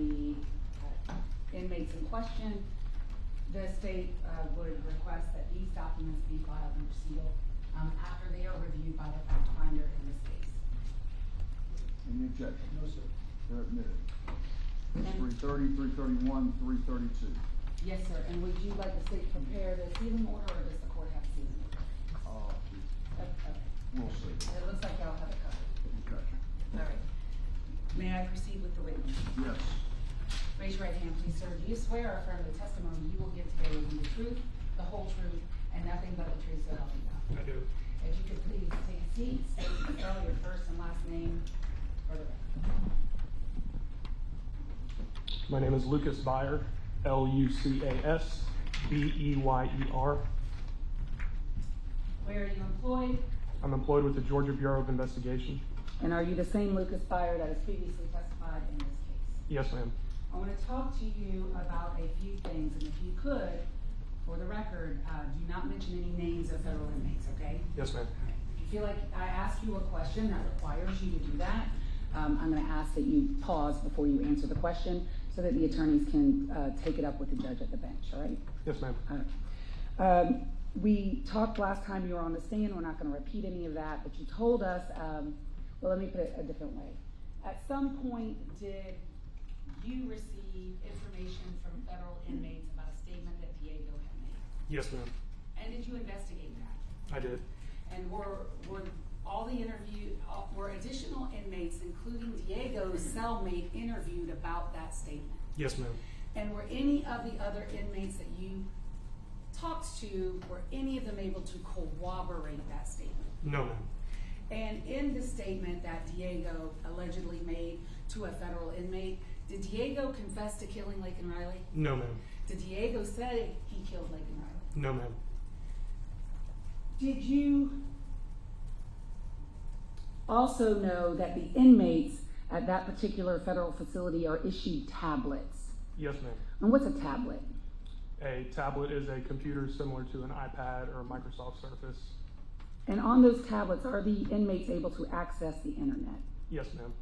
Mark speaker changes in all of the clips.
Speaker 1: the inmates in question, the state would request that these documents be filed under seal after they are reviewed by the fact finder in this case.
Speaker 2: Any objection?
Speaker 3: No, sir.
Speaker 2: They're admitted.
Speaker 1: And-
Speaker 2: 330, 331, 332.
Speaker 1: Yes, sir. And would you like the state to prepare the sealing order, or does the court have sealing order? Okay.
Speaker 2: We'll see.
Speaker 1: It looks like y'all have it covered.
Speaker 2: Okay.
Speaker 1: All right. May I proceed with the witness?
Speaker 2: Yes.
Speaker 1: Raise your right hand, please, sir. Do you swear or affirm the testimony you will give today will be the truth, the whole truth, and nothing but the truth, so help you God?
Speaker 3: I do.
Speaker 1: If you could please take a seat, state and spell your first and last name for the record.
Speaker 3: My name is Lucas Beyer, Lucasbeyer.
Speaker 1: Where are you employed?
Speaker 3: I'm employed with the Georgia Bureau of Investigation.
Speaker 1: And are you the same Lucas Beyer that has previously testified in this case?
Speaker 3: Yes, ma'am.
Speaker 1: I want to talk to you about a few things, and if you could, for the record, do not mention any names of federal inmates, okay?
Speaker 3: Yes, ma'am.
Speaker 1: If you feel like I ask you a question that requires you to do that, I'm going to ask that you pause before you answer the question so that the attorneys can take it up with the judge at the bench, all right?
Speaker 3: Yes, ma'am.
Speaker 1: All right. We talked last time you were on the stand. We're not going to repeat any of that, but you told us, well, let me put it a different way. At some point, did you receive information from federal inmates about a statement that Diego had made?
Speaker 3: Yes, ma'am.
Speaker 1: And did you investigate that?
Speaker 3: I did.
Speaker 1: And were additional inmates, including Diego's cellmate, interviewed about that statement?
Speaker 3: Yes, ma'am.
Speaker 1: And were any of the other inmates that you talked to, were any of them able to corroborate that statement?
Speaker 3: No, ma'am.
Speaker 1: And in the statement that Diego allegedly made to a federal inmate, did Diego confess to killing Laken Riley?
Speaker 3: No, ma'am.
Speaker 1: Did Diego say he killed Laken Riley?
Speaker 3: No, ma'am.
Speaker 1: Did you also know that the inmates at that particular federal facility are issued tablets?
Speaker 3: Yes, ma'am.
Speaker 1: And what's a tablet?
Speaker 3: A tablet is a computer similar to an iPad or a Microsoft Surface.
Speaker 1: And on those tablets, are the inmates able to access the internet?
Speaker 3: Yes, ma'am.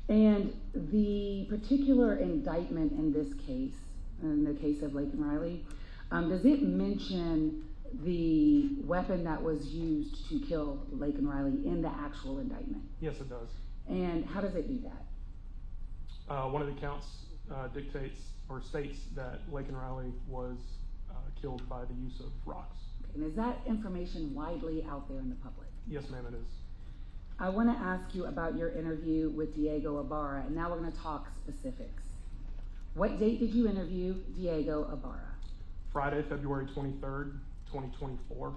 Speaker 1: And the particular indictment in this case, in the case of Laken Riley, does it mention the weapon that was used to kill Laken Riley in the actual indictment?
Speaker 3: Yes, it does.
Speaker 1: And how does it do that?
Speaker 3: One of the counts dictates or states that Laken Riley was killed by the use of rocks.
Speaker 1: Okay, and is that information widely out there in the public?
Speaker 3: Yes, ma'am, it is.
Speaker 1: I want to ask you about your interview with Diego Ibarra, and now we're going to talk specifics. What date did you interview Diego Ibarra?
Speaker 3: Friday, February 23rd, 2024.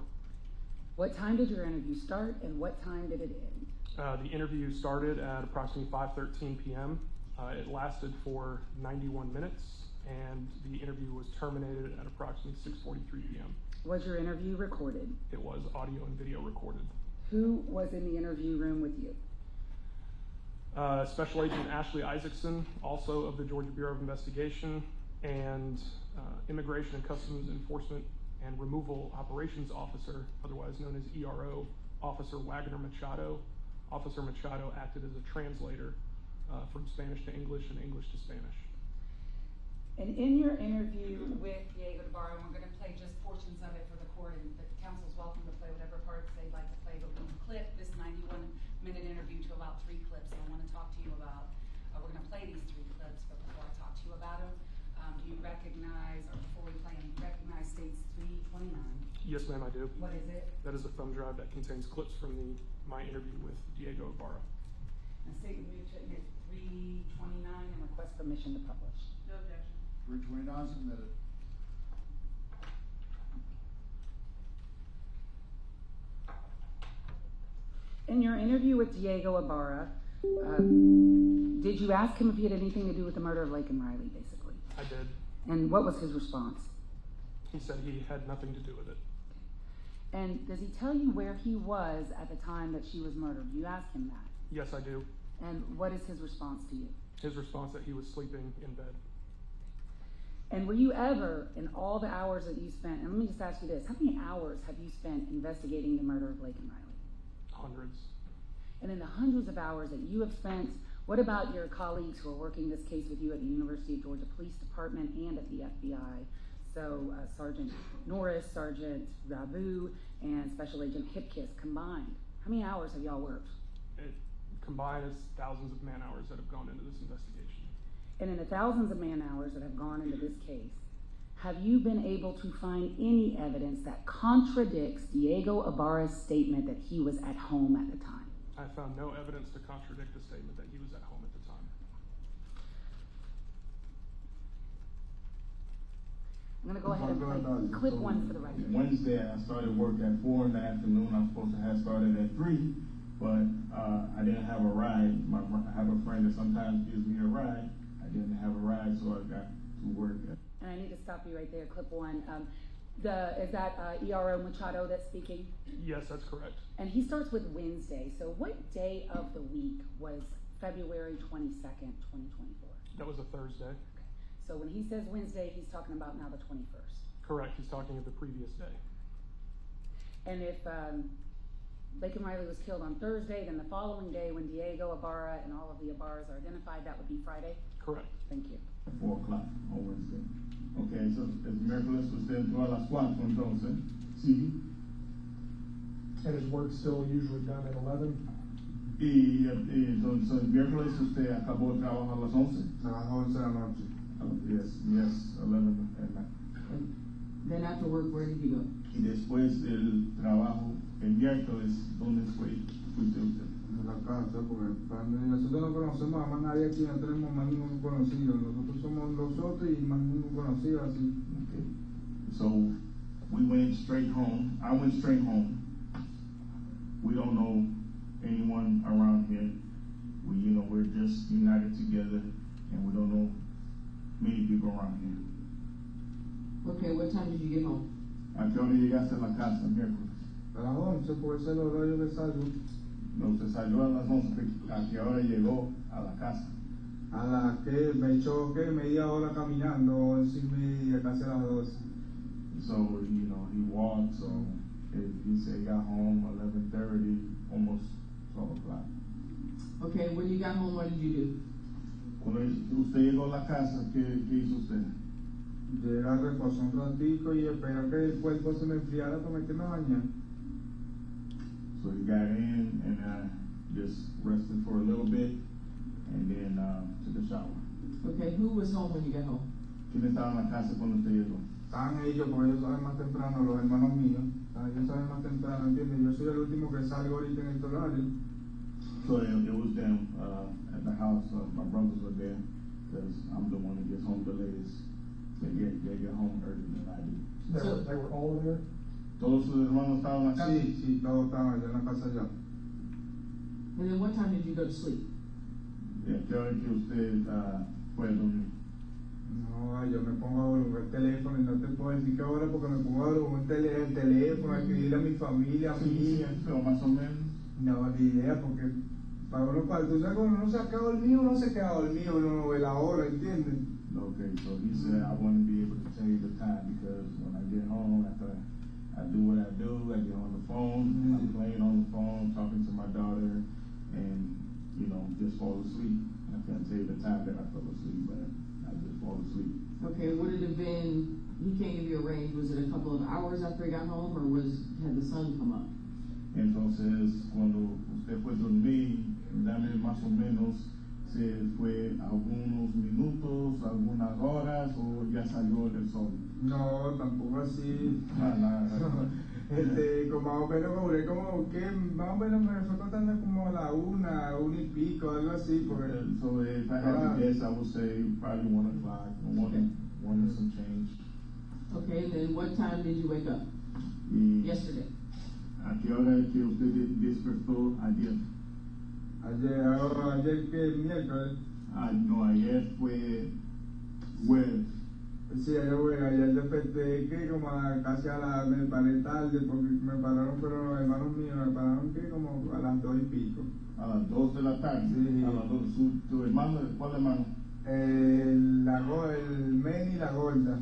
Speaker 1: What time did your interview start, and what time did it end?
Speaker 3: The interview started at approximately 5:13 p.m. It lasted for 91 minutes, and the interview was terminated at approximately 6:43 p.m.
Speaker 1: Was your interview recorded?
Speaker 3: It was audio and video recorded.
Speaker 1: Who was in the interview room with you?
Speaker 3: Special Agent Ashley Isaacson, also of the Georgia Bureau of Investigation, and Immigration and Customs Enforcement and Removal Operations Officer, otherwise known as ERO, Officer Wagner Machado. Officer Machado acted as a translator from Spanish to English and English to Spanish.
Speaker 1: And in your interview with Diego Ibarra, we're going to play just portions of it for the court, and the council's welcome to play whatever parts they'd like to play, but we can clip this 91-minute interview to about 3 clips, and I want to talk to you about, we're going to play these 3 clips, but before I talk to you about them, do you recognize, or before we play them, do you recognize States 329?
Speaker 3: Yes, ma'am, I do.
Speaker 1: What is it?
Speaker 3: That is a thumb drive that contains clips from my interview with Diego Ibarra.
Speaker 1: And State 329 and request permission to publish.
Speaker 4: No objection.
Speaker 2: 329 submitted.
Speaker 1: In your interview with Diego Ibarra, did you ask him if he had anything to do with the murder of Laken Riley, basically?
Speaker 3: I did.
Speaker 1: And what was his response?
Speaker 3: He said he had nothing to do with it.
Speaker 1: And does he tell you where he was at the time that she was murdered? You ask him that.
Speaker 3: Yes, I do.
Speaker 1: And what is his response to you?
Speaker 3: His response that he was sleeping in bed.
Speaker 1: And were you ever, in all the hours that you spent, and let me just ask you this, how many hours have you spent investigating the murder of Laken Riley?
Speaker 3: Hundreds.
Speaker 1: And in the hundreds of hours that you have spent, What about your colleagues who are working this case with you at the University of Georgia Police Department and at the FBI? So Sergeant Norris, Sergeant Rabu, and Special Agent Hipkiss combined. How many hours have y'all worked?
Speaker 3: It combined is thousands of man hours that have gone into this investigation.
Speaker 1: And in the thousands of man hours that have gone into this case, have you been able to find any evidence that contradicts Diego Ibarra's statement that he was at home at the time?
Speaker 3: I found no evidence to contradict the statement that he was at home at the time.
Speaker 1: I'm going to go ahead and play clip one for the record.
Speaker 4: Wednesday, I started work at 4 in the afternoon. I'm supposed to have started at 3, but I didn't have a ride. I have a friend that sometimes gives me a ride. I didn't have a ride, so I got to work.
Speaker 1: And I need to stop you right there, clip one. Is that ERO Machado that's speaking?
Speaker 3: Yes, that's correct.
Speaker 1: And he starts with Wednesday. So what day of the week was February 22nd, 2024?
Speaker 3: That was a Thursday.
Speaker 1: Okay. So when he says Wednesday, he's talking about now the 21st.
Speaker 3: Correct. He's talking of the previous day.
Speaker 1: And if Laken Riley was killed on Thursday, then the following day when Diego Ibarra and all of the Ibarras are identified, that would be Friday?
Speaker 3: Correct.
Speaker 1: Thank you.
Speaker 4: 4 o'clock on Wednesday. Okay, so el miércoles usted entró a las 4 entonces. Sí.
Speaker 5: And is work still usually done at 11?
Speaker 4: Y entonces el miércoles usted acabó el trabajo a las 11.
Speaker 6: Trabajó 11 de la noche.
Speaker 4: Yes, 11 at night.
Speaker 7: Then after work, where did you go?
Speaker 4: Y después del trabajo, el miércoles, ¿dónde fuiste usted?
Speaker 6: En la casa, porque nosotros no conocemos a más nadie aquí, no tenemos más ningún conocido. Nosotros somos nosotros y más ningún conocido así.
Speaker 4: Okay. So we went straight home. I went straight home. We don't know anyone around here. We're just united together, and we don't know many people around here.
Speaker 7: Okay, what time did you get home?
Speaker 4: ¿A qué hora llegaste a la casa el miércoles?
Speaker 6: A las 11, porque ese es el horario que salgo.
Speaker 4: No, se salió a las 11. ¿A qué hora llegó a la casa?
Speaker 6: A las que me echó media hora caminando, 11:30, casi a las 12.
Speaker 4: So, he walked, so he said he got home 11:30, almost 12 o'clock.
Speaker 7: Okay, when you got home, what did you do?
Speaker 4: Cuando usted llegó a la casa, ¿qué hizo usted?
Speaker 6: Llega, reposó un ratico y espera que el cuerpo se me enfriara para meterme a bañar.
Speaker 4: So he got in and just rested for a little bit, and then took a shower.
Speaker 7: Okay, who was home when you got home?
Speaker 4: ¿Quién estaba en la casa cuando usted llegó?
Speaker 6: Estaban ellos, porque ellos saben más temprano, los hermanos míos. Ellos saben más temprano, ¿entiendes? Yo soy el último que salgo ahorita en este horario.
Speaker 4: So it was them at the house. My brothers were there, because I'm the one that gets home the latest. They get home earlier than I do.
Speaker 5: They were all there?
Speaker 4: ¿Todos sus hermanos estaban en la casa?
Speaker 6: Sí, todos estaban allá en la casa ya.
Speaker 7: And then what time did you go to sleep?
Speaker 4: ¿Qué hora que usted fue a dormir?
Speaker 6: No, yo me pongo a volver el teléfono y no te puedo decir qué hora porque me pongo a volver el teléfono, a escribirle a mi familia, a
Speaker 4: Sí, pero más o menos.
Speaker 6: No, ni idea, porque para uno, tú sabes cuando uno se ha quedado dormido, uno se queda dormido, uno no ve la hora, ¿entiendes?
Speaker 4: Okay, so he said I wouldn't be able to tell you the time because when I get home, after I do what I do, I get on the phone, I'm playing on the phone, talking to my daughter, and just fall asleep. I can't tell you the time that I fell asleep, but I just fall asleep.
Speaker 7: Okay, would it have been, he can't give you a range, was it a couple of hours after he got home, or had the sun come up?
Speaker 4: Entonces, cuando usted fue a dormir, dame más o menos si fue algunos minutos, algunas horas, o ya salió el sol.
Speaker 6: No, tampoco así.
Speaker 4: Nada.
Speaker 6: Como más o menos duré como que más o menos me fue contando como a la una y pico, algo así, porque
Speaker 4: So if I had to guess, I would say probably 1 o'clock, one and some change.
Speaker 7: Okay, and then what time did you wake up? Yesterday.
Speaker 4: ¿A qué hora es que usted despertó ayer?
Speaker 6: Ayer que miércoles.
Speaker 4: No, ayer fue jueves.
Speaker 6: Sí, ayer desperté que como casi me paré tarde porque me pararon, pero los hermanos míos me pararon que como a las 2 y pico.
Speaker 4: A las 2 de la tarde.
Speaker 6: Sí.
Speaker 4: A las 2. ¿Tu hermano? ¿Cuál hermano?
Speaker 6: El men y la gorda.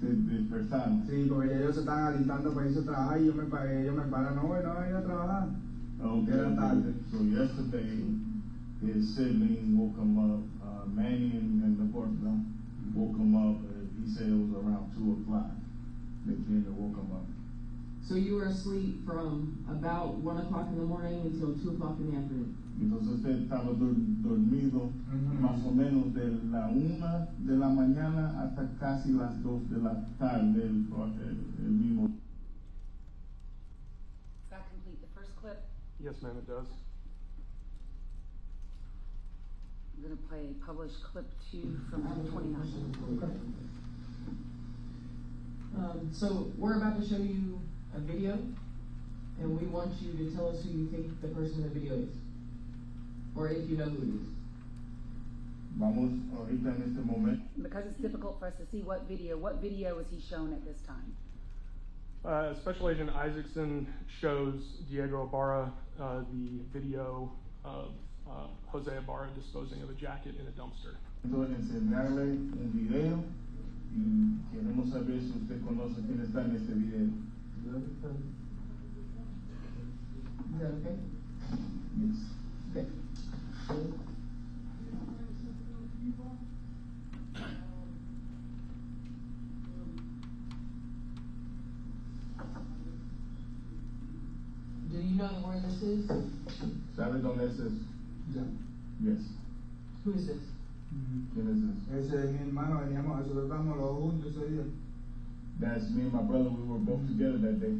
Speaker 4: Te despertaron.
Speaker 6: Sí, porque ellos se estaban alistando para irse a trabajar y ellos me paran, no, voy a ir a trabajar.
Speaker 4: Okay.
Speaker 6: Era tarde.
Speaker 4: So yesterday, his sibling woke him up, Manny and the both of them woke him up. He said it was around 2 o'clock. They came and woke him up.
Speaker 7: So you were asleep from about 1 o'clock in the morning until 2 o'clock in the afternoon?
Speaker 4: Entonces usted estaba dormido más o menos de la 1 de la mañana hasta casi las 2 de la tarde el mismo.
Speaker 1: Does that complete the first clip?
Speaker 3: Yes, ma'am, it does.
Speaker 1: I'm gonna play published clip 2 from 29.
Speaker 7: So we're about to show you a video, and we want you to tell us who you think the person in the video is, or if you know who it is.
Speaker 4: Vamos ahorita en este momento.
Speaker 1: Because it's difficult for us to see what video was he shown at this time?
Speaker 3: Special Agent Isaacson shows Diego Ibarra the video of Jose Ibarra disposing of a jacket in a dumpster.
Speaker 4: Entonces enseñarle un video y queremos saber si usted conoce quién está en este video.
Speaker 7: Is that okay?
Speaker 4: Yes.
Speaker 7: Okay. Do you know where this is?
Speaker 4: ¿Sabe dónde es eso?
Speaker 6: Ya.
Speaker 4: Yes.
Speaker 7: Who is this?
Speaker 4: ¿Quién es eso?
Speaker 6: Ese es mi hermano, veníamos, nosotros estábamos los juntos ese día.
Speaker 4: That's me and my brother. We were both together that day.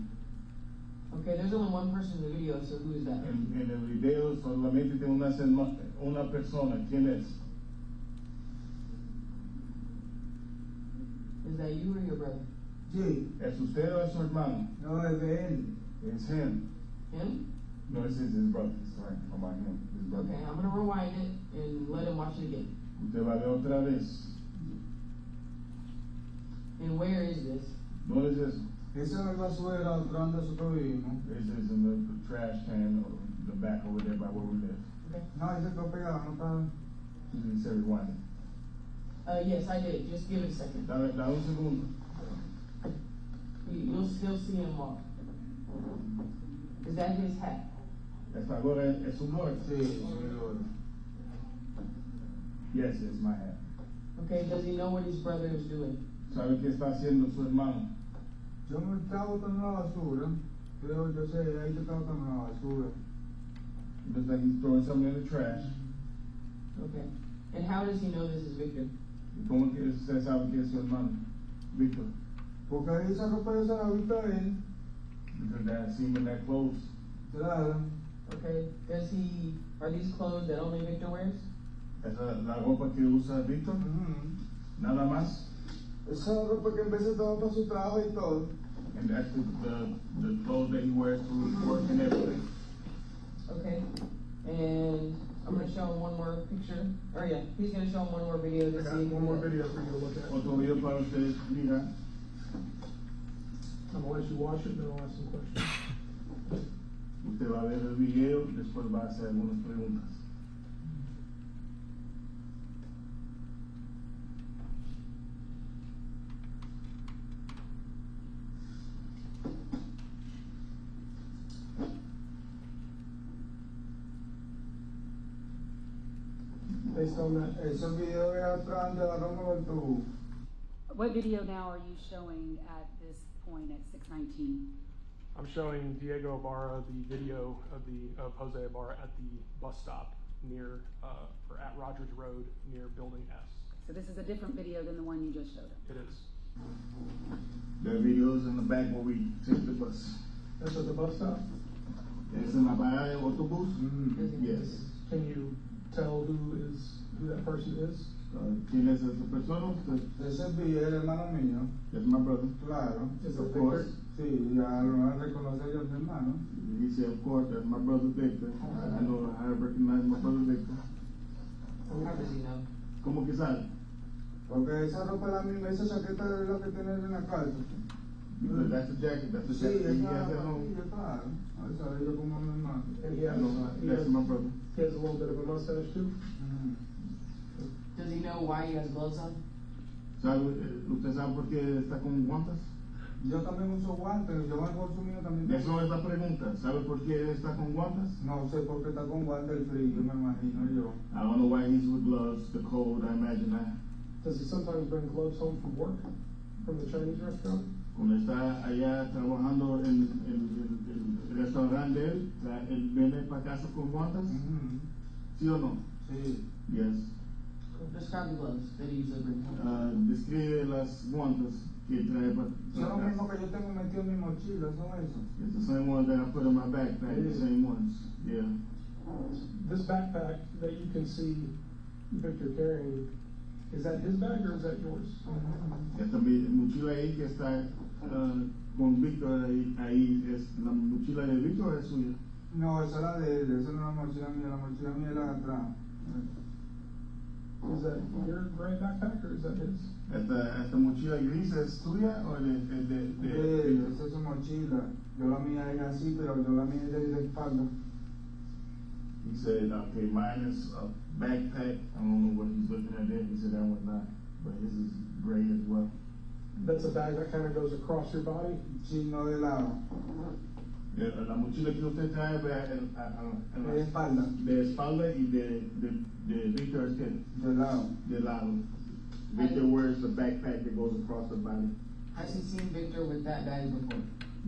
Speaker 7: Okay, there's only one person in the video, so who is that?
Speaker 4: En el video solamente tiene una persona. ¿Quién es?
Speaker 7: Is that you or your brother?
Speaker 6: Sí,
Speaker 4: ¿Es usted o es su hermano?
Speaker 6: no es de él.
Speaker 4: It's him.
Speaker 7: Him?
Speaker 4: No, it's his brother. It's right about him. His brother.
Speaker 7: Okay, I'm gonna rewind it and let him watch it again.
Speaker 4: Usted va a ver otra vez.
Speaker 7: And where is this?
Speaker 4: ¿Dónde es eso?
Speaker 6: Eso es el basurero atrás donde nosotros vivimos.
Speaker 4: This is in the trash can or the back over there by where we live.
Speaker 7: Okay.
Speaker 6: No, ese está pegado, no está.
Speaker 4: He didn't say rewind.
Speaker 7: Yes, I did. Just give it a second.
Speaker 4: Dame un segundo.
Speaker 7: You'll still see him walk. Is that his hat?
Speaker 4: Esta gorra es su gorra.
Speaker 6: Sí, es mi gorra.
Speaker 4: Yes, it's my hat.
Speaker 7: Okay, does he know what his brother is doing?
Speaker 4: ¿Sabe qué está haciendo su hermano?
Speaker 6: Yo me estaba botando la basura. Creo, yo sé, ahí te estaba botando la basura.
Speaker 4: Looks like he's throwing something in the trash.
Speaker 7: Okay. And how does he know this is Victor?
Speaker 4: ¿Y cómo que usted sabe que es su hermano? Víctor.
Speaker 6: Porque ahí esa ropa yo se la vi a él.
Speaker 4: Because that seam in that clothes.
Speaker 6: Claro.
Speaker 7: Okay. Are these clothes that only Victor wears?
Speaker 4: Esa es la ropa que usa Víctor. Nada más.
Speaker 6: Esa ropa que en vez estaba para su trabajo y todo.
Speaker 4: And that's the clothes that he wears to work and everything.
Speaker 7: Okay. And I'm gonna show him one more picture. Or yeah, he's gonna show him one more video to
Speaker 5: I got
Speaker 7: see.
Speaker 5: one more video for you to look at.
Speaker 4: Otro video para ustedes, mira.
Speaker 5: I'm gonna let you watch it, then I'll ask some questions.
Speaker 4: Usted va a ver el video, después va a hacer algunas preguntas.
Speaker 5: Based on that,
Speaker 6: Esos videos de atrás de la Roma del tubo.
Speaker 1: What video now are you showing at this point at 6:19?
Speaker 3: I'm showing Diego Ibarra the video of Jose Ibarra at the bus stop near or at Rogers Road near Building S.
Speaker 1: So this is a different video than the one you just showed him.
Speaker 3: It is.
Speaker 4: There are videos in the back where we take the bus.
Speaker 5: that's at the bus stop.
Speaker 4: Es en la parada de autobús? Yes.
Speaker 5: Can you tell who that person is?
Speaker 4: ¿Quién es esa persona?
Speaker 6: Ese es el hermano mío.
Speaker 4: That's my brother.
Speaker 6: Claro.
Speaker 5: Is
Speaker 4: Of
Speaker 5: it
Speaker 4: course.
Speaker 5: Victor?
Speaker 6: Sí, ya lo van a reconocer yo a mi hermano.
Speaker 4: He said, of course, that's my brother Victor. I know how to recognize my brother Victor.
Speaker 7: How does he know?
Speaker 4: ¿Cómo que sabe?
Speaker 6: Porque esa ropa es la misma, esa chaqueta es la que tiene en la casa.
Speaker 4: Because that's the jacket. That's the
Speaker 6: Sí,
Speaker 4: jacket he
Speaker 6: esa
Speaker 4: has at home.
Speaker 6: sí, claro. Ahí sabe yo como mi hermano.
Speaker 5: And he
Speaker 4: I
Speaker 5: has,
Speaker 4: know, that's my brother.
Speaker 5: he has a little bit of a mustache too.
Speaker 7: Does he know why he has gloves on?
Speaker 4: ¿Sabe, ¿Usted sabe por qué está con guantes?
Speaker 6: Yo también uso guantes, yo en el bolso mío también.
Speaker 4: Eso es la pregunta. ¿Sabe por qué él está con guantes?
Speaker 6: No sé por qué está con guantes el frío, me imagino yo.
Speaker 4: I don't know why he's with gloves, the cold, I imagine that.
Speaker 5: Does he sometimes bring gloves home from work, from the Chinese restaurant?
Speaker 4: Cuando está allá trabajando en el restaurante de él viene para casa con guantes. ¿Sí o no?
Speaker 6: Sí.
Speaker 4: Yes.
Speaker 7: Describe the gloves that he usually brings home.
Speaker 4: Describe las guantes que trae para
Speaker 6: Son lo mismo que yo tengo metido en mi mochila, son esos.
Speaker 4: It's the same ones that I put in my backpack, the same ones. Yeah.
Speaker 5: This backpack that you can see Victor carrying, is that his bag or is that yours?
Speaker 4: Esta mochila ahí que está con Víctor ahí es la mochila de Víctor o es suya.
Speaker 6: No, esa es la de él, esa no es la mochila mía es la de atrás.
Speaker 5: Is that your gray backpack or is that his?
Speaker 4: Esta mochila gris es tuya o de
Speaker 6: Esa es su mochila. Yo la mía es así, pero yo la mía es de espalda.
Speaker 4: He said, okay, mine is a backpack. I don't know what he's looking at there. He said that one's not, but his is gray as well.
Speaker 5: That's a bag that kind of goes across your body?
Speaker 6: Chino de lado.
Speaker 4: La mochila que usted trae
Speaker 6: De espalda.
Speaker 4: de espalda y de Víctor es que
Speaker 6: De lado.
Speaker 4: de lado. Victor wears the backpack that goes across the body.
Speaker 7: Has he seen Victor with that bag before?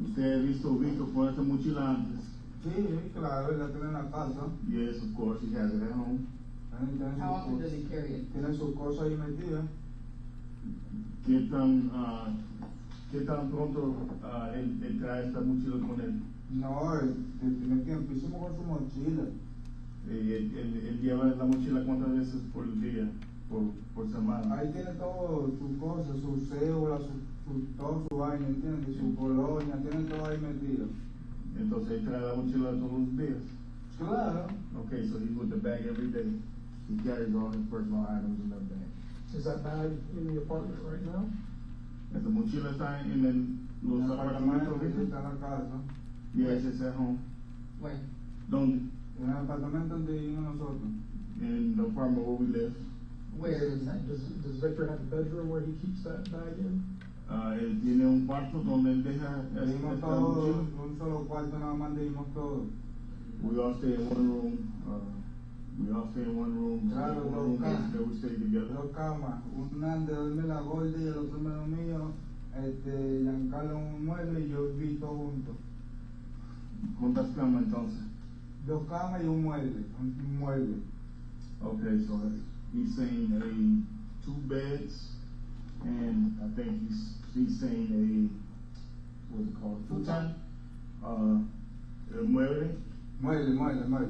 Speaker 4: ¿Usted ha visto a Victor con esta mochila antes?
Speaker 6: Sí, claro, él la tiene en la casa.
Speaker 4: Yes, of course, he has it at home.
Speaker 7: How often does he carry it?
Speaker 6: Tiene sus cosas ahí metidas.
Speaker 4: ¿Qué tan pronto él trae esta mochila con él?
Speaker 6: No, tiene tiempísimo con su mochila.
Speaker 4: Él lleva la mochila cuántas veces por día, por semana.
Speaker 6: Ahí tiene todo sus cosas, su cédula, todo su vaina, ¿entiendes? Su colonia, tiene todo ahí metido.
Speaker 4: Entonces él trae la mochila todos los días.
Speaker 6: Claro.
Speaker 4: Okay, so he's with the bag every day. He carries all his personal items in that bag.
Speaker 5: Is that bag in the apartment right now?
Speaker 4: Esta mochila está en los
Speaker 6: El
Speaker 4: apartamentos.
Speaker 6: apartamento que está en la casa.
Speaker 4: Yes, it's at home.
Speaker 7: Where?
Speaker 4: ¿Dónde?
Speaker 6: En el apartamento donde vivimos nosotros.
Speaker 4: In the apartment where we live.
Speaker 7: Where is that?
Speaker 5: Does Victor have a bedroom where he keeps that bag in?
Speaker 4: Él tiene un cuarto donde él deja
Speaker 6: Vivimos
Speaker 4: esta
Speaker 6: todos,
Speaker 4: mochila.
Speaker 6: un solo cuarto nada más vivimos todos.
Speaker 4: We all stay in one room.
Speaker 6: Claro,
Speaker 4: One
Speaker 6: dos
Speaker 4: room
Speaker 6: camas.
Speaker 4: that we stay together.
Speaker 6: Dos camas, una de duerme la gorda y el otro medio mío, Giancarlo en un mueble y yo viví todo junto.
Speaker 4: ¿Cuántas camas entonces?
Speaker 6: Dos camas y un mueble.
Speaker 4: Okay, so he's saying two beds, and I think he's saying what's it called? Futon. El mueble.
Speaker 6: Mueble.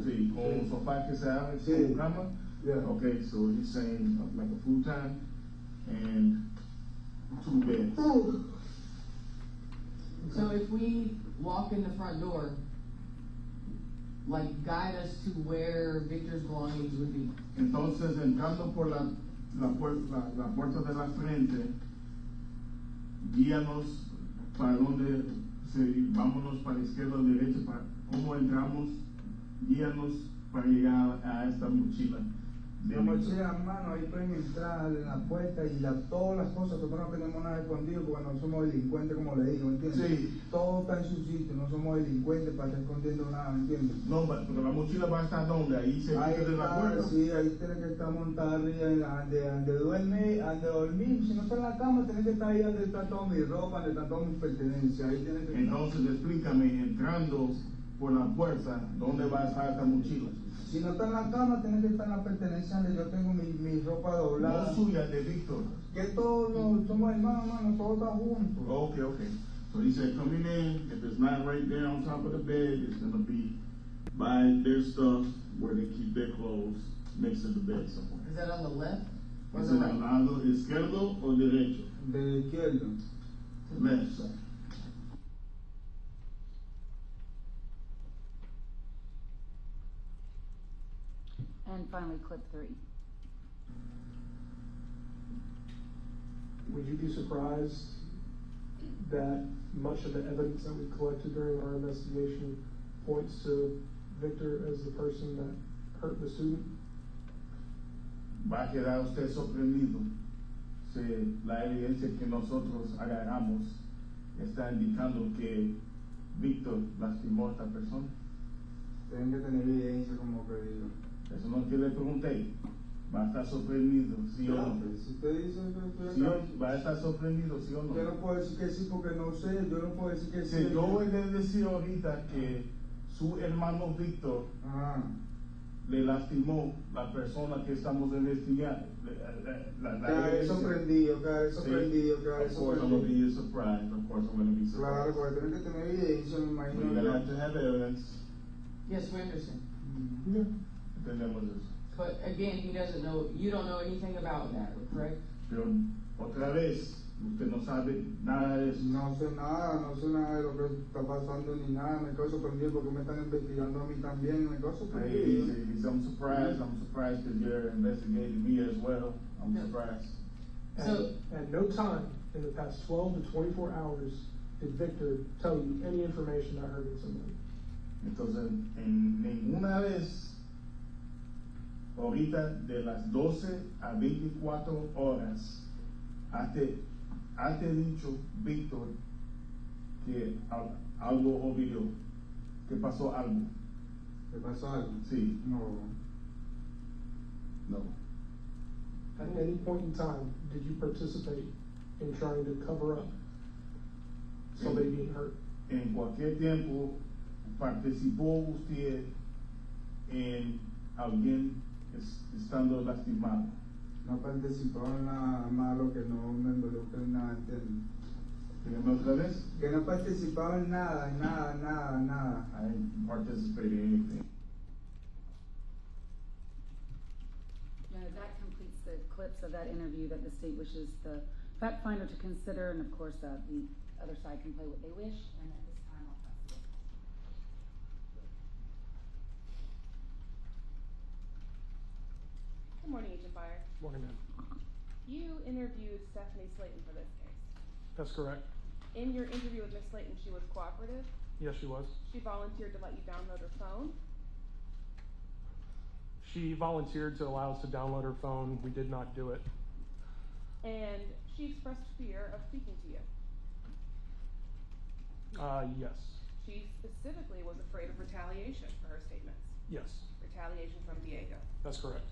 Speaker 4: Sí, con un sofá que se abre,
Speaker 6: Sí.
Speaker 4: con cama.
Speaker 6: Yeah.
Speaker 4: Okay, so he's saying like a futon and two beds.
Speaker 7: So if we walk in the front door, like guide us to where Victor's belongings would be.
Speaker 4: Entonces, entrando por la puerta de la frente, guíanos para donde, vámonos para la izquierda o derecha, para cómo entramos, guíanos para llegar a esta mochila.
Speaker 6: La mochila en mano, ahí pueden entrar en la puerta y todas las cosas, nosotros no tenemos nada escondido porque no somos delincuentes, como le digo, ¿entiendes?
Speaker 4: Sí.
Speaker 6: Todo está en su sitio, no somos delincuentes para estar escondiendo nada, ¿entiendes?
Speaker 4: No, pero la mochila va a estar donde, ahí se
Speaker 6: Ahí
Speaker 4: de la
Speaker 6: está,
Speaker 4: puerta.
Speaker 6: sí, ahí tiene que estar montada arriba, donde duerme, donde dormir, si no está en la cama, tiene que estar ahí donde está toda mi ropa, donde está toda mi pertenencia, ahí tiene que estar.
Speaker 4: Entonces, explícame, entrando por la puerta, ¿dónde va a estar esta mochila?
Speaker 6: Si no está en la cama, tiene que estar en la pertenencia donde yo tengo mi ropa doblada.
Speaker 4: No suya, de Víctor.
Speaker 6: Que todos somos hermanos, todos están juntos.
Speaker 4: Okay. So he said, coming in, if it's not right there on top of the bed, it's going to be by their stuff where they keep their clothes next to the bed somewhere.
Speaker 7: Is that on the left or
Speaker 4: ¿Es
Speaker 7: the
Speaker 4: el
Speaker 7: right?
Speaker 4: lado izquierdo o derecho?
Speaker 6: De izquierdo.
Speaker 4: Left side.
Speaker 1: And finally, clip 3.
Speaker 5: Would you be surprised that much of the evidence that we collected during our investigation points to Victor as the person that hurt the student?
Speaker 4: Va a quedar usted sorprendido si la evidencia que nosotros agarramos está indicando que Víctor lastimó a esta persona.
Speaker 6: Tienen que tener evidencia, como que digo.
Speaker 4: Eso no es que le pregunté. Va a estar sorprendido, sí o no.
Speaker 6: Si usted dice que
Speaker 4: ¿Sí va a estar sorprendido, sí o no?
Speaker 6: yo no puedo decir que sí porque no sé, yo no puedo decir que sí.
Speaker 4: Sí, yo voy a decir ahorita que su hermano Víctor
Speaker 6: Ah,
Speaker 4: le lastimó la persona que estamos investigando.
Speaker 6: quedaré sorprendido, quedaré sorprendido, quedaré
Speaker 4: Of course I'm going to
Speaker 6: sorprendido.
Speaker 4: be surprised. Of course I'm going to be
Speaker 6: Claro,
Speaker 4: surprised.
Speaker 6: porque tienen que tener evidencia, me
Speaker 4: We're
Speaker 6: imagino.
Speaker 4: going to have to have evidence.
Speaker 7: Yes, we understand.
Speaker 4: Entendemos eso.
Speaker 7: But again, he doesn't know, you don't know anything about that, correct?
Speaker 4: Pero otra vez, usted no sabe nada de eso.
Speaker 6: No sé nada de lo que está pasando ni nada, me quedo sorprendido porque me están investigando a mí también, me quedo
Speaker 4: He
Speaker 6: sorprendido.
Speaker 4: says, I'm surprised because you're investigating me as well. I'm
Speaker 7: No.
Speaker 4: surprised.
Speaker 7: So-
Speaker 5: At no time in the past 12 to 24 hours did Victor tell you any information about hurting somebody.
Speaker 4: Entonces, en ninguna vez, ahorita de las 12 a 24 horas, has dicho, Víctor, que algo olvidó, que pasó algo.
Speaker 6: ¿Te pasó algo?
Speaker 4: Sí,
Speaker 6: No.
Speaker 4: no.
Speaker 5: At any point in time, did you participate in trying to cover up somebody being hurt?
Speaker 4: En cualquier tiempo, participó usted en alguien estando lastimado.
Speaker 6: No participó en nada malo, que no me involucre en nada, ¿entiendes?
Speaker 4: Dígame otra vez.
Speaker 6: Que no participaba en nada, nada.
Speaker 4: I didn't participate in anything.
Speaker 1: That completes the clips of that interview that the state wishes the fact finder to consider, and of course, the other side can play what they wish, and at this time, I'll pass it.
Speaker 8: Good morning, Agent Beyer.
Speaker 3: Morning, ma'am.
Speaker 8: You interviewed Stephanie Slayton for this case.
Speaker 3: That's correct.
Speaker 8: In your interview with Ms. Slayton, she was cooperative.
Speaker 3: Yes, she was.
Speaker 8: She volunteered to let you download her phone.
Speaker 3: She volunteered to allow us to download her phone. We did not do it.
Speaker 8: And she expressed fear of speaking to you.
Speaker 3: Yes.
Speaker 8: She specifically was afraid of retaliation for her statements.
Speaker 3: Yes,
Speaker 8: Retaliation from Diego.
Speaker 3: that's correct.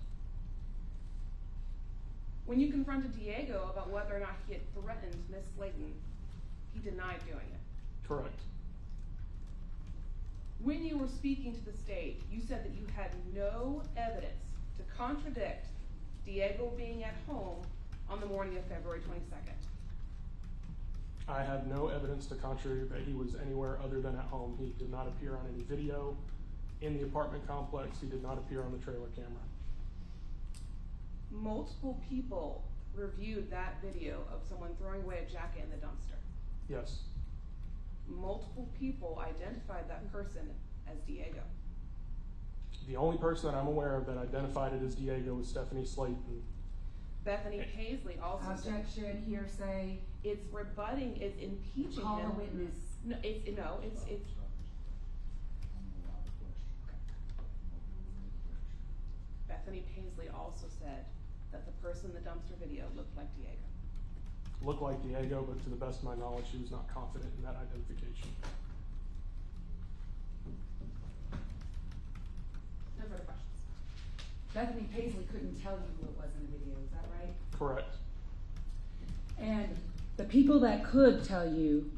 Speaker 8: When you confronted Diego about whether or not he had threatened Ms. Slayton, he denied doing it.
Speaker 3: Correct.
Speaker 8: When you were speaking to the state, you said that you had no evidence to contradict Diego being at home on the morning of February 22nd.
Speaker 3: I have no evidence to contradict that he was anywhere other than at home. He did not appear on any video in the apartment complex. He did not appear on the trailer camera.
Speaker 8: Multiple people reviewed that video of someone throwing away a jacket in the dumpster.
Speaker 3: Yes.
Speaker 8: Multiple people identified that person as Diego.
Speaker 3: The only person that I'm aware of that identified it as Diego was Stephanie Slayton.
Speaker 8: Bethany Paisley also said
Speaker 1: Objection, hearsay,
Speaker 8: it's rebutting, it's impeaching
Speaker 1: call
Speaker 8: him.
Speaker 1: a witness.
Speaker 8: No, it's Bethany Paisley also said that the person in the dumpster video looked like Diego.
Speaker 3: Looked like Diego, but to the best of my knowledge, she was not confident in that identification.
Speaker 8: No further questions.
Speaker 1: Bethany Paisley couldn't tell you who it was in the video, is that right?
Speaker 3: Correct.
Speaker 1: And the people that could tell you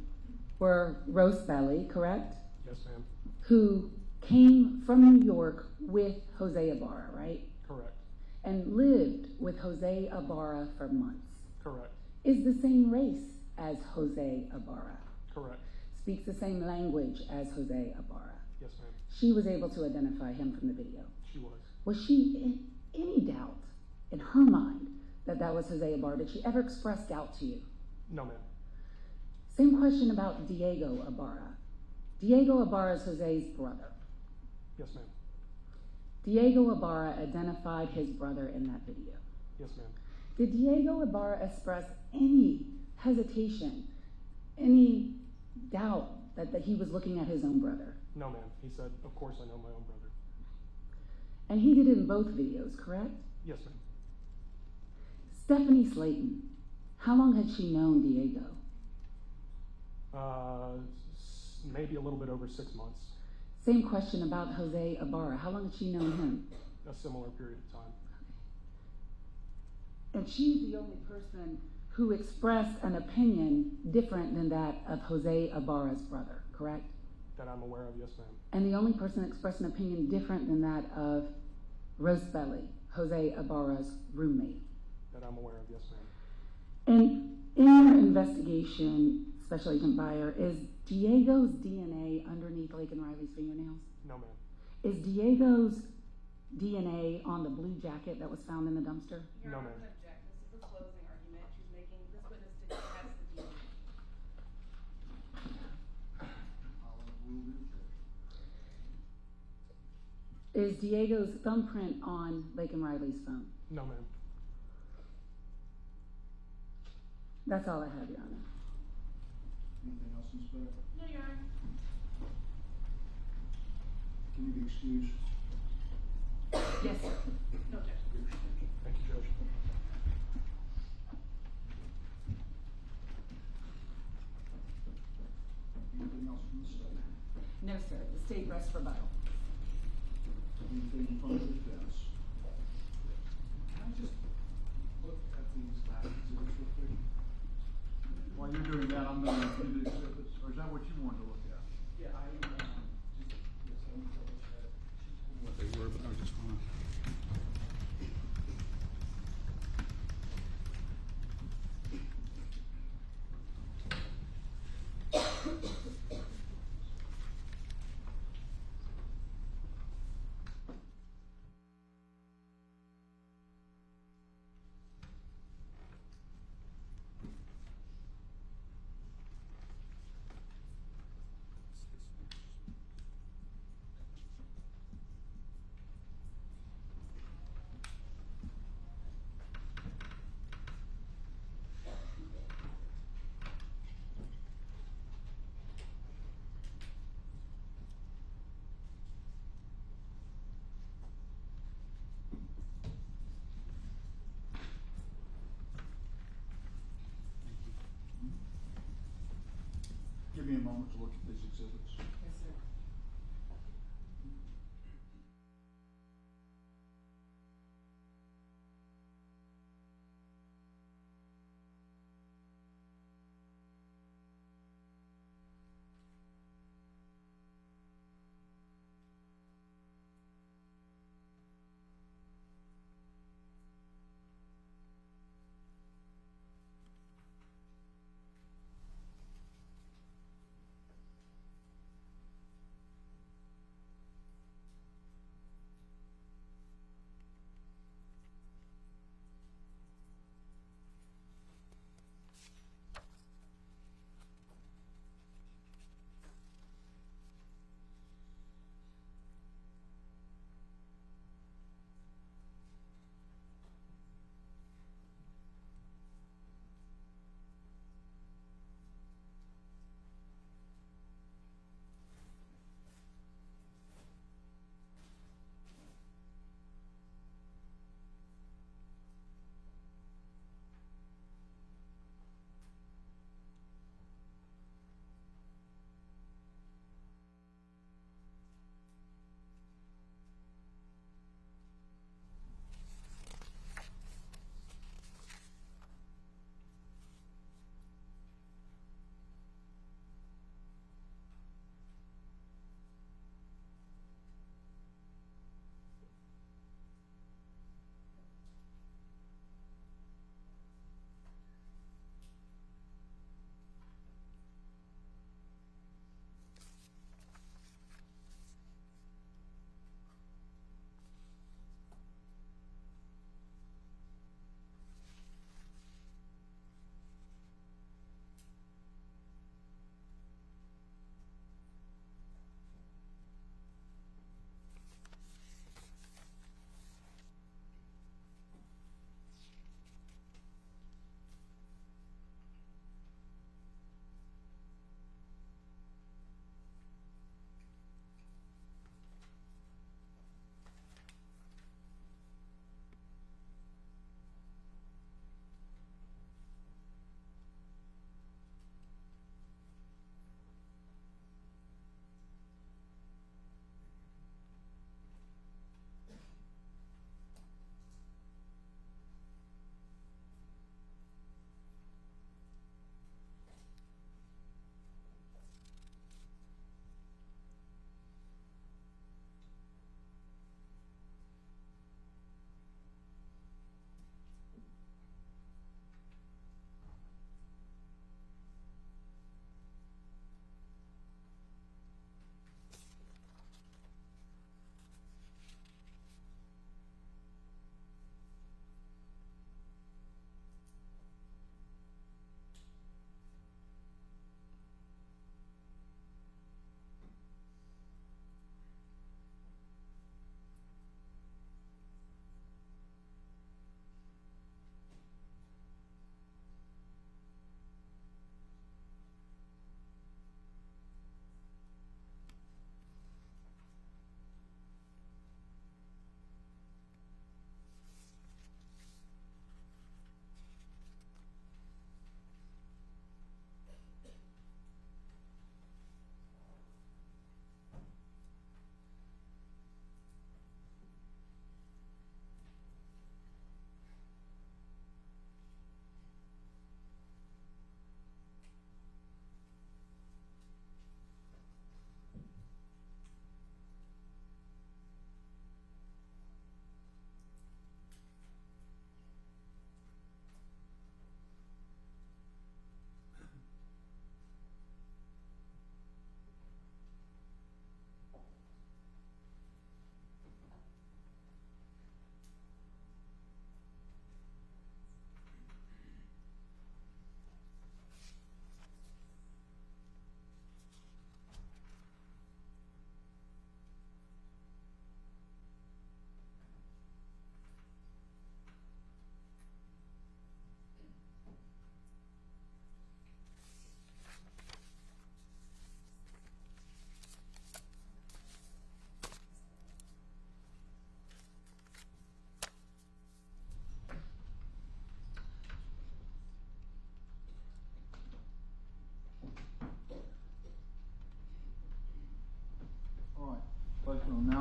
Speaker 1: were Rose Belly, correct?
Speaker 3: Yes, ma'am.
Speaker 1: Who came from New York with Jose Ibarra, right?
Speaker 3: Correct.
Speaker 1: And lived with Jose Ibarra for months.
Speaker 3: Correct.
Speaker 1: Is the same race as Jose Ibarra.
Speaker 3: Correct.
Speaker 1: Speaks the same language as Jose Ibarra.
Speaker 3: Yes, ma'am.
Speaker 1: She was able to identify him from the video.
Speaker 3: She was.
Speaker 1: Was she in any doubt in her mind that that was Jose Ibarra? Did she ever express doubt to you?
Speaker 3: No, ma'am.
Speaker 1: Same question about Diego Ibarra. Diego Ibarra is Jose's brother.
Speaker 3: Yes, ma'am.
Speaker 1: Diego Ibarra identified his brother in that video.
Speaker 3: Yes, ma'am.
Speaker 1: Did Diego Ibarra express any hesitation, any doubt that he was looking at his own brother?
Speaker 3: No, ma'am. He said, of course I know my own brother.
Speaker 1: And he did it in both videos, correct?
Speaker 3: Yes, ma'am.
Speaker 1: Stephanie Slayton, how long had she known Diego?
Speaker 3: Maybe a little bit over 6 months.
Speaker 1: Same question about Jose Ibarra. How long had she known him?
Speaker 3: A similar period of time.
Speaker 1: And she's the only person who expressed an opinion different than that of Jose Ibarra's brother, correct?
Speaker 3: That I'm aware of, yes, ma'am.
Speaker 1: And the only person that expressed an opinion different than that of Rosebelly, Jose Ibarra's roommate.
Speaker 3: That I'm aware of, yes, ma'am.
Speaker 1: And in your investigation, Special Agent Beyer, is Diego's DNA underneath Laken Riley's fingernails?
Speaker 3: No, ma'am.
Speaker 1: Is Diego's DNA on the blue jacket that was found in the dumpster?
Speaker 8: Your
Speaker 3: No,
Speaker 8: Honor,
Speaker 3: ma'am.
Speaker 8: I object. This is a closing argument. She's making, this witness to contest the DNA.
Speaker 2: I'll rule the objection.
Speaker 1: Is Diego's thumbprint on Laken Riley's phone?
Speaker 3: No, ma'am.
Speaker 1: That's all I have, Your Honor.
Speaker 2: Anything else, Ms. Beck?
Speaker 8: No, Your Honor.
Speaker 2: Can you be excused?
Speaker 1: Yes, sir.
Speaker 8: No objection.
Speaker 3: Thank you, Judge.
Speaker 2: Anything else from the state?
Speaker 1: No, sir. The state rests for battle.
Speaker 2: Anything from the defense?
Speaker 9: Can I just look at these last exhibits real quick?
Speaker 2: While you're doing that, I'm going to review the exhibits, or is that what you wanted to look at?
Speaker 9: Yeah, I just, yes, I need to look at it. She told me what they were, but I just wanna.
Speaker 2: Give me a moment to look at these exhibits.
Speaker 1: Yes, sir.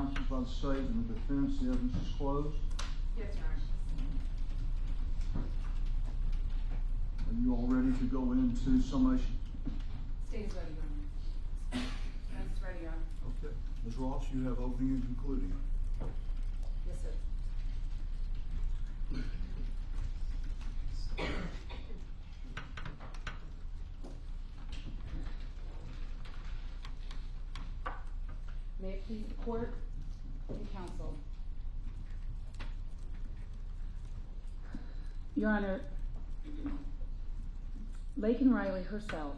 Speaker 2: counsel by the state and the defense. The evidence is closed.
Speaker 1: Yes, Your Honor.
Speaker 2: Are you all ready to go into summation?
Speaker 1: State is ready, Your Honor. That's ready, Your Honor.
Speaker 2: Okay. Ms. Ross, you have opening and concluding.
Speaker 1: Yes, sir. May it please the court and counsel. Your Honor, Laken Riley herself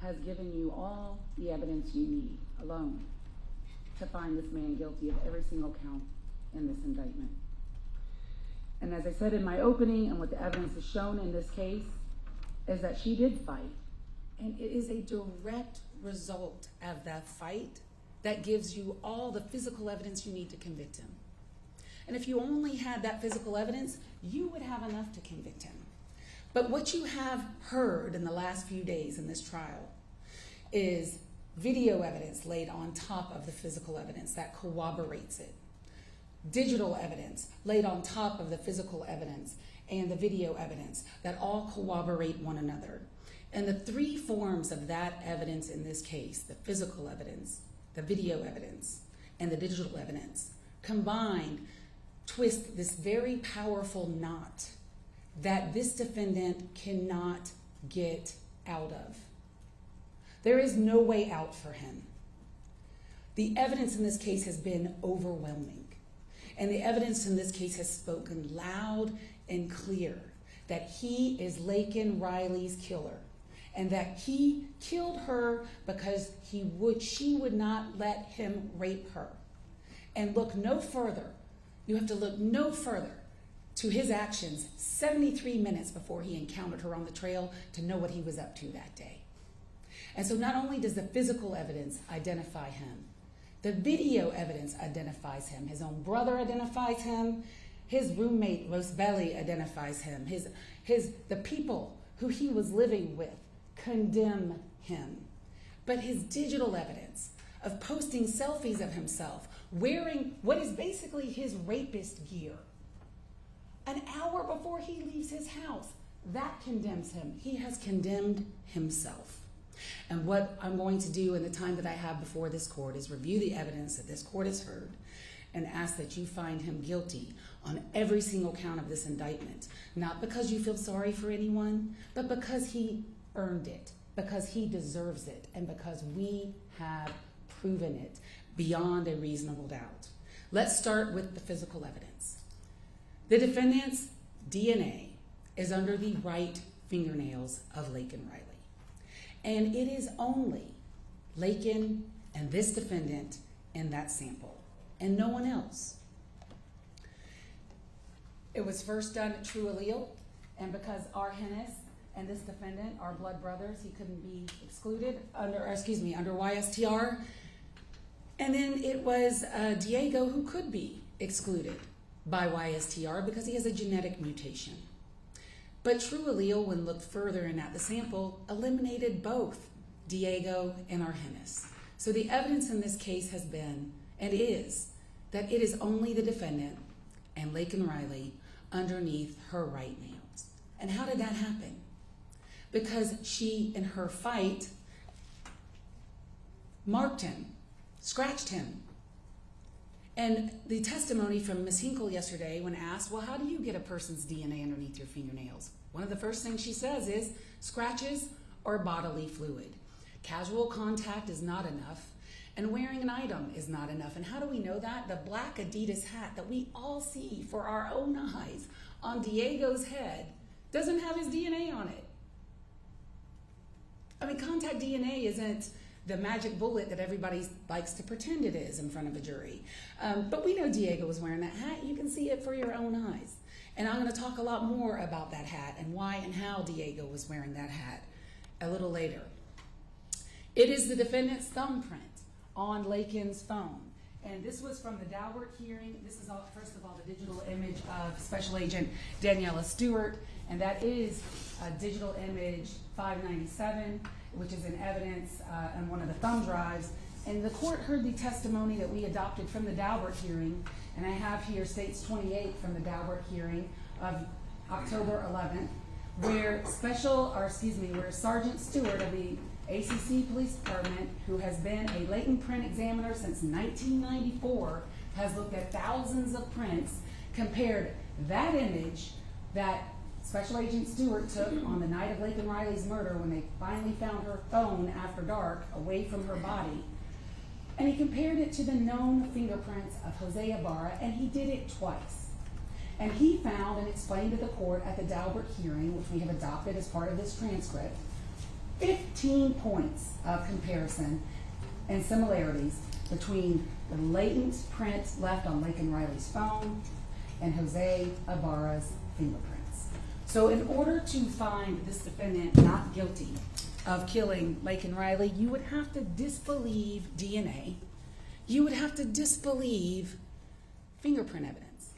Speaker 1: has given you all the evidence you need alone to find this man guilty of every single count in this indictment. And as I said in my opening, and what the evidence has shown in this case, is that she did fight. And it is a direct result of that fight that gives you all the physical evidence you need to convict him. And if you only had that physical evidence, you would have enough to convict him. But what you have heard in the last few days in this trial is video evidence laid on top of the physical evidence that corroborates it. Digital evidence laid on top of the physical evidence and the video evidence that all corroborate one another. And the three forms of that evidence in this case, the physical evidence, the video evidence, and the digital evidence, combined twist this very powerful knot that this defendant cannot get out of. There is no way out for him. The evidence in this case has been overwhelming. And the evidence in this case has spoken loud and clear that he is Laken Riley's killer, and that he killed her because she would not let him rape her. And look no further, you have to look no further to his actions 73 minutes before he encountered her on the trail to know what he was up to that day. And so not only does the physical evidence identify him, the video evidence identifies him. His own brother identifies him. His roommate, Rosbelli, identifies him. The people who he was living with condemn him. But his digital evidence of posting selfies of himself wearing what is basically his rapist gear an hour before he leaves his house, that condemns him. He has condemned himself. And what I'm going to do in the time that I have before this court is review the evidence that this court has heard and ask that you find him guilty on every single count of this indictment, not because you feel sorry for anyone, but because he earned it, because he deserves it, and because we have proven it beyond a reasonable doubt. Let's start with the physical evidence. The defendant's DNA is under the right fingernails of Laken Riley. And it is only Laken and this defendant in that sample, and no one else. It was first done at True Allele, and because our Hennis and this defendant are blood brothers, he couldn't be excluded under YSTR. And then it was Diego who could be excluded by YSTR because he has a genetic mutation. But True Allele, when looked further in at the sample, eliminated both Diego and Argenis. So the evidence in this case has been, and is, that it is only the defendant and Laken Riley underneath her right nails. And how did that happen? Because she, in her fight, marked him, scratched him. And the testimony from Ms. Hinkle yesterday when asked, well, how do you get a person's DNA underneath your fingernails? One of the first things she says is scratches or bodily fluid. Casual contact is not enough, and wearing an item is not enough. And how do we know that? The black Adidas hat that we all see for our own eyes on Diego's head doesn't have his DNA on it. I mean, contact DNA isn't the magic bullet that everybody likes to pretend it is in front of a jury. But we know Diego was wearing that hat. You can see it for your own eyes. And I'm going to talk a lot more about that hat and why and how Diego was wearing that hat a little later. It is the defendant's thumbprint on Laken's phone. And this was from the Daubert hearing. This is, first of all, the digital image of Special Agent Daniela Stewart. And that is digital image 597, which is in evidence on one of the thumb drives. And the court heard the testimony that we adopted from the Daubert hearing, and I have here states 28 from the Daubert hearing of October 11th, where where Sergeant Stewart of the ACC Police Department, who has been a latent print examiner since 1994, has looked at thousands of prints, compared that image that Special Agent Stewart took on the night of Laken Riley's murder when they finally found her phone after dark away from her body, and he compared it to the known fingerprints of Jose Ibarra, and he did it twice. And he found and explained to the court at the Daubert hearing, which we have adopted as part of this transcript, 15 points of comparison and similarities between the latent print left on Laken Riley's phone and Jose Ibarra's fingerprints. So in order to find this defendant not guilty of killing Laken Riley, you would have to disbelieve DNA. You would have to disbelieve fingerprint evidence.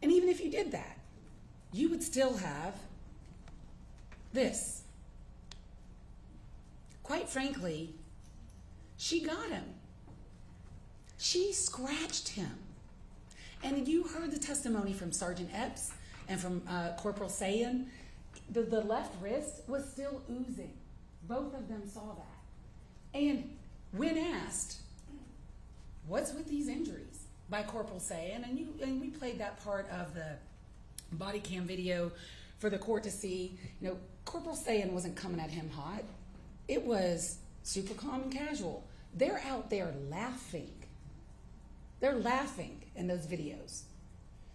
Speaker 1: And even if you did that, you would still have this. Quite frankly, she got him. She scratched him. And you heard the testimony from Sergeant Epps and from Corporal Sayan. The left wrist was still oozing. Both of them saw that. And when asked, what's with these injuries by Corporal Sayan, and we played that part of the body cam video for the court to see, Corporal Sayan wasn't coming at him hot. It was super calm and casual. They're out there laughing. They're laughing in those videos.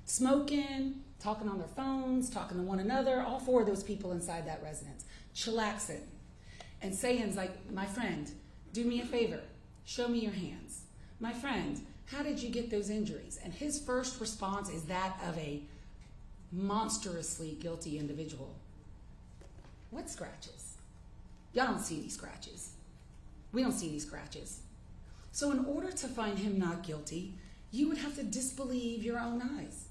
Speaker 1: Smoking, talking on their phones, talking to one another, all four of those people inside that residence, chillaxing. And Sayan's like, my friend, do me a favor, show me your hands. My friend, how did you get those injuries? And his first response is that of a monstrously guilty individual. What scratches? Y'all don't see these scratches. We don't see these scratches. So in order to find him not guilty, you would have to disbelieve your own eyes.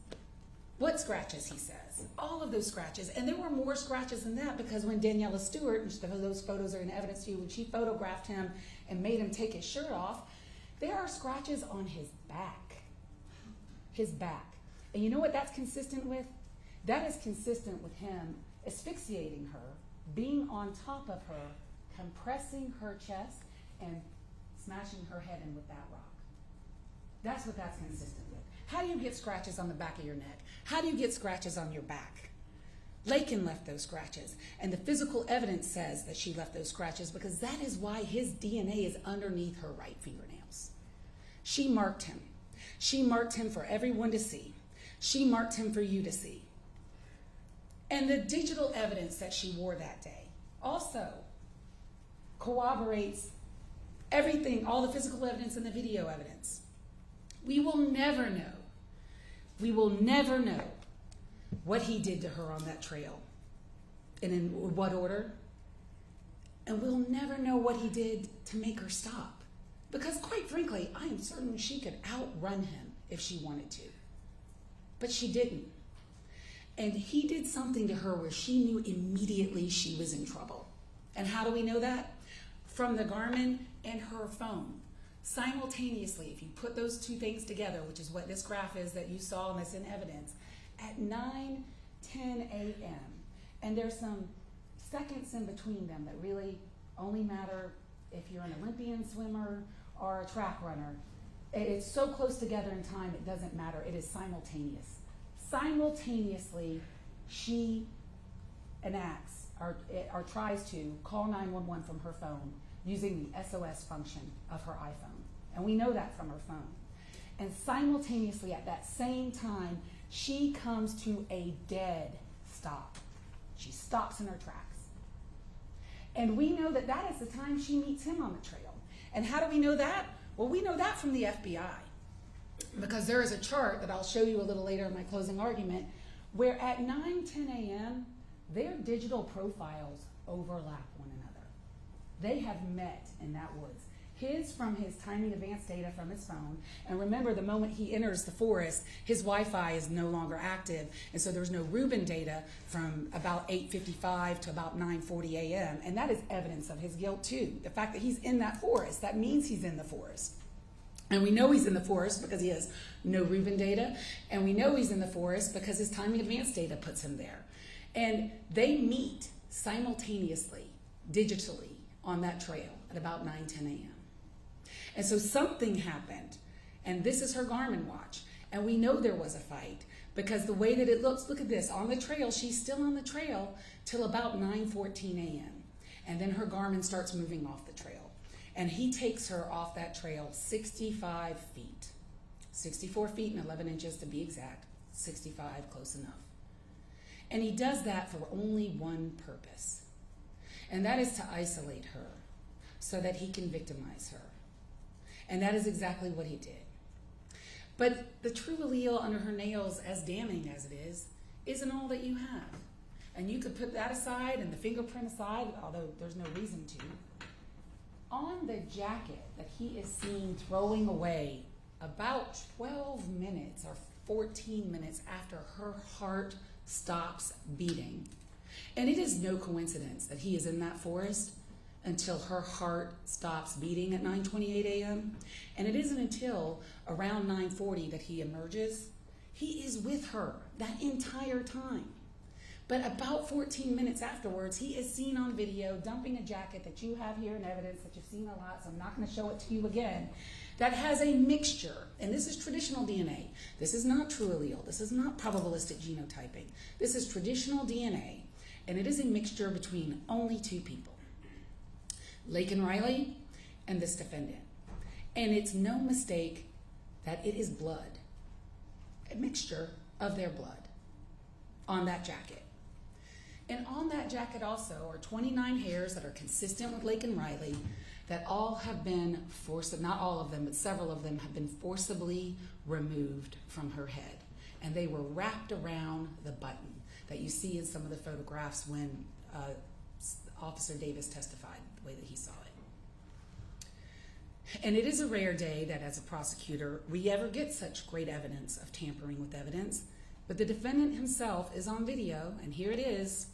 Speaker 1: What scratches, he says? All of those scratches. And there were more scratches than that, because when Daniela Stewart, and those photos are in evidence to you, when she photographed him and made him take his shirt off, there are scratches on his back. His back. And you know what that's consistent with? That is consistent with him asphyxiating her, being on top of her, compressing her chest, and smashing her head in with that rock. That's what that's consistent with. How do you get scratches on the back of your neck? How do you get scratches on your back? Laken left those scratches, and the physical evidence says that she left those scratches because that is why his DNA is underneath her right fingernails. She marked him. She marked him for everyone to see. She marked him for you to see. And the digital evidence that she wore that day also corroborates everything, all the physical evidence and the video evidence. We will never know. We will never know what he did to her on that trail and in what order. And we'll never know what he did to make her stop. Because quite frankly, I am certain she could outrun him if she wanted to. But she didn't. And he did something to her where she knew immediately she was in trouble. And how do we know that? From the Garmin and her phone. Simultaneously, if you put those two things together, which is what this graph is that you saw and that's in evidence, at 9:10 a.m., and there's some seconds in between them that really only matter if you're an Olympian swimmer or a track runner. It's so close together in time, it doesn't matter. It is simultaneous. Simultaneously, she enacts or tries to call 911 from her phone using the SOS function of her iPhone. And we know that from her phone. And simultaneously, at that same time, she comes to a dead stop. She stops in her tracks. And we know that that is the time she meets him on the trail. And how do we know that? Well, we know that from the FBI. Because there is a chart that I'll show you a little later in my closing argument, where at 9:10 a.m., their digital profiles overlap one another. They have met in that woods. His from his timing advance data from his phone. And remember, the moment he enters the forest, his Wi-Fi is no longer active. And so there's no Reuben data from about 8:55 to about 9:40 a.m. And that is evidence of his guilt too. The fact that he's in that forest, that means he's in the forest. And we know he's in the forest because he has no Reuben data. And we know he's in the forest because his timing advance data puts him there. And they meet simultaneously, digitally, on that trail at about 9:10 a.m. And so something happened, and this is her Garmin watch. And we know there was a fight because the way that it looks, look at this, on the trail, she's still on the trail till about 9:14 a.m. And then her Garmin starts moving off the trail. And he takes her off that trail 65 feet, 64 feet and 11 inches to be exact, 65, close enough. And he does that for only one purpose, and that is to isolate her so that he can victimize her. And that is exactly what he did. But the true allele under her nails, as damning as it is, isn't all that you have. And you could put that aside and the fingerprint aside, although there's no reason to. On the jacket that he is seen throwing away about 12 minutes or 14 minutes after her heart stops beating. And it is no coincidence that he is in that forest until her heart stops beating at 9:28 a.m. And it isn't until around 9:40 that he emerges. He is with her that entire time. But about 14 minutes afterwards, he is seen on video dumping a jacket that you have here in evidence that you've seen a lot, so I'm not going to show it to you again, that has a mixture, and this is traditional DNA. This is not true allele. This is not probabilistic genotyping. This is traditional DNA, and it is a mixture between only two people, Laken Riley and this defendant. And it's no mistake that it is blood, a mixture of their blood on that jacket. And on that jacket also are 29 hairs that are consistent with Laken Riley that all have been not all of them, but several of them have been forcibly removed from her head. And they were wrapped around the button that you see in some of the photographs when Officer Davis testified, the way that he saw it. And it is a rare day that as a prosecutor, we ever get such great evidence of tampering with evidence. But the defendant himself is on video, and here it is.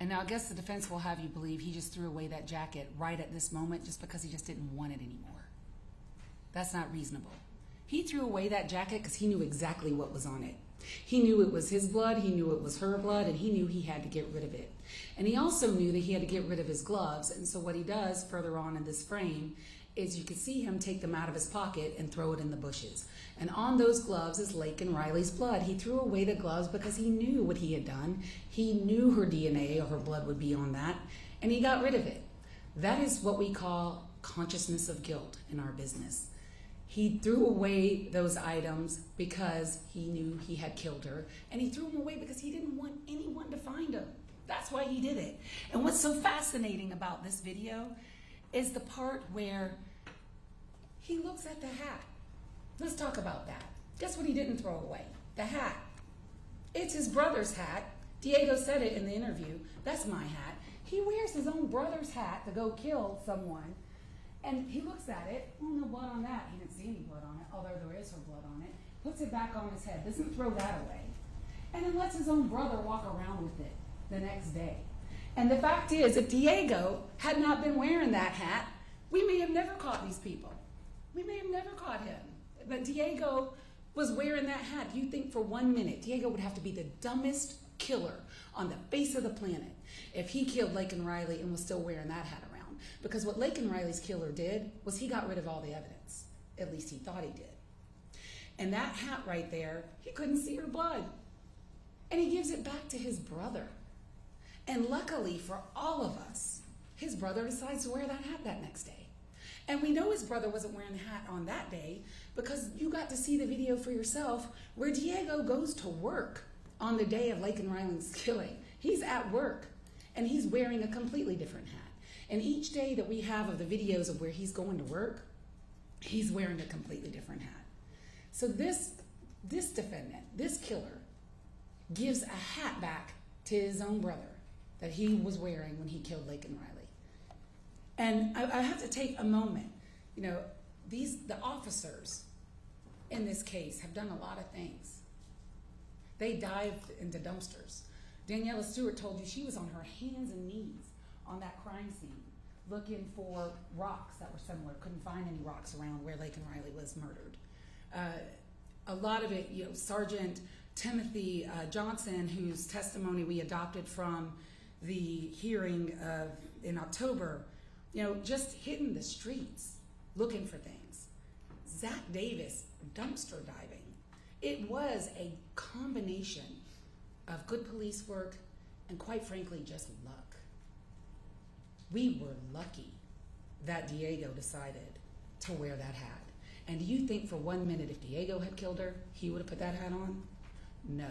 Speaker 1: And now I guess the defense will have you believe he just threw away that jacket right at this moment just because he just didn't want it anymore. That's not reasonable. He threw away that jacket because he knew exactly what was on it. He knew it was his blood, he knew it was her blood, and he knew he had to get rid of it. And he also knew that he had to get rid of his gloves, and so what he does further on in this frame is you can see him take them out of his pocket and throw it in the bushes. And on those gloves is Laken Riley's blood. He threw away the gloves because he knew what he had done. He knew her DNA or her blood would be on that, and he got rid of it. That is what we call consciousness of guilt in our business. He threw away those items because he knew he had killed her, and he threw them away because he didn't want anyone to find him. That's why he did it. And what's so fascinating about this video is the part where he looks at the hat. Let's talk about that. Guess what he didn't throw away? The hat. It's his brother's hat. Diego said it in the interview. That's my hat. He wears his own brother's hat to go kill someone. And he looks at it. Oh, no blood on that. He didn't see any blood on it, although there is her blood on it. Puts it back on his head. Doesn't throw that away. And then lets his own brother walk around with it the next day. And the fact is, if Diego had not been wearing that hat, we may have never caught these people. We may have never caught him. But Diego was wearing that hat. You think for 1 minute, Diego would have to be the dumbest killer on the face of the planet if he killed Laken Riley and was still wearing that hat around. on. Because what Laken Riley's killer did was he got rid of all the evidence. At least he thought he did. And that hat right there, he couldn't see her blood. And he gives it back to his brother. And luckily for all of us, his brother decides to wear that hat that next day. And we know his brother wasn't wearing the hat on that day because you got to see the video for yourself where Diego goes to work on the day of Laken Riley's killing. He's at work and he's wearing a completely different hat. And each day that we have of the videos of where he's going to work, he's wearing a completely different hat. So this defendant, this killer, gives a hat back to his own brother that he was wearing when he killed Laken Riley. And I have to take a moment. You know, the officers in this case have done a lot of things. They dived into dumpsters. Daniela Stewart told you she was on her hands and knees on that crime scene looking for rocks that were similar. Couldn't find any rocks around where Laken Riley was murdered. A lot of it, you know, Sergeant Timothy Johnson, whose testimony we adopted from the hearing in October, you know, just hitting the streets looking for things. Zach Davis, dumpster diving. It was a combination of good police work and, quite frankly, just luck. We were lucky that Diego decided to wear that hat. And do you think for 1 minute if Diego had killed her, he would have put that hat on? No.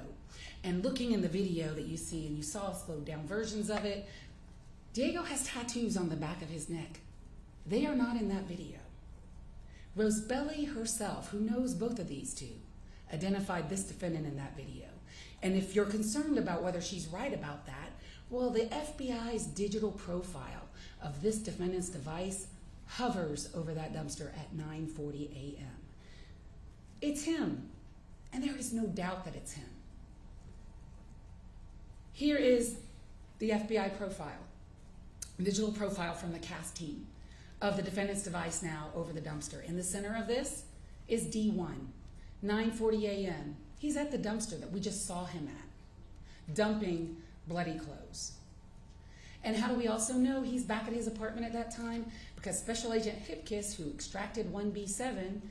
Speaker 1: And looking in the video that you see, and you saw slowed down versions of it, Diego has tattoos on the back of his neck. They are not in that video. Rosebelly herself, who knows both of these two, identified this defendant in that video. And if you're concerned about whether she's right about that, well, the FBI's digital profile of this defendant's device hovers over that dumpster at 9:40 a.m. It's him, and there is no doubt that it's him. Here is the FBI profile, digital profile from the CAS team of the defendant's device now over the dumpster. In the center of this is D1, 9:40 a.m. He's at the dumpster that we just saw him at, dumping bloody clothes. And how do we also know he's back at his apartment at that time? Because Special Agent Hipkiss, who extracted 1B7,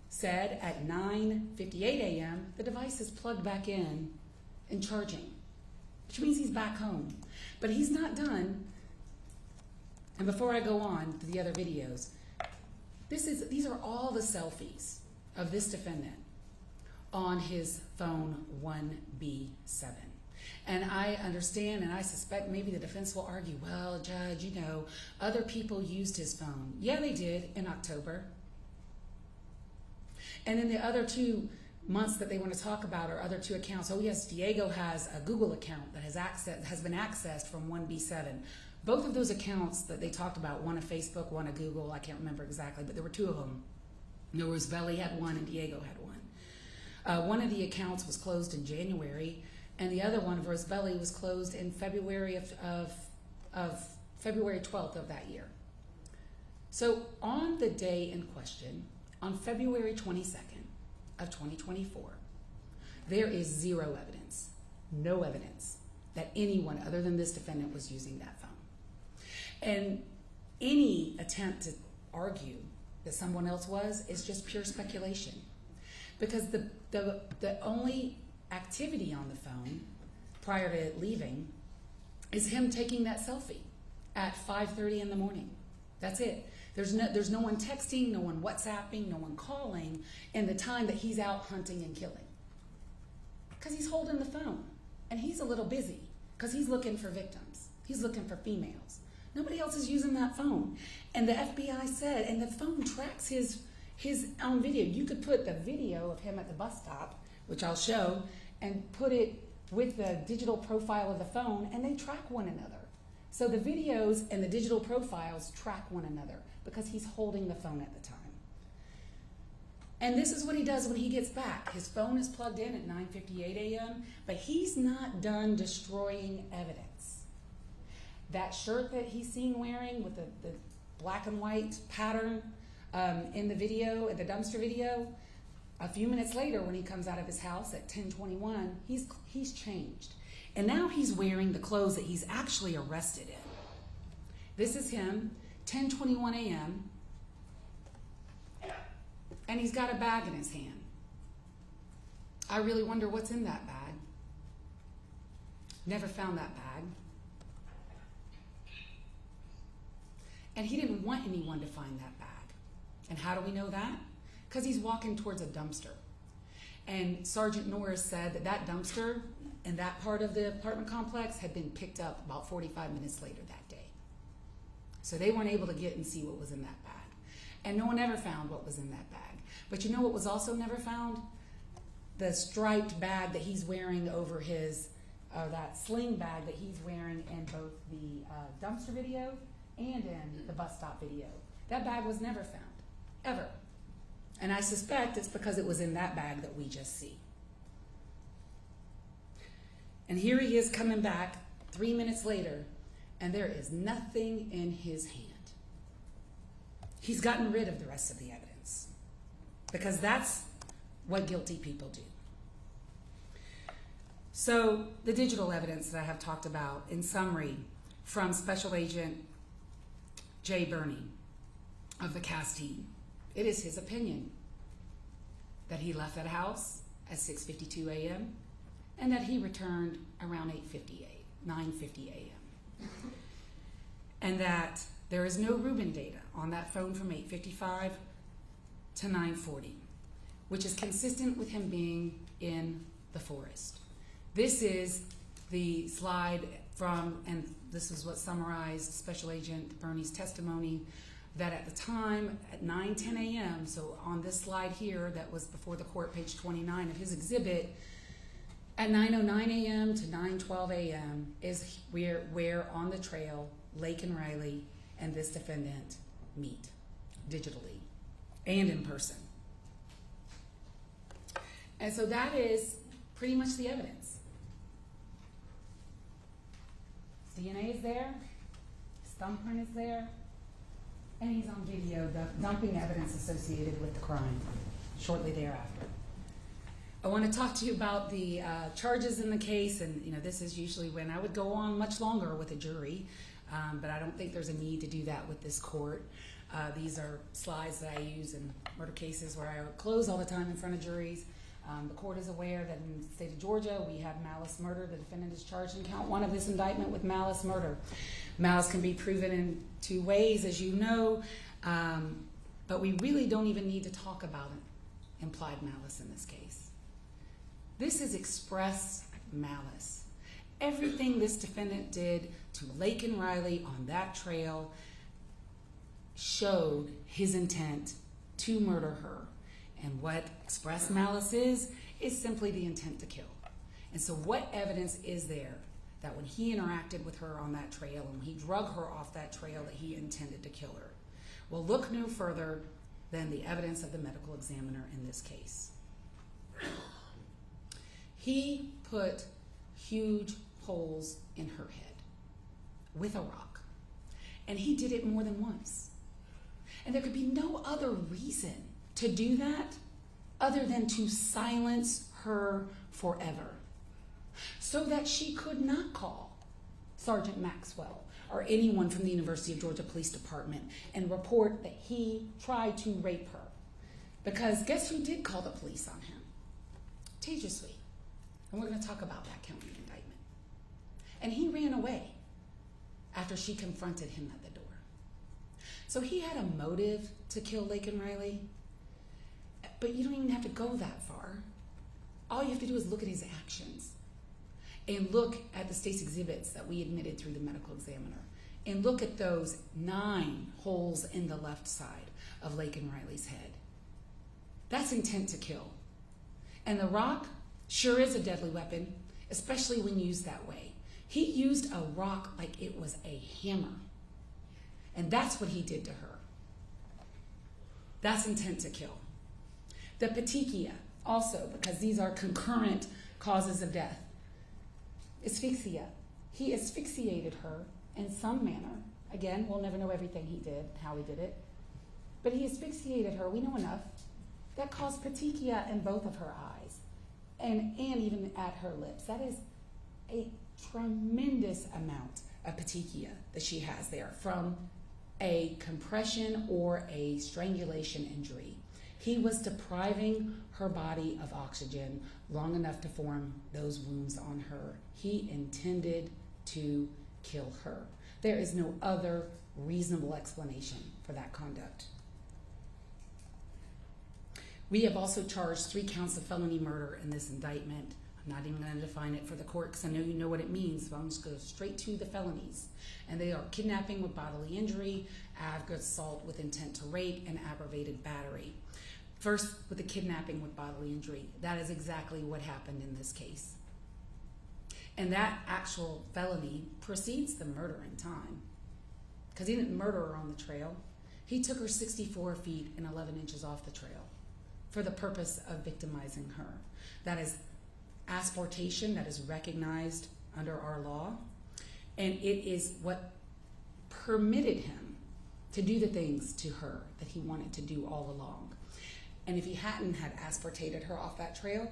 Speaker 1: said at 9:58 a.m. the device is plugged back in and charging, which means he's back home. But he's not done. And before I go on to the other videos, these are all the selfies of this defendant on his phone 1B7. And I understand and I suspect maybe the defense will argue, well, Judge, you know, other people used his phone. Yeah, they did in October. And then the other 2 months that they want to talk about are other 2 accounts. Oh yes, Diego has a Google account that has been accessed from 1B7. Both of those accounts that they talked about, one a Facebook, one a Google, I can't remember exactly, but there were 2 of them. Rosebelly had one and Diego had one. One of the accounts was closed in January, and the other one of Rosebelly was closed in February of February 12th of that year. So on the day in question, on February 22nd of 2024, there is zero evidence, no evidence that anyone other than this defendant was using that phone. And any attempt to argue that someone else was is just pure speculation. Because the only activity on the phone prior to leaving is him taking that selfie at 5:30 in the morning. That's it. There's no one texting, no one WhatsApping, no one calling in the time that he's out hunting and killing. Because he's holding the phone and he's a little busy because he's looking for victims. He's looking for females. Nobody else is using that phone. And the FBI said, and the phone tracks his own video. You could put the video of him at the bus stop, which I'll show, and put it with the digital profile of the phone, and they track one another. So the videos and the digital profiles track one another because he's holding the phone at the time. And this is what he does when he gets back. His phone is plugged in at 9:58 a.m., but he's not done destroying evidence. That shirt that he's seen wearing with the black and white pattern in the video, in the dumpster video, a few minutes later when he comes out of his house at 10:21, he's changed. And now he's wearing the clothes that he's actually arrested in. This is him 10:21 a.m., and he's got a bag in his hand. I really wonder what's in that bag. Never found that bag. And he didn't want anyone to find that bag. And how do we know that? Because he's walking towards a dumpster. And Sergeant Norris said that that dumpster in that part of the apartment complex had been picked up about 45 minutes later that day. So they weren't able to get and see what was in that bag. And no one ever found what was in that bag. But you know what was also never found? The striped bag that he's wearing over his, that sling bag that he's wearing in both the dumpster video and in the bus stop video. That bag was never found, ever. And I suspect it's because it was in that bag that we just see. And here he is coming back 3 minutes later, and there is nothing in his hand. He's gotten rid of the rest of the evidence, because that's what guilty people do. So the digital evidence that I have talked about, in summary, from Special Agent Jay Burney of the CAS team, it is his opinion that he left that house at 6:52 a.m. and that he returned around 9:50 a.m. And that there is no Reuben data on that phone from 8:55 to 9:40, which is consistent with him being in the forest. This is the slide from, and this is what summarized Special Agent Burney's testimony, that at the time at 9:10 a.m., so on this slide here that was before the court, page 29 of his exhibit, at 9:09 a.m. to 9:12 a.m. is where on the trail Laken Riley and this defendant meet, digitally and in person. And so that is pretty much the evidence. His DNA is there, his thumbprint is there, and he's on video dumping evidence associated with the crime shortly thereafter. I want to talk to you about the charges in the case, and this is usually when I would go on much longer with a jury, but I don't think there's a need to do that with this court. These are slides that I use in murder cases where I close all the time in front of juries. The court is aware that in the state of Georgia we have malice murder. The defendant is charged in count 1 of this indictment with malice murder. Malice can be proven in 2 ways, as you know, but we really don't even need to talk about implied malice in this case. This is express malice. Everything this defendant did to Laken Riley on that trail showed his intent to murder her. And what express malice is simply the intent to kill. And so what evidence is there that when he interacted with her on that trail and when he drug her off that trail that he intended to kill her? Well, look no further than the evidence of the medical examiner in this case. He put huge holes in her head with a rock. And he did it more than once. And there could be no other reason to do that other than to silence her forever, so that she could not call Sergeant Maxwell or anyone from the University of Georgia Police Department and report that he tried to rape her. Because guess who did call the police on him? Tejaswi. And we're going to talk about that county indictment. And he ran away after she confronted him at the door. So he had a motive to kill Laken Riley, but you don't even have to go that far. All you have to do is look at his actions and look at the state's exhibits that we admitted through the medical examiner and look at those 9 holes in the left side of Laken Riley's head. That's intent to kill. And the rock sure is a deadly weapon, especially when used that way. He used a rock like it was a hammer. And that's what he did to her. That's intent to kill. The petechia, also, because these are concurrent causes of death. Asphyxia. He asphyxiated her in some manner. Again, we'll never know everything he did, how he did it. But he asphyxiated her, we know enough. That caused petechia in both of her eyes and even at her lips. That is a tremendous amount of petechia that she has there from a compression or a strangulation injury. He was depriving her body of oxygen long enough to form those wounds on her. He intended to kill her. There is no other reasonable explanation for that conduct. We have also charged 3 counts of felony murder in this indictment. I'm not even going to define it for the court because I know you know what it means, but I'm just going to go straight to the felonies. And they are kidnapping with bodily injury, aggravated assault with intent to rape, and aggravated battery. First, with the kidnapping with bodily injury. That is exactly what happened in this case. And that actual felony precedes the murder in time, because he didn't murder her on the trail. He took her 64 feet and 11 inches off the trail for the purpose of victimizing her. That is asportation, that is recognized under our law, and it is what permitted him to do the things to her that he wanted to do all along. And if he hadn't had asportated her off that trail,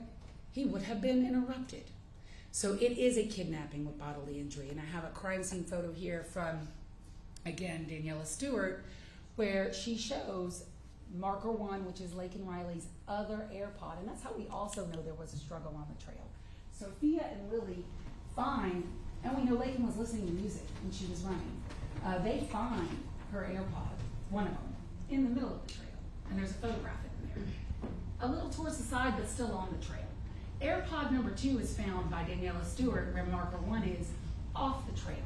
Speaker 1: he would have been interrupted. So it is a kidnapping with bodily injury. And I have a crime scene photo here from, again, Daniela Stewart, where she shows marker 1, which is Laken Riley's other AirPod. And that's how we also know there was a struggle on the trail. Sophia and Lily find, and we know Laken was listening to music when she was running. They find her AirPod, one of them, in the middle of the trail. And there's a photograph in there. A little towards the side, but still on the trail. AirPod number 2 is found by Daniela Stewart, where marker 1 is off the trail.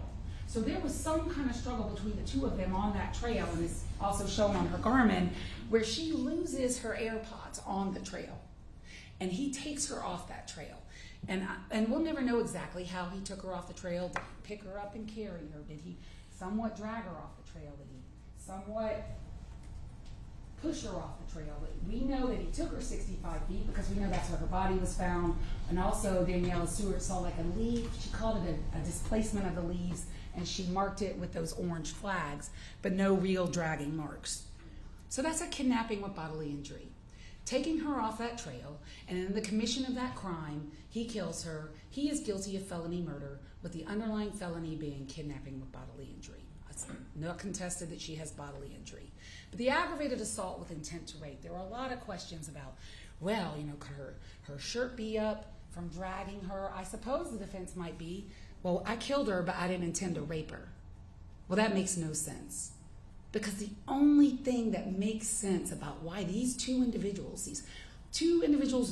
Speaker 1: So there was some kind of struggle between the two of them on that trail, and it's also shown on her Garmin, where she loses her AirPods on the trail. And he takes her off that trail. And we'll never know exactly how he took her off the trail. Did he pick her up and carry her? Did he somewhat drag her off the trail? Did he somewhat push her off the trail? We know that he took her 65 feet because we know that's where her body was found. And also Daniela Stewart saw like a leaf. She called it a displacement of the leaves, and she marked it with those orange flags, but no real dragging marks. So that's a kidnapping with bodily injury. Taking her off that trail, and in the commission of that crime, he kills her. He is guilty of felony murder, with the underlying felony being kidnapping with bodily injury. It's not contested that she has bodily injury. But the aggravated assault with intent to rape, there were a lot of questions about, well, could her shirt be up from dragging her? I suppose the defense might be, well, I killed her, but I didn't intend to rape her. Well, that makes no sense. Because the only thing that makes sense about why these two individuals who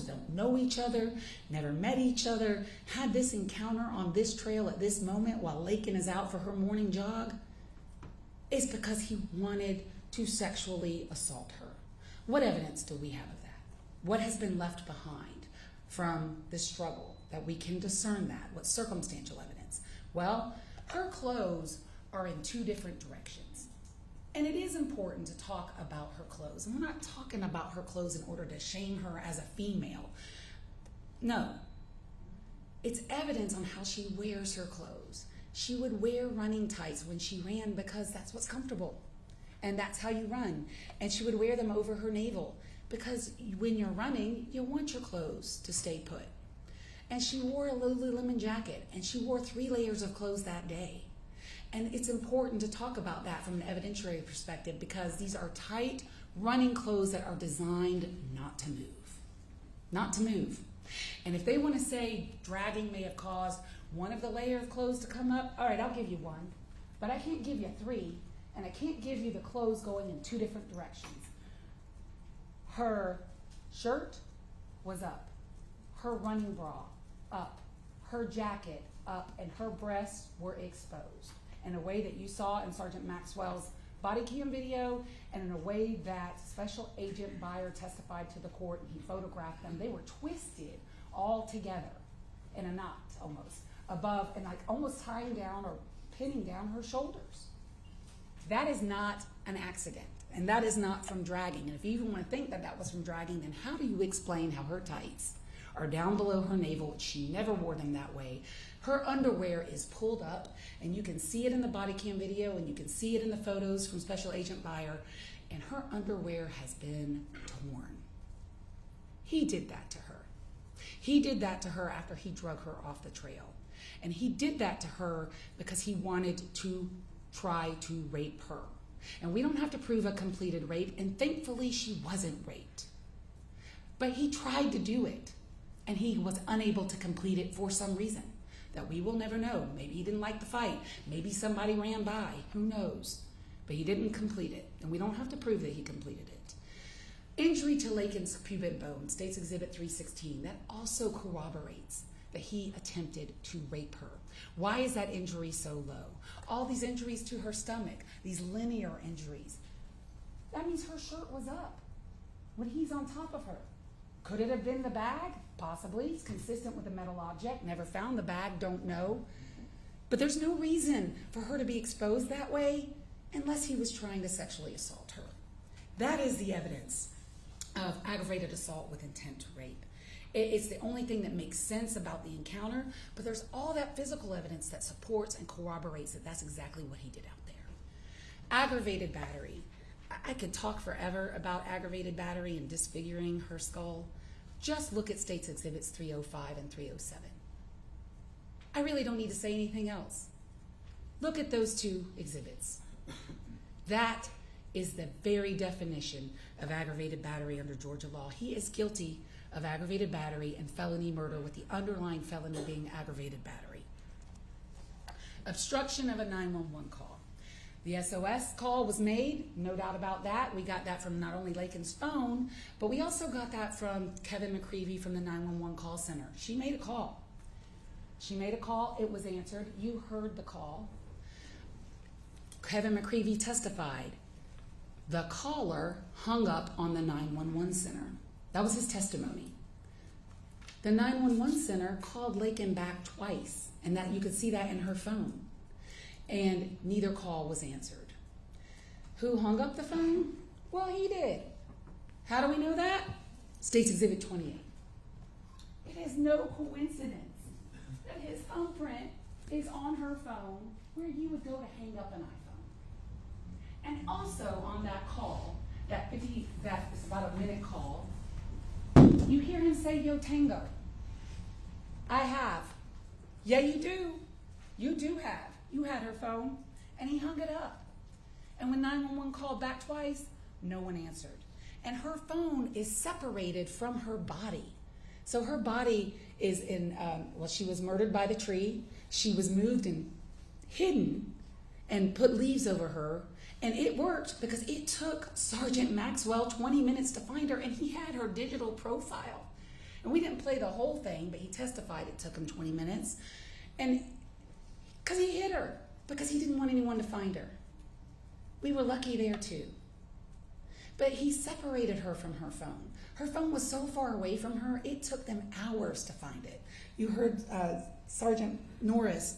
Speaker 1: don't know each other, never met each other, had this encounter on this trail at this moment while Laken is out for her morning jog, is because he wanted to sexually assault her. What evidence do we have of that? What has been left behind from the struggle that we can discern that? What circumstantial evidence? Well, her clothes are in 2 different directions. And it is important to talk about her clothes. And we're not talking about her clothes in order to shame her as a female. No. It's evidence on how she wears her clothes. She would wear running tights when she ran because that's what's comfortable. And that's how you run. And she would wear them over her navel because when you're running, you want your clothes to stay put. And she wore a Lululemon jacket, and she wore 3 layers of clothes that day. And it's important to talk about that from an evidentiary perspective because these are tight running clothes that are designed not to move. Not to move. And if they want to say dragging may have caused one of the layer of clothes to come up, all right, I'll give you 1. But I can't give you 3, and I can't give you the clothes going in 2 different directions. Her shirt was up. Her running bra up. Her jacket up, and her breasts were exposed. In a way that you saw in Sergeant Maxwell's body cam video, and in a way that Special Agent Berer testified to the court, and he photographed them. They were twisted all together in a knot almost, above, and like almost tying down or pinning down her shoulders. That is not an accident, and that is not from dragging. And if you even want to think that that was from dragging, then how do you explain how her tights are down below her navel? She never wore them that way. Her underwear is pulled up, and you can see it in the body cam video, and you can see it in the photos from Special Agent Berer, and her underwear has been torn. He did that to her. He did that to her after he drug her off the trail. And he did that to her because he wanted to try to rape her. And we don't have to prove a completed rape, and thankfully she wasn't raped. But he tried to do it, and he was unable to complete it for some reason that we will never know. Maybe he didn't like the fight. Maybe somebody ran by. Who knows? But he didn't complete it, and we don't have to prove that he completed it. Injury to Laken's pubic bone, State's Exhibit 316, that also corroborates that he attempted to rape her. Why is that injury so low? All these injuries to her stomach, these linear injuries, that means her shirt was up when he's on top of her. Could it have been the bag? Possibly. It's consistent with a metal object. Never found the bag, don't know. But there's no reason for her to be exposed that way unless he was trying to sexually assault her. That is the evidence of aggravated assault with intent to rape. It's the only thing that makes sense about the encounter, but there's all that physical evidence that supports and corroborates that that's exactly what he did out there. Aggravated battery. I could talk forever about aggravated battery and disfiguring her skull. Just look at State's Exhibits 305 and 307. I really don't need to say anything else. Look at those two exhibits. That is the very definition of aggravated battery under Georgia law. He is guilty of aggravated battery and felony murder, with the underlying felony being aggravated battery. Obstruction of a 911 call. The SOS call was made, no doubt about that. We got that from not only Laken's phone, but we also got that from Kevin McCreevy from the 911 call center. She made a call. She made a call, it was answered. You heard the call. Kevin McCreevy testified. The caller hung up on the 911 center. That was his testimony. The 911 center called Laken back twice, and that you could see that in her phone. And neither call was answered. Who hung up the phone? Well, he did. How do we know that? State's Exhibit 28. It is no coincidence that his thumbprint is on her phone where you would go to hang up an iPhone. And also on that call, that is about a minute call, you hear him say, "Yo, Tango." I have. Yeah, you do. You do have. You had her phone, and he hung it up. And when 911 called back twice, no one answered. And her phone is separated from her body. So her body is in, she was murdered by the tree. She was moved and hidden and put leaves over her. And it worked because it took Sergeant Maxwell 20 minutes to find her, and he had her digital profile. And we didn't play the whole thing, but he testified it took him 20 minutes. And because he hid her, because he didn't want anyone to find her. We were lucky there too. But he separated her from her phone. Her phone was so far away from her, it took them hours to find it. You heard Sergeant Norris,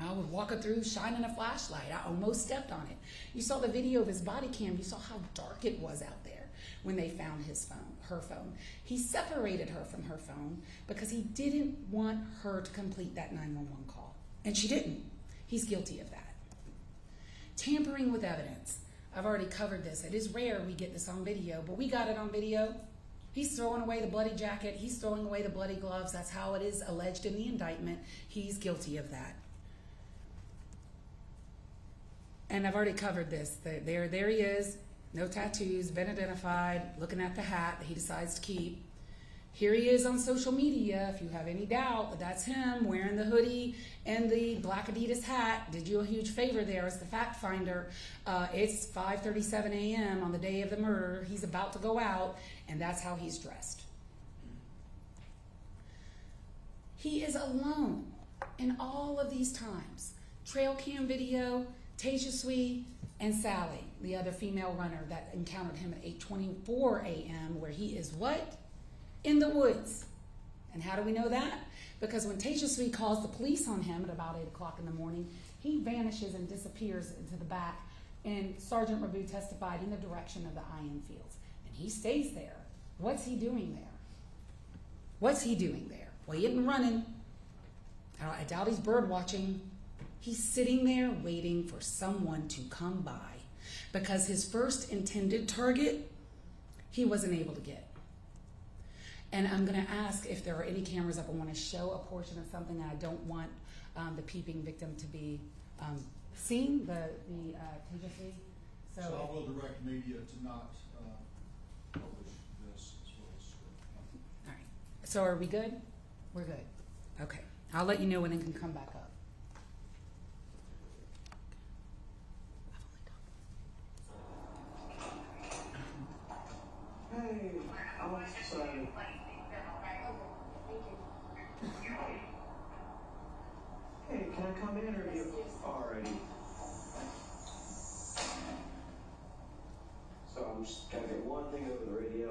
Speaker 1: I would walk her through shining a flashlight. I almost stepped on it. You saw the video of his body cam. You saw how dark it was out there when they found his phone, her phone. He separated her from her phone because he didn't want her to complete that 911 call. And she didn't. He's guilty of that. Tampering with evidence. I've already covered this. It is rare we get this on video, but we got it on video. He's throwing away the bloody jacket. He's throwing away the bloody gloves. That's how it is alleged in the indictment. He's guilty of that. And I've already covered this. There he is. No tattoos, been identified, looking at the hat that he decides to keep. Here he is on social media. If you have any doubt that that's him wearing the hoodie and the black Adidas hat, did you a huge favor there as the fact finder. It's 5:37 a.m. on the day of the murder. He's about to go out, and that's how he's dressed. He is alone in all of these times. Trail cam video, Tejaswi and Sally, the other female runner that encountered him at 8:24 a.m. where he is what? In the woods. And how do we know that? Because when Tejaswi calls the police on him at about 8 o'clock in the morning, he vanishes and disappears into the back, and Sergeant Rabu testified in the direction of the IN fields. And he stays there. What's he doing there? What's he doing there? Well, he isn't running. I doubt he's bird watching. He's sitting there waiting for someone to come by because his first intended target, he wasn't able to get. And I'm going to ask if there are any cameras up. I want to show a portion of something that I don't want the peeping victim to be seen, the Tejaswi.
Speaker 2: So I will direct media to not, publish this as well as.
Speaker 1: All right, so are we good? We're good. Okay, I'll let you know when it can come back up.
Speaker 10: Hey, I'm sorry. Hey, can I come in or are you? Alrighty. So I'm just gonna get one thing over the radio.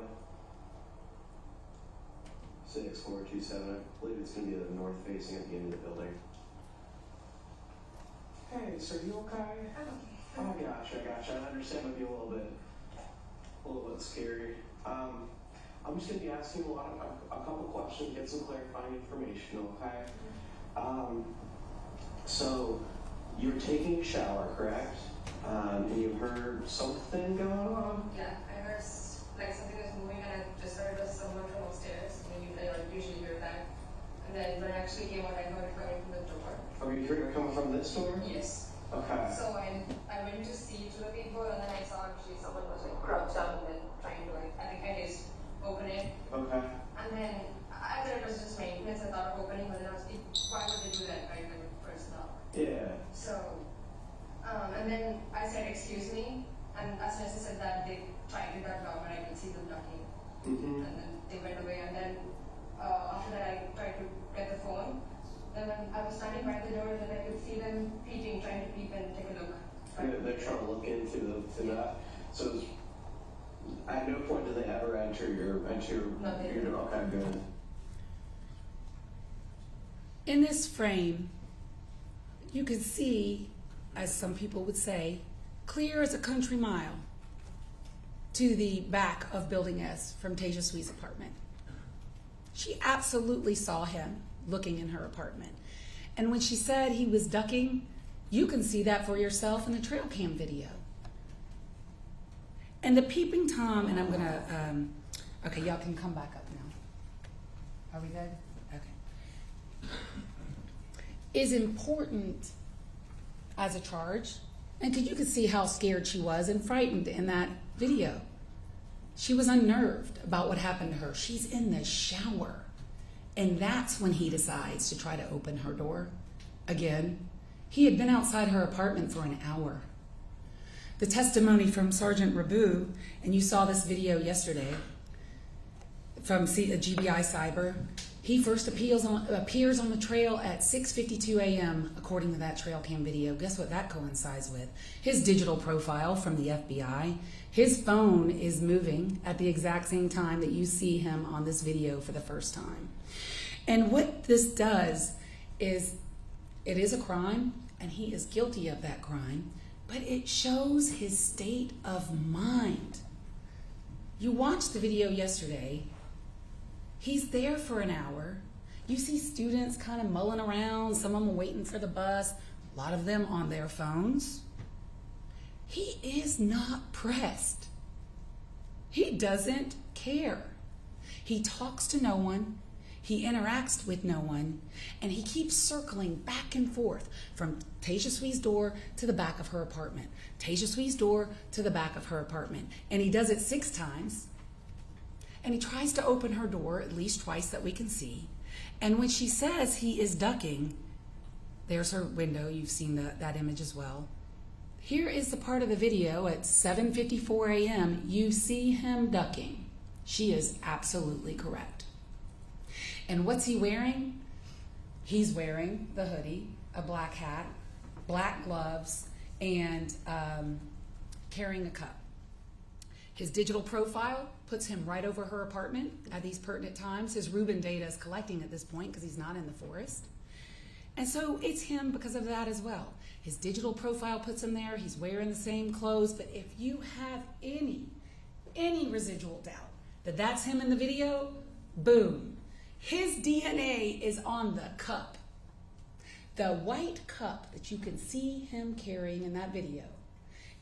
Speaker 10: 6427, I believe it's gonna be the north facing at the end of the building. Hey, so you okay? Oh gosh, I understand it might be a little bit scary. I'm just gonna be asking a couple questions, get some clarifying information, okay? So you're taking a shower, correct? And you heard something going on?
Speaker 11: Yeah, I heard like something was moving and I just heard it was someone from upstairs. I mean, I usually hear that. And then when I actually came out, I heard it coming from the door.
Speaker 10: Oh, you heard it coming from this door?
Speaker 11: Yes.
Speaker 10: Okay.
Speaker 11: So I went to see to the people and then I saw actually someone was like crouched down and then trying to like, I think I just open it.
Speaker 10: Okay.
Speaker 11: And then I thought it was just maintenance. I thought of opening, but then I was like, why would they do that right when you first knock?
Speaker 10: Yeah.
Speaker 11: So, and then I said, excuse me. And as soon as I said that, they tried to duck down, but I could see them ducking.
Speaker 10: Mm-hmm.
Speaker 11: And then they went away. And then after that, I tried to get the phone. Then when I was standing by the door, then I could see them peeping, trying to peep and take a look.
Speaker 10: They're trying to look into that. So at no point did they ever enter your door. Okay, good.
Speaker 1: In this frame, you can see, as some people would say, clear as a country mile to the back of Building S from Tasia Sweet's apartment. She absolutely saw him looking in her apartment. And when she said he was ducking, you can see that for yourself in the trail cam video. And the peeping Tom, and I'm gonna, okay, y'all can come back up now. Are we good? Okay. Is important as a charge, and you could see how scared she was and frightened in that video. She was unnerved about what happened to her. She's in the shower. And that's when he decides to try to open her door. Again, he had been outside her apartment for an hour. The testimony from Sergeant Rabu, and you saw this video yesterday from GBI Cyber, he first appears on the trail at 6:52 a.m. according to that trail cam video. Guess what that coincides with? His digital profile from the FBI. His phone is moving at the exact same time that you see him on this video for the first time. And what this does is, it is a crime, and he is guilty of that crime, but it shows his state of mind. You watched the video yesterday. He's there for an hour. You see students kind of mulling around, some of them waiting for the bus, a lot of them on their phones. He is not pressed. He doesn't care. He talks to no one. He interacts with no one, and he keeps circling back and forth from Tasia Sweet's door to the back of her apartment, Tasia Sweet's door to the back of her apartment, and he does it 6 times, and he tries to open her door at least twice that we can see, and when she says he is ducking, there's her window, you've seen that image as well. Here is the part of the video at 7:54 a.m. You see him ducking. She is absolutely correct. And what's he wearing? He's wearing the hoodie, a black hat, black gloves, and carrying a cup. His digital profile puts him right over her apartment at these pertinent times. His Reuben data is collecting at this point because he's not in the forest. And so it's him because of that as well. His digital profile puts him there. He's wearing the same clothes. But if you have any residual doubt that that's him in the video, boom. His DNA is on the cup. The white cup that you can see him carrying in that video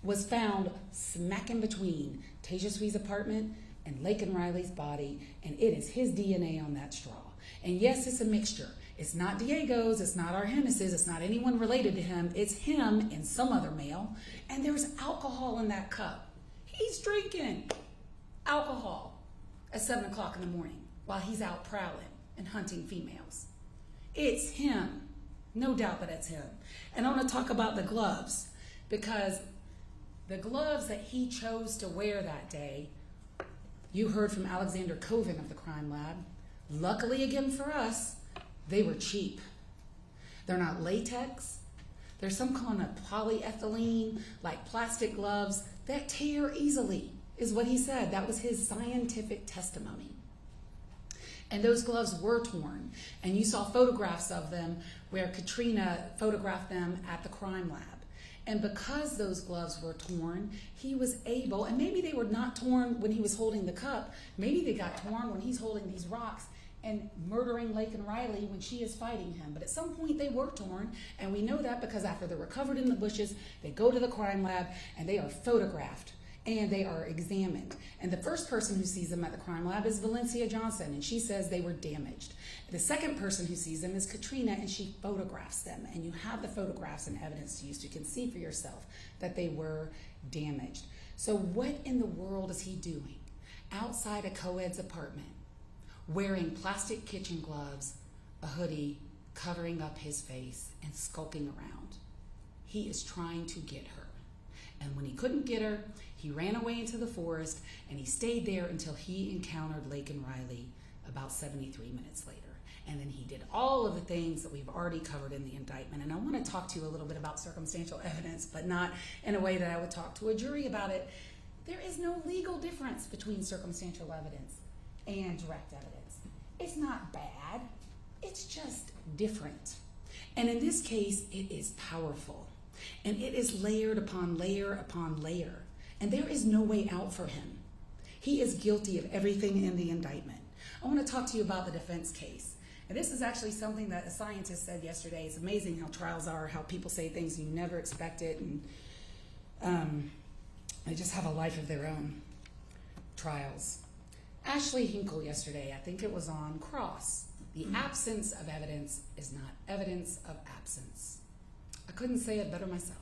Speaker 1: was found smack in between Tasia Sweet's apartment and Laken Riley's body, and it is his DNA on that straw. And yes, it's a mixture. It's not Diego's, it's not Arhenis's, it's not anyone related to him. It's him and some other male, and and there's alcohol in that cup. He's drinking alcohol at 7 o'clock in the morning while he's out prowling and hunting females. It's him. No doubt that it's him. And I want to talk about the gloves, because the gloves that he chose to wear that day, you heard from Alexander Coven of the crime lab. Luckily, again for us, they were cheap. They're not latex. They're some kind of polyethylene, like plastic gloves that tear easily, is what he said. That was his scientific testimony. And those gloves were torn. And you saw photographs of them where Katrina photographed them at the crime lab. And because those gloves were torn, he was able, and maybe they were not torn when he was holding the cup, maybe they got torn when he's holding these rocks and murdering Laken Riley when she is fighting him. But at some point they were torn, and we know that because after they're recovered in the bushes, they go to the crime lab and they are photographed and they are examined. And the first person who sees them at the crime lab is Valencia Johnson, and she says they were damaged. The second person who sees them is Katrina, and she photographs them. And you have the photographs and evidence to use. You can see for yourself that they were damaged. So what in the world is he doing outside a co-ed's apartment, wearing plastic kitchen gloves, a hoodie, covering up his face, and skulking around? He is trying to get her. And when he couldn't get her, he ran away into the forest, and he stayed there until he encountered Laken Riley about 73 minutes later. And then he did all of the things that we've already covered in the indictment. And I want to talk to you a little bit about circumstantial evidence, but not in a way that I would talk to a jury about it. There is no legal difference between circumstantial evidence and direct evidence. It's not bad. It's just different. And in this case, it is powerful. And it is layered upon layer upon layer. And there is no way out for him. He is guilty of everything in the indictment. I want to talk to you about the defense case. And this is actually something that a scientist said yesterday. It's amazing how trials are, how people say things you never expected, and they just have a life of their own. Trials. Ashley Hinkle yesterday, I think it was on Cross. The absence of evidence is not evidence of absence. I couldn't say it better myself.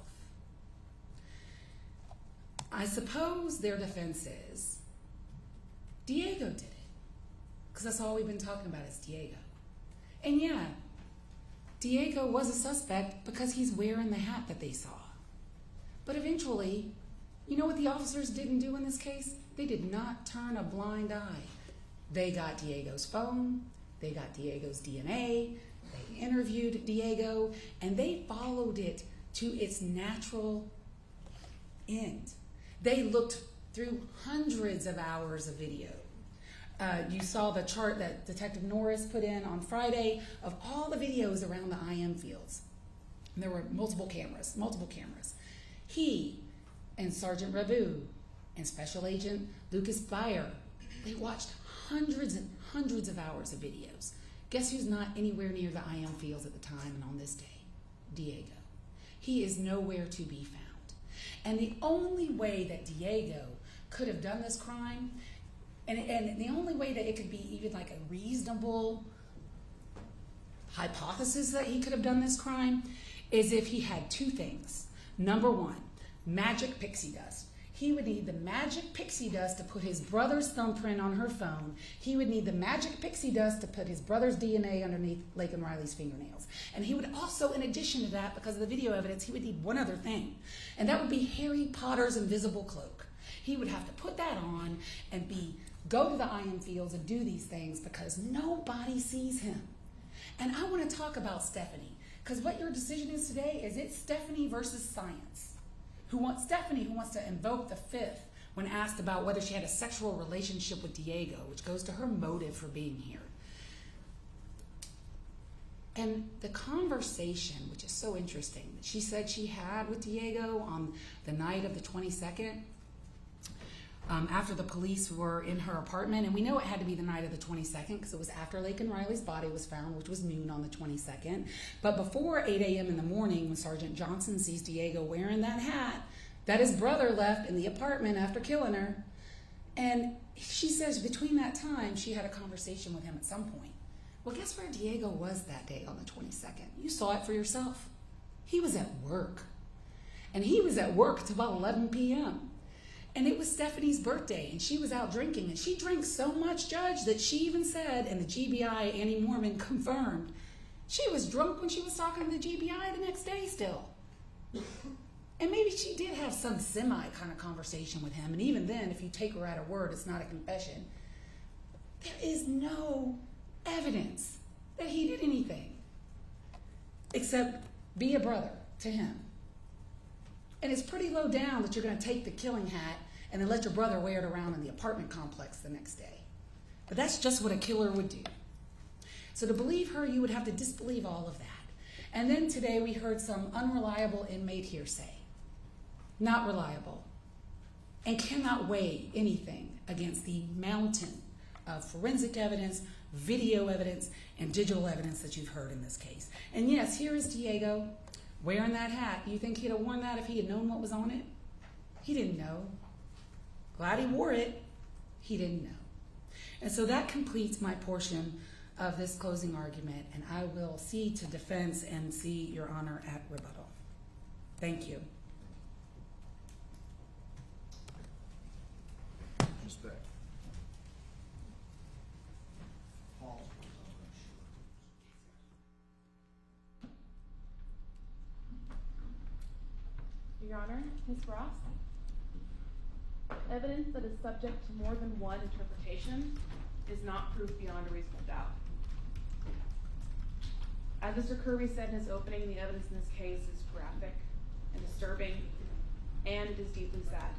Speaker 1: I suppose their defense is Diego did it, because that's all we've been talking about is Diego. And yeah, Diego was a suspect because he's wearing the hat that they saw. But eventually, you know what the officers didn't do in this case? They did not turn a blind eye. They got Diego's phone, they got Diego's DNA, they interviewed Diego, and they followed it to its natural end. They looked through hundreds of hours of video. You saw the chart that Detective Norris put in on Friday of all the videos around the IM fields. And there were multiple cameras. He and Sergeant Rabu and Special Agent Lucas Beyer, they watched hundreds and hundreds of hours of videos. Guess who's not anywhere near the IM fields at the time and on this day? Diego. He is nowhere to be found. And the only way that Diego could have done this crime, and the only way that it could be even like a reasonable hypothesis that he could have done this crime, is if he had two things. Number one, magic pixie dust. He would need the magic pixie dust to put his brother's thumbprint on her phone. He would need the magic pixie dust to put his brother's DNA underneath Laken Riley's fingernails. And he would also, in addition to that, because of the video evidence, he would need one other thing. And that would be Harry Potter's invisible cloak. He would have to put that on and go to the IM fields and do these things because nobody sees him. And I want to talk about Stephanie, because what your decision is today is it's Stephanie versus science. Stephanie, who wants to invoke the fifth when asked about whether she had a sexual relationship with Diego, which goes to her motive for being here. And the conversation, which is so interesting, that she said she had with Diego on the night of the 22nd, after the police were in her apartment, and we know it had to be the night of the 22nd because it was after Laken Riley's body was found, which was noon on the 22nd. But before 8 a.m. in the morning, when Sergeant Johnson sees Diego wearing that hat that his brother left in the apartment after killing her, and she says between that time she had a conversation with him at some point. Well, guess where Diego was that day on the 22nd? You saw it for yourself. He was at work. And he was at work till about 11 p.m. And it was Stephanie's birthday, and she was out drinking. And she drank so much, Judge, that she even said, and the GBI, Annie Mormon, confirmed, she was drunk when she was talking to the GBI the next day still. And maybe she did have some semi kind of conversation with him. And even then, if you take her at her word, it's not a confession. There is no evidence that he did anything except be a brother to him. And it's pretty low down that you're going to take the killing hat and then let your brother wear it around in the apartment complex the next day. But that's just what a killer would do. So to believe her, you would have to disbelieve all of that. And then today we heard some unreliable inmate hearsay. Not reliable. And cannot weigh anything against the mountain of forensic evidence, video evidence, and digital evidence that you've heard in this case. And yes, here is Diego wearing that hat. You think he'd have worn that if he had known what was on it? He didn't know. Glad he wore it. He didn't know. And so that completes my portion of this closing argument, and I will cede to defense and see Your Honor at rebuttal. Thank you.
Speaker 2: Respect.
Speaker 8: Your Honor, Ms. Ross, evidence that is subject to more than one interpretation is not proof beyond a reasonable doubt. As Mr. Kirby said in his opening, the evidence in this case is graphic and disturbing, and it is deeply sad.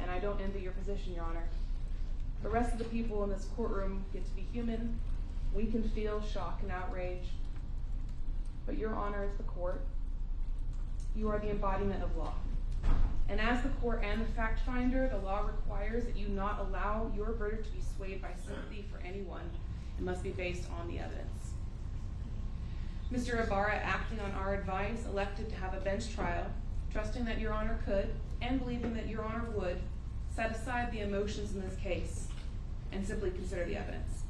Speaker 8: And I don't envy your position, Your Honor. The rest of the people in this courtroom get to be human. We can feel shock and outrage. But Your Honor is the court. You are the embodiment of law. And as the court and the fact finder, the law requires that you not allow your verdict to be swayed by sympathy for anyone. It must be based on the evidence. Mr. Ibarra, acting on our advice, elected to have a bench trial, trusting that Your Honor could, and believing that Your Honor would, set aside the emotions in this case and simply consider the evidence.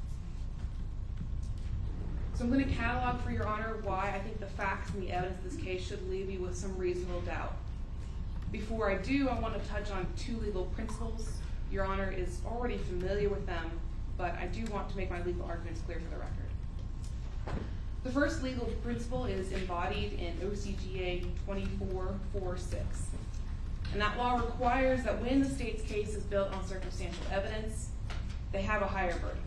Speaker 8: So I'm going to catalog for Your Honor why I think the facts and the evidence in this case should leave you with some reasonable doubt. Before I do, I want to touch on two legal principles. Your Honor is already familiar with them, but I do want to make my legal arguments clear for the record. The first legal principle is embodied in OCGA 2446. And that law requires that when the state's case is built on circumstantial evidence, they have a higher burden.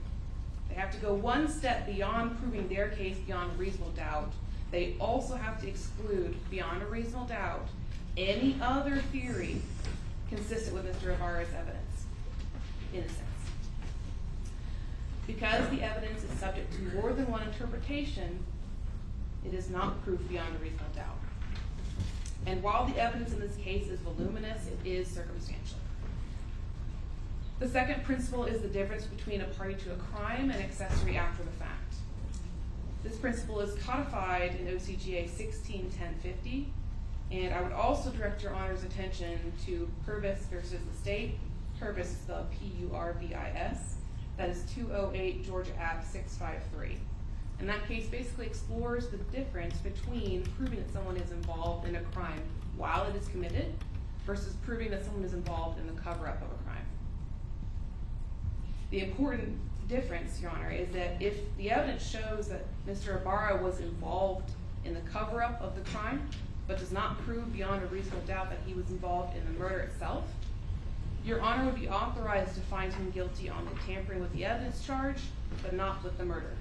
Speaker 8: They have to go one step beyond proving their case beyond a reasonable doubt. They also have to exclude, beyond a reasonable doubt, any other theory consistent with Mr. Ibarra's evidence, in a sense. Because the evidence is subject to more than one interpretation, it is not proof beyond a reasonable doubt. And while the evidence in this case is voluminous, it is circumstantial. The second principle is the difference between a party to a crime and accessory after the fact. This principle is codified in OCGA 16-1050, and I would also direct Your Honor's attention to Purvis versus the state. Purvis is spelled P-U-R-V-I-S. That is 208 Georgia Ave 653. And that case basically explores the difference between proving that someone is involved in a crime while it is committed versus proving that someone is involved in the cover-up of a crime. The important difference, Your Honor, is that if the evidence shows that Mr. Ibarra was involved in the cover-up of the crime, but does not prove beyond a reasonable doubt that he was involved in the murder itself, Your Honor would be authorized to find him guilty on the tampering with the evidence charge, but not with the murder.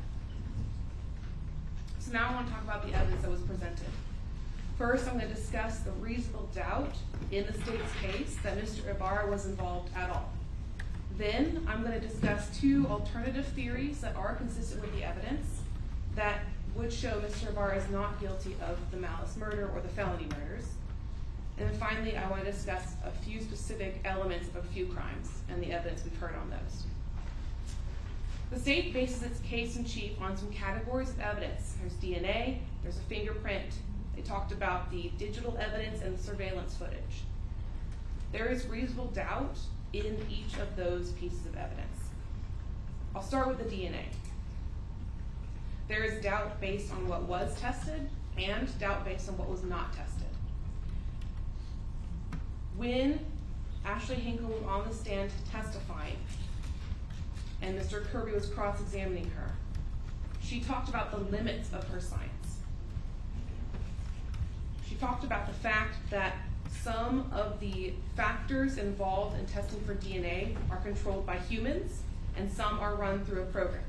Speaker 8: So now I want to talk about the evidence that was presented. First, I'm going to discuss the reasonable doubt in the state's case that Mr. Ibarra was involved at all. Then, I'm going to discuss two alternative theories that are consistent with the evidence that would show Mr. Ibarra is not guilty of the malice murder or the felony murders. And then finally, I want to discuss a few specific elements of a few crimes and the evidence we've heard on those. The state bases its case in chief on some categories of evidence. There's DNA, there's a fingerprint. They talked about the digital evidence and the surveillance footage. There is reasonable doubt in each of those pieces of evidence. I'll start with the DNA. There is doubt based on what was tested and doubt based on what was not tested. When Ashley Hinkle was on the stand testifying, and Mr. Kirby was cross-examining her, she talked about the limits of her science. She talked about the fact that some of the factors involved in testing for DNA are controlled by humans, and some are run through a program.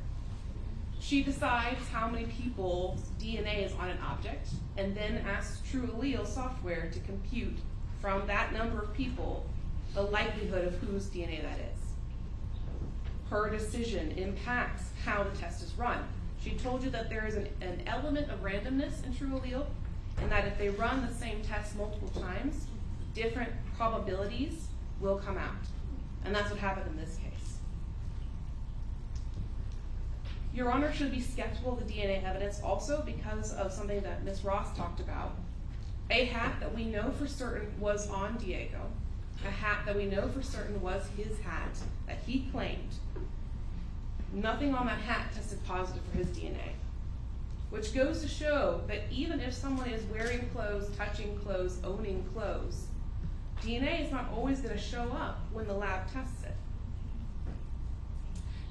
Speaker 8: She decides how many people's DNA is on an object, and then asks True Allele software to compute from that number of people the likelihood of whose DNA that is. Her decision impacts how the test is run. She told you that there is an element of randomness in True Allele, and that if they run the same test multiple times, different probabilities will come out. And that's what happened in this case. Your Honor should be skeptical of the DNA evidence also because of something that Ms. Ross talked about. A hat that we know for certain was on Diego, a hat that we know for certain was his hat that he claimed. Nothing on that hat tested positive for his DNA, which goes to show that even if someone is wearing clothes, touching clothes, owning clothes, DNA is not always going to show up when the lab tests it.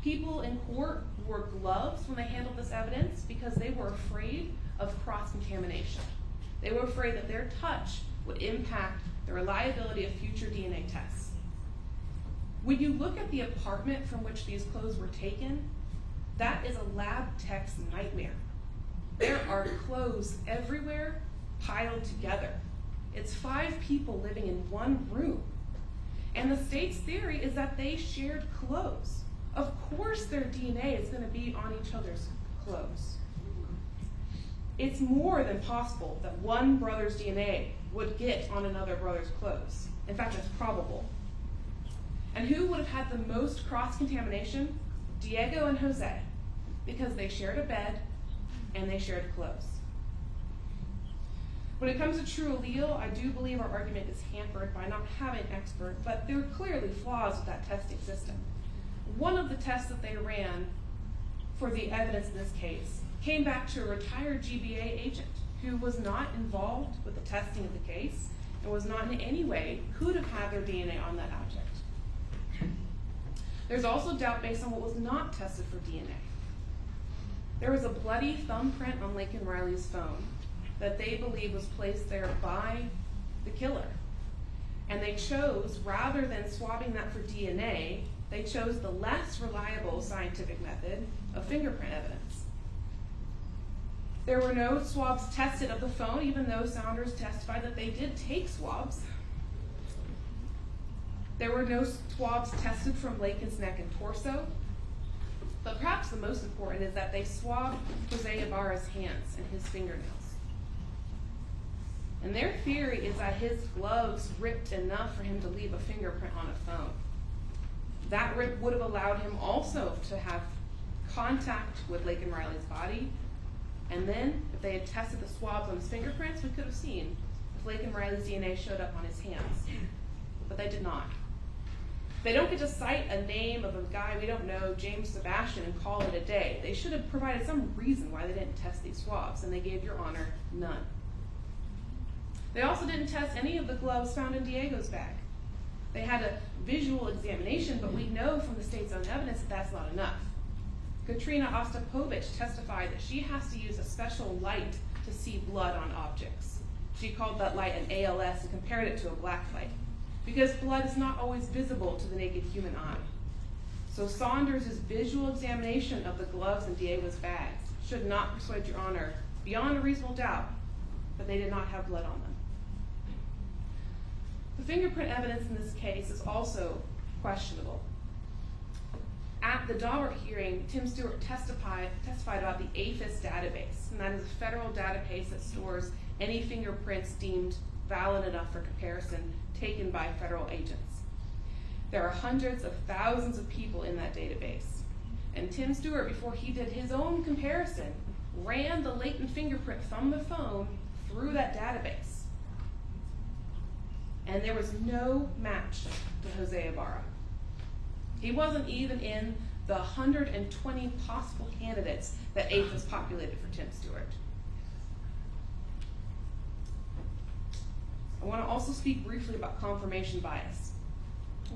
Speaker 8: People in court wore gloves when they handled this evidence because they were afraid of cross-contamination. They were afraid that their touch would impact the reliability of future DNA tests. When you look at the apartment from which these clothes were taken, that is a lab tech's nightmare. There are clothes everywhere piled together. It's 5 people living in one room. And the state's theory is that they shared clothes. Of course their DNA is going to be on each other's clothes. It's more than possible that one brother's DNA would get on another brother's clothes. In fact, it's probable. And who would have had the most cross-contamination? Diego and Jose, because they shared a bed and they shared clothes. When it comes to True Allele, I do believe our argument is hampered by not having an expert, but there are clearly flaws with that testing system. One of the tests that they ran for the evidence in this case came back to a retired GBA agent who was not involved with the testing of the case and was not in any way could have had their DNA on that object. There's also doubt based on what was not tested for DNA. There was a bloody thumbprint on Laken Riley's phone that they believe was placed there by the killer. And they chose, rather than swabbing that for DNA, they chose the less reliable scientific method of fingerprint evidence. There were no swabs tested of the phone, even though Saunders testified that they did take swabs. There were no swabs tested from Laken's neck and torso. But perhaps the most important is that they swabbed Jose Ibarra's hands and his fingernails. And their theory is that his gloves ripped enough for him to leave a fingerprint on a phone. That rip would have allowed him also to have contact with Laken Riley's body. And then, if they had tested the swabs on his fingerprints, we could have seen if Laken Riley's DNA showed up on his hands. But they did not. They don't get to cite a name of a guy we don't know, James Sebastian, and call it a day. They should have provided some reason why they didn't test these swabs, and they gave Your Honor none. They also didn't test any of the gloves found in Diego's bag. They had a visual examination, but we know from the state's own evidence that that's not enough. Katrina Ostapovich testified that she has to use a special light to see blood on objects. She called that light an ALS and compared it to a black light, because blood is not always visible to the naked human eye. So Saunders' visual examination of the gloves in Diego's bags should not persuade Your Honor, beyond a reasonable doubt, that they did not have blood on them. The fingerprint evidence in this case is also questionable. At the Daubert hearing, Tim Stewart testified about the APHIS database, and that is a federal database that stores any fingerprints deemed valid enough for comparison taken by federal agents. There are hundreds of thousands of people in that database. And Tim Stewart, before he did his own comparison, ran the latent fingerprint from the phone through that database. And there was no match to Jose Ibarra. He wasn't even in the 120 possible candidates that APHIS populated for Tim Stewart. I want to also speak briefly about confirmation bias.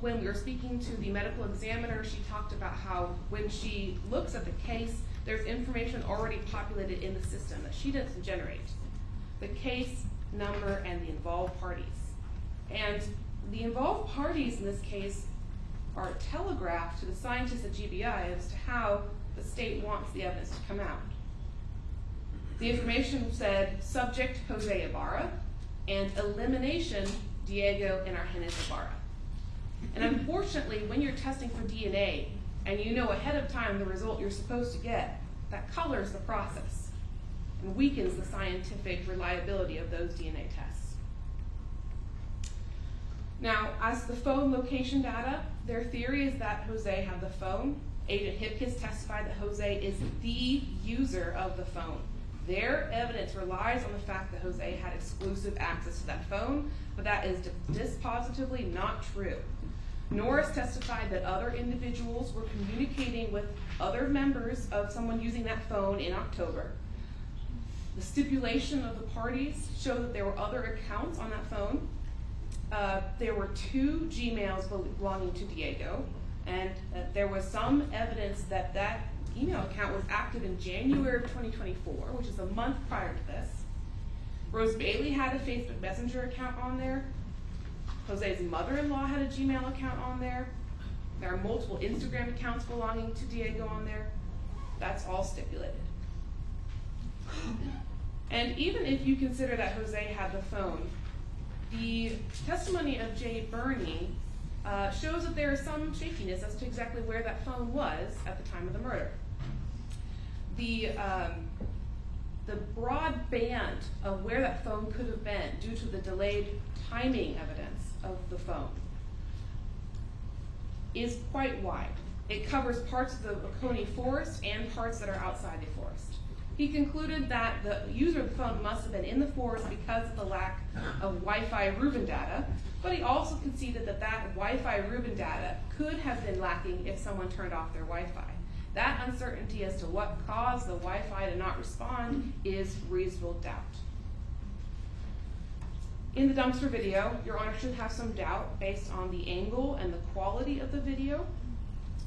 Speaker 8: When we were speaking to the medical examiner, she talked about how when she looks at the case, there's information already populated in the system that she doesn't generate. The case number and the involved parties. And the involved parties in this case are telegraphed to the scientists at GBI as to how the state wants the evidence to come out. The information said subject Jose Ibarra and elimination Diego and Argenis Ibarra. And unfortunately, when you're testing for DNA and you know ahead of time the result you're supposed to get, that colors the process and weakens the scientific reliability of those DNA tests. Now, as the phone location data, their theory is that Jose had the phone. Agent Hipkiss testified that Jose is the user of the phone. Their evidence relies on the fact that Jose had exclusive access to that phone, but that is dispositively not true. Norris testified that other individuals were communicating with other members of someone using that phone in October. The stipulation of the parties showed that there were other accounts on that phone. There were 2 Gmails belonging to Diego, and there was some evidence that that email account was active in January of 2024, which is a month prior to this. Rose Bailey had a Facebook Messenger account on there. Jose's mother-in-law had a Gmail account on there. There are multiple Instagram accounts belonging to Diego on there. That's all stipulated. And even if you consider that Jose had the phone, the testimony of Jay Burney shows that there is some shakiness as to exactly where that phone was at the time of the murder. The broad band of where that phone could have been due to the delayed timing evidence of the phone is quite wide. It covers parts of the Oconee Forest and parts that are outside the forest. He concluded that the user of the phone must have been in the forest because of the lack of Wi-Fi Rubin data, but he also conceded that that Wi-Fi Rubin data could have been lacking if someone turned off their Wi-Fi. That uncertainty as to what caused the Wi-Fi to not respond is reasonable doubt. In the dumpster video, Your Honor should have some doubt based on the angle and the quality of the video.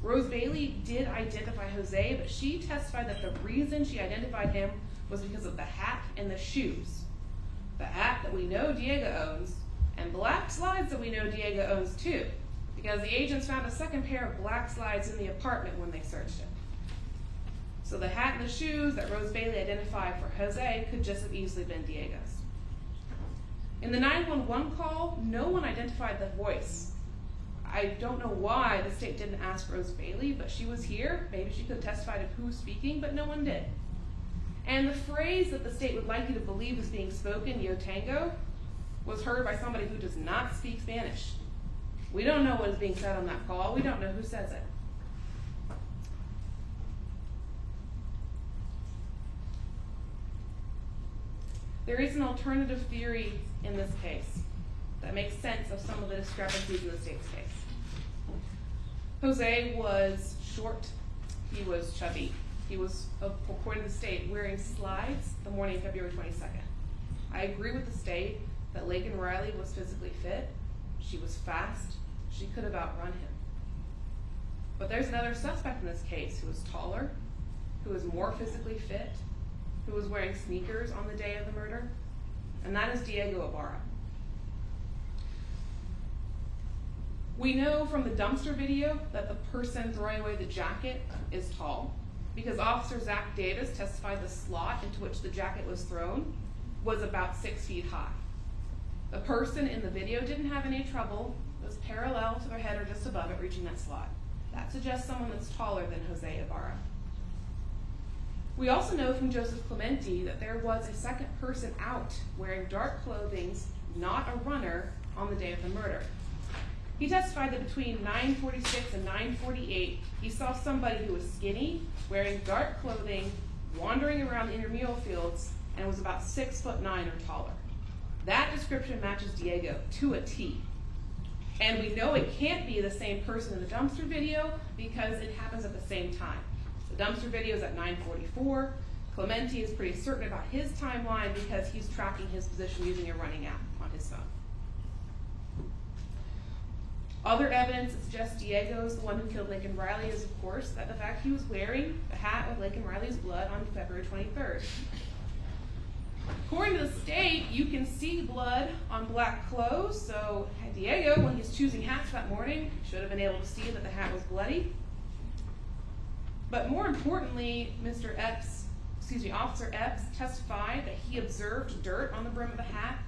Speaker 8: Rose Bailey did identify Jose, but she testified that the reason she identified him was because of the hat and the shoes. The hat that we know Diego owns, and black slides that we know Diego owns too, because the agents found a second pair of black slides in the apartment when they searched it. So the hat and the shoes that Rose Bailey identified for Jose could just have easily been Diego's. In the 911 call, no one identified the voice. I don't know why the state didn't ask Rose Bailey, but she was here. Maybe she could have testified of who was speaking, but no one did. And the phrase that the state would like you to believe is being spoken, yo tango, was heard by somebody who does not speak Spanish. We don't know what is being said on that call. We don't know who says it. There is an alternative theory in this case that makes sense of some of the discrepancies in the state's case. Jose was short, he was chubby. He was, according to the state, wearing slides the morning of February 22nd. I agree with the state that Laken Riley was physically fit. She was fast. She could have outrun him. But there's another suspect in this case who was taller, who was more physically fit, who was wearing sneakers on the day of the murder, and that is Diego Ibarra. We know from the dumpster video that the person throwing away the jacket is tall, because Officer Zach Davis testified the slot into which the jacket was thrown was about 6 feet high. The person in the video didn't have any trouble. It was parallel to their head or just above it reaching that slot. That suggests someone that's taller than Jose Ibarra. We also know from Joseph Clemente that there was a second person out wearing dark clothing, not a runner, on the day of the murder. He testified that between 9:46 and 9:48, he saw somebody who was skinny, wearing dark clothing, wandering around the intramural fields, and was about 6'9" or taller. That description matches Diego to a T. And we know it can't be the same person in the dumpster video because it happens at the same time. The dumpster video is at 9:44. Clemente is pretty certain about his timeline because he's tracking his position using a running app on his phone. Other evidence that suggests Diego is the one who killed Laken Riley is, of course, that the fact he was wearing the hat with Laken Riley's blood on February 23rd. According to the state, you can see blood on black clothes, so Diego, when he's choosing hats that morning, should have been able to see that the hat was bloody. But more importantly, Officer Epps testified that he observed dirt on the brim of the hat.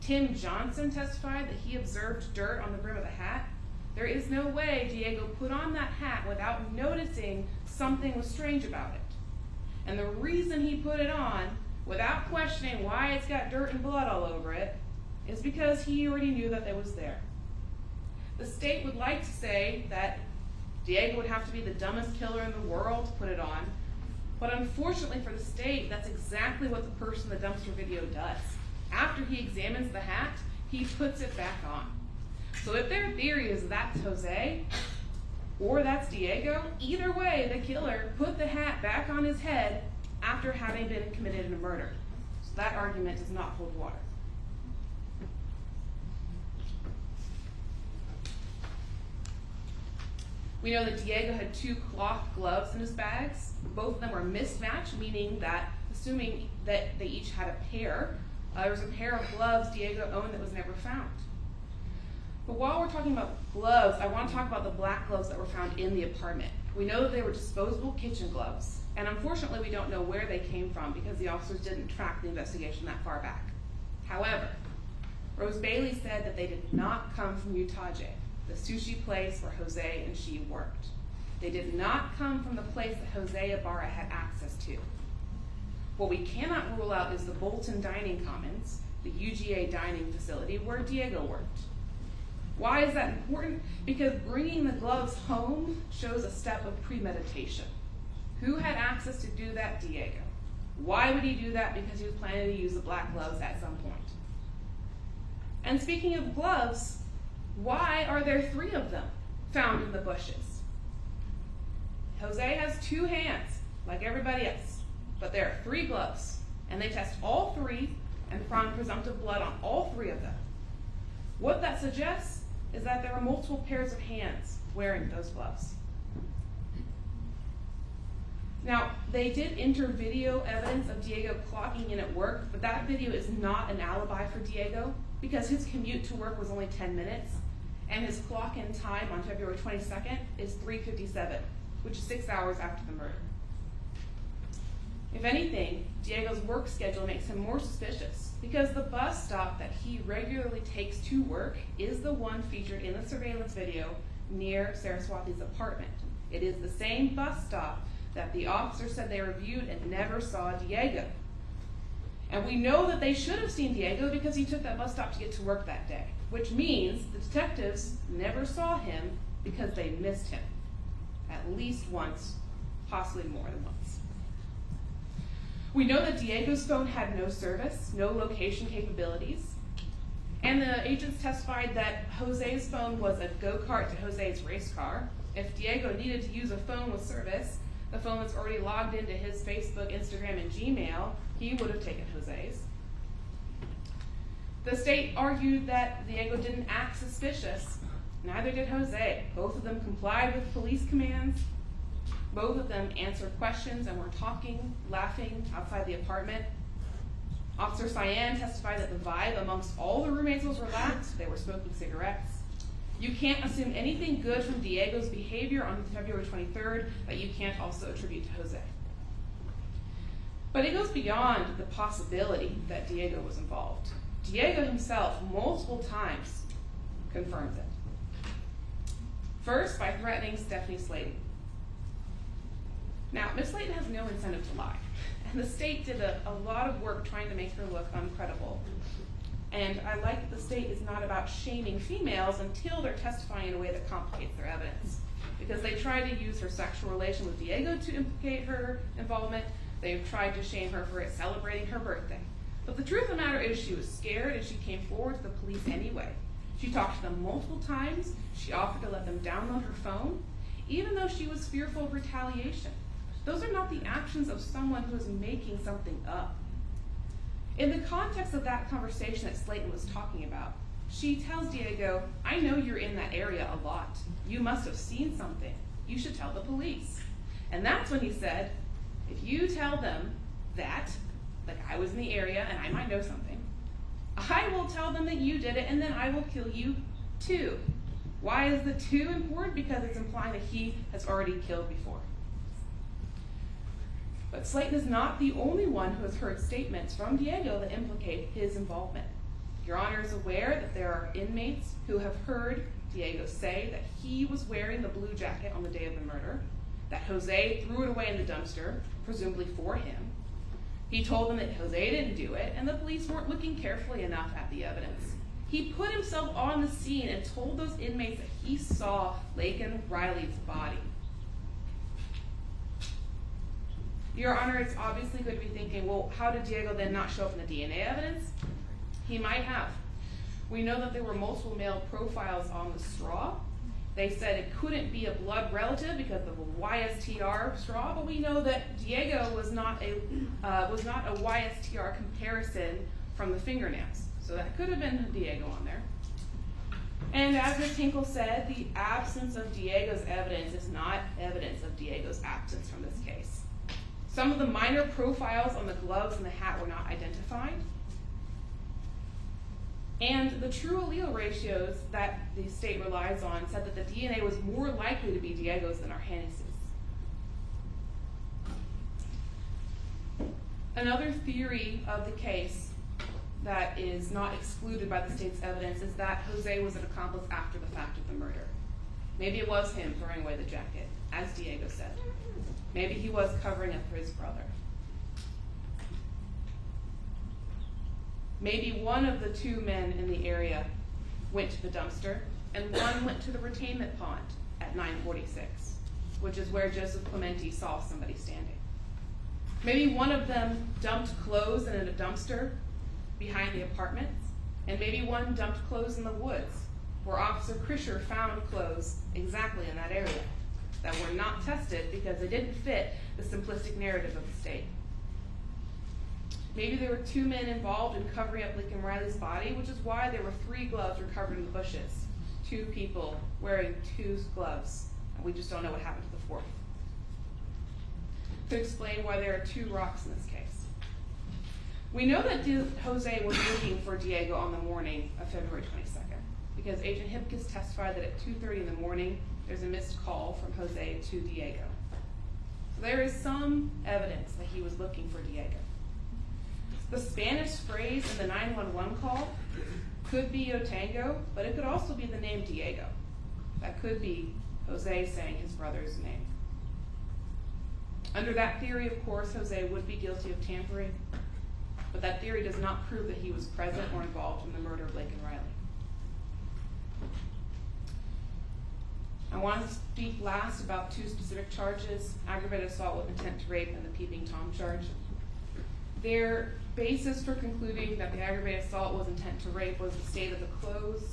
Speaker 8: Tim Johnson testified that he observed dirt on the brim of the hat. There is no way Diego put on that hat without noticing something was strange about it. And the reason he put it on, without questioning why it's got dirt and blood all over it, is because he already knew that it was there. The state would like to say that Diego would have to be the dumbest killer in the world to put it on, but unfortunately for the state, that's exactly what the person in the dumpster video does. After he examines the hat, he puts it back on. So if their theory is that's Jose, or that's Diego, either way, the killer put the hat back on his head after having been committed in a murder. So that argument does not hold water. We know that Diego had 2 cloth gloves in his bags. Both of them were mismatched, meaning that, assuming that they each had a pair, there was a pair of gloves Diego owned that was never found. But while we're talking about gloves, I want to talk about the black gloves that were found in the apartment. We know that they were disposable kitchen gloves, and unfortunately we don't know where they came from because the officers didn't track the investigation that far back. However, Rose Bailey said that they did not come from Utaje, the sushi place where Jose and she worked. They did not come from the place that Jose Ibarra had access to. What we cannot rule out is the Bolton Dining Commons, the UGA dining facility where Diego worked. Why is that important? Because bringing the gloves home shows a step of premeditation. Who had access to do that? Diego. Why would he do that? Because he was planning to use the black gloves at some point. And speaking of gloves, why are there 3 of them found in the bushes? Jose has 2 hands, like everybody else, but there are 3 gloves, and they test all 3 and found presumptive blood on all 3 of them. What that suggests is that there were multiple pairs of hands wearing those gloves. Now, they did enter video evidence of Diego clocking in at work, but that video is not an alibi for Diego because his commute to work was only 10 minutes, and his clock-in time on February 22nd is 3:57, which is 6 hours after the murder. If anything, Diego's work schedule makes him more suspicious because the bus stop that he regularly takes to work is the one featured in the surveillance video near Saraswati's apartment. It is the same bus stop that the officer said they reviewed and never saw Diego. And we know that they should have seen Diego because he took that bus stop to get to work that day, which means the detectives never saw him because they missed him at least once, possibly more than once. We know that Diego's phone had no service, no location capabilities, and the agents testified that Jose's phone was a go-kart to Jose's race car. If Diego needed to use a phone with service, the phone that's already logged into his Facebook, Instagram, and Gmail, he would have taken Jose's. The state argued that Diego didn't act suspicious. Neither did Jose. Both of them complied with police commands. Both of them answered questions and were talking, laughing outside the apartment. Officer Cyan testified that the vibe amongst all the roommates was relaxed. They were smoking cigarettes. You can't assume anything good from Diego's behavior on February 23rd that you can't also attribute to Jose. But it goes beyond the possibility that Diego was involved. Diego himself, multiple times, confirms it. First, by threatening Stephanie Slayton. Now, Ms. Slayton has no incentive to lie, and the state did a lot of work trying to make her look uncredible. And I like that the state is not about shaming females until they're testifying in a way that complicates their evidence. Because they tried to use her sexual relation with Diego to implicate her involvement. They've tried to shame her for celebrating her birthday. But the truth of the matter is she was scared and she came forward to the police anyway. She talked to them multiple times. She offered to let them download her phone, even though she was fearful of retaliation. Those are not the actions of someone who is making something up. In the context of that conversation that Slayton was talking about, she tells Diego, I know you're in that area a lot. You must have seen something. You should tell the police. And that's when he said, if you tell them that, like I was in the area and I might know something, I will tell them that you did it and then I will kill you too. Why is the two important? Because it's implying that he has already killed before. But Slayton is not the only one who has heard statements from Diego that implicate his involvement. Your Honor is aware that there are inmates who have heard Diego say that he was wearing the blue jacket on the day of the murder, that Jose threw it away in the dumpster, presumably for him. He told them that Jose didn't do it, and the police weren't looking carefully enough at the evidence. He put himself on the scene and told those inmates that he saw Laken Riley's body. Your Honor, it's obviously going to be thinking, well, how did Diego then not show up in the DNA evidence? He might have. We know that there were multiple male profiles on the straw. They said it couldn't be a blood relative because of a YSTR straw, but we know that Diego was not a YSTR comparison from the fingernails. So that could have been Diego on there. And as Ms. Hinkle said, the absence of Diego's evidence is not evidence of Diego's absence from this case. Some of the minor profiles on the gloves and the hat were not identified. And the true allele ratios that the state relies on said that the DNA was more likely to be Diego's than Arhannes'. Another theory of the case that is not excluded by the state's evidence is that Jose was an accomplice after the fact of the murder. Maybe it was him throwing away the jacket, as Diego said. Maybe he was covering up for his brother. Maybe one of the two men in the area went to the dumpster and one went to the retainment pond at 946, which is where Joseph Clementi saw somebody standing. Maybe one of them dumped clothes in a dumpster behind the apartments, and maybe one dumped clothes in the woods, where Officer Krischer found clothes exactly in that area that were not tested because they didn't fit the simplistic narrative of the state. Maybe there were two men involved in covering up Laken Riley's body, which is why there were 3 gloves recovered in the bushes. 2 people wearing 2 gloves, and we just don't know what happened to the 4th. To explain why there are 2 rocks in this case. We know that Jose was looking for Diego on the morning of February 22nd, because Agent Hipkiss testified that at 2:30 in the morning, there's a missed call from Jose to Diego. So there is some evidence that he was looking for Diego. The Spanish phrase in the 911 call could be Yo Tango, but it could also be the name Diego. That could be Jose saying his brother's name. Under that theory, of course, Jose would be guilty of tampering, but that theory does not prove that he was present or involved in the murder of Laken Riley. I want to speak last about 2 specific charges, aggravated assault with intent to rape and the peeping Tom charge. Their basis for concluding that the aggravated assault was intent to rape was the state of the clothes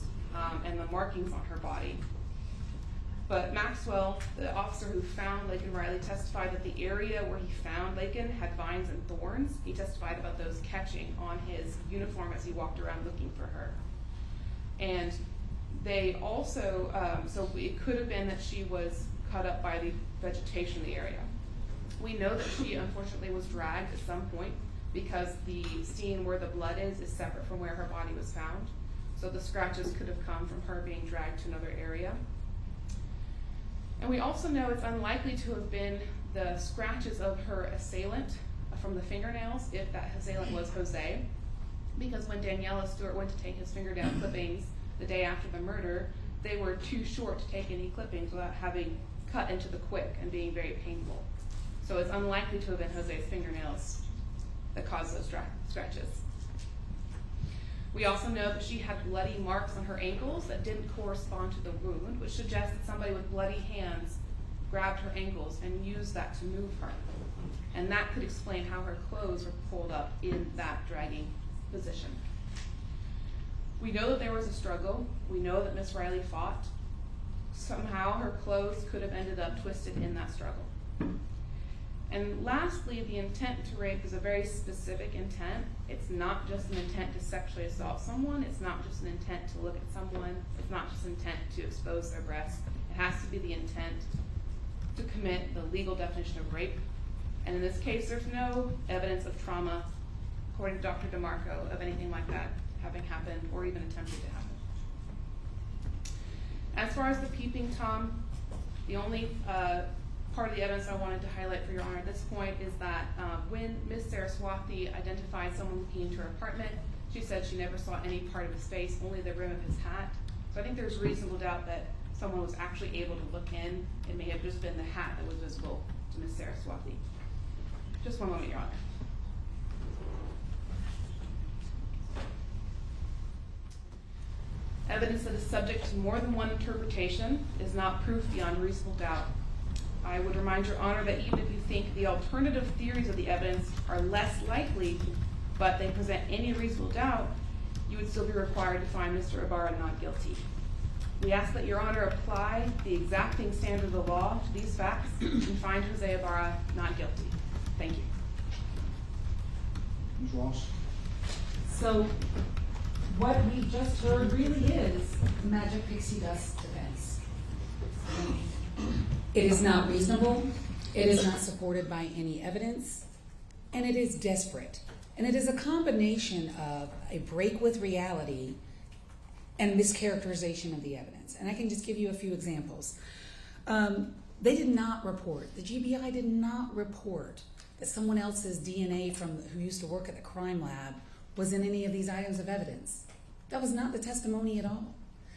Speaker 8: and the markings on her body. But Maxwell, the officer who found Laken Riley, testified that the area where he found Laken had vines and thorns. He testified about those catching on his uniform as he walked around looking for her. And they also, so it could have been that she was cut up by the vegetation in the area. We know that she unfortunately was dragged at some point because the scene where the blood is separate from where her body was found. So the scratches could have come from her being dragged to another area. And we also know it's unlikely to have been the scratches of her assailant from the fingernails, if that assailant was Jose, because when Daniela Stewart went to take his fingernail clippings the day after the murder, they were too short to take any clippings without having cut into the quick and being very painful. So it's unlikely to have been Jose's fingernails that caused those scratches. We also know that she had bloody marks on her ankles that didn't correspond to the wound, which suggests that somebody with bloody hands grabbed her ankles and used that to move her. And that could explain how her clothes were pulled up in that dragging position. We know that there was a struggle. We know that Miss Riley And lastly, the intent to rape is a very specific intent. It's not just an intent to sexually assault someone. It's not just an intent to look at someone. It's not just an intent to expose their breasts. It has to be the intent to commit the legal definition of rape. And in this case, there's no evidence of trauma, according to Dr. DeMarco, of anything like that having happened or even attempted to happen. As far as the peeping Tom, the only part of the evidence I wanted to highlight for Your Honor at this point is that when Ms. Saraswati identified someone looking into her apartment, she said she never saw any part of his face, only the rim of his hat. So I think there's reasonable doubt that someone was actually able to look in. It may have just been the hat that was visible to Ms. Saraswati. Just one moment, Your Honor. Evidence that is subject to more than one interpretation is not proof beyond reasonable doubt. I would remind Your Honor that even if you think the alternative theories of the evidence are less likely, but they present any reasonable doubt, you would still be required to find Mr. Ibarra not guilty. We ask that Your Honor apply the exacting standard of the law to these facts and find Jose Ibarra not guilty. Thank you.
Speaker 2: Ms. Ross?
Speaker 1: So what we just heard really is magic pixie dust defense. It is not reasonable, it is not supported by any evidence, and it is desperate. And it is a combination of a break with reality and mischaracterization of the evidence. And I can just give you a few examples. They did not report, the GBI did not report that someone else's DNA who used to work at the crime lab was in any of these items of evidence. That was not the testimony at all.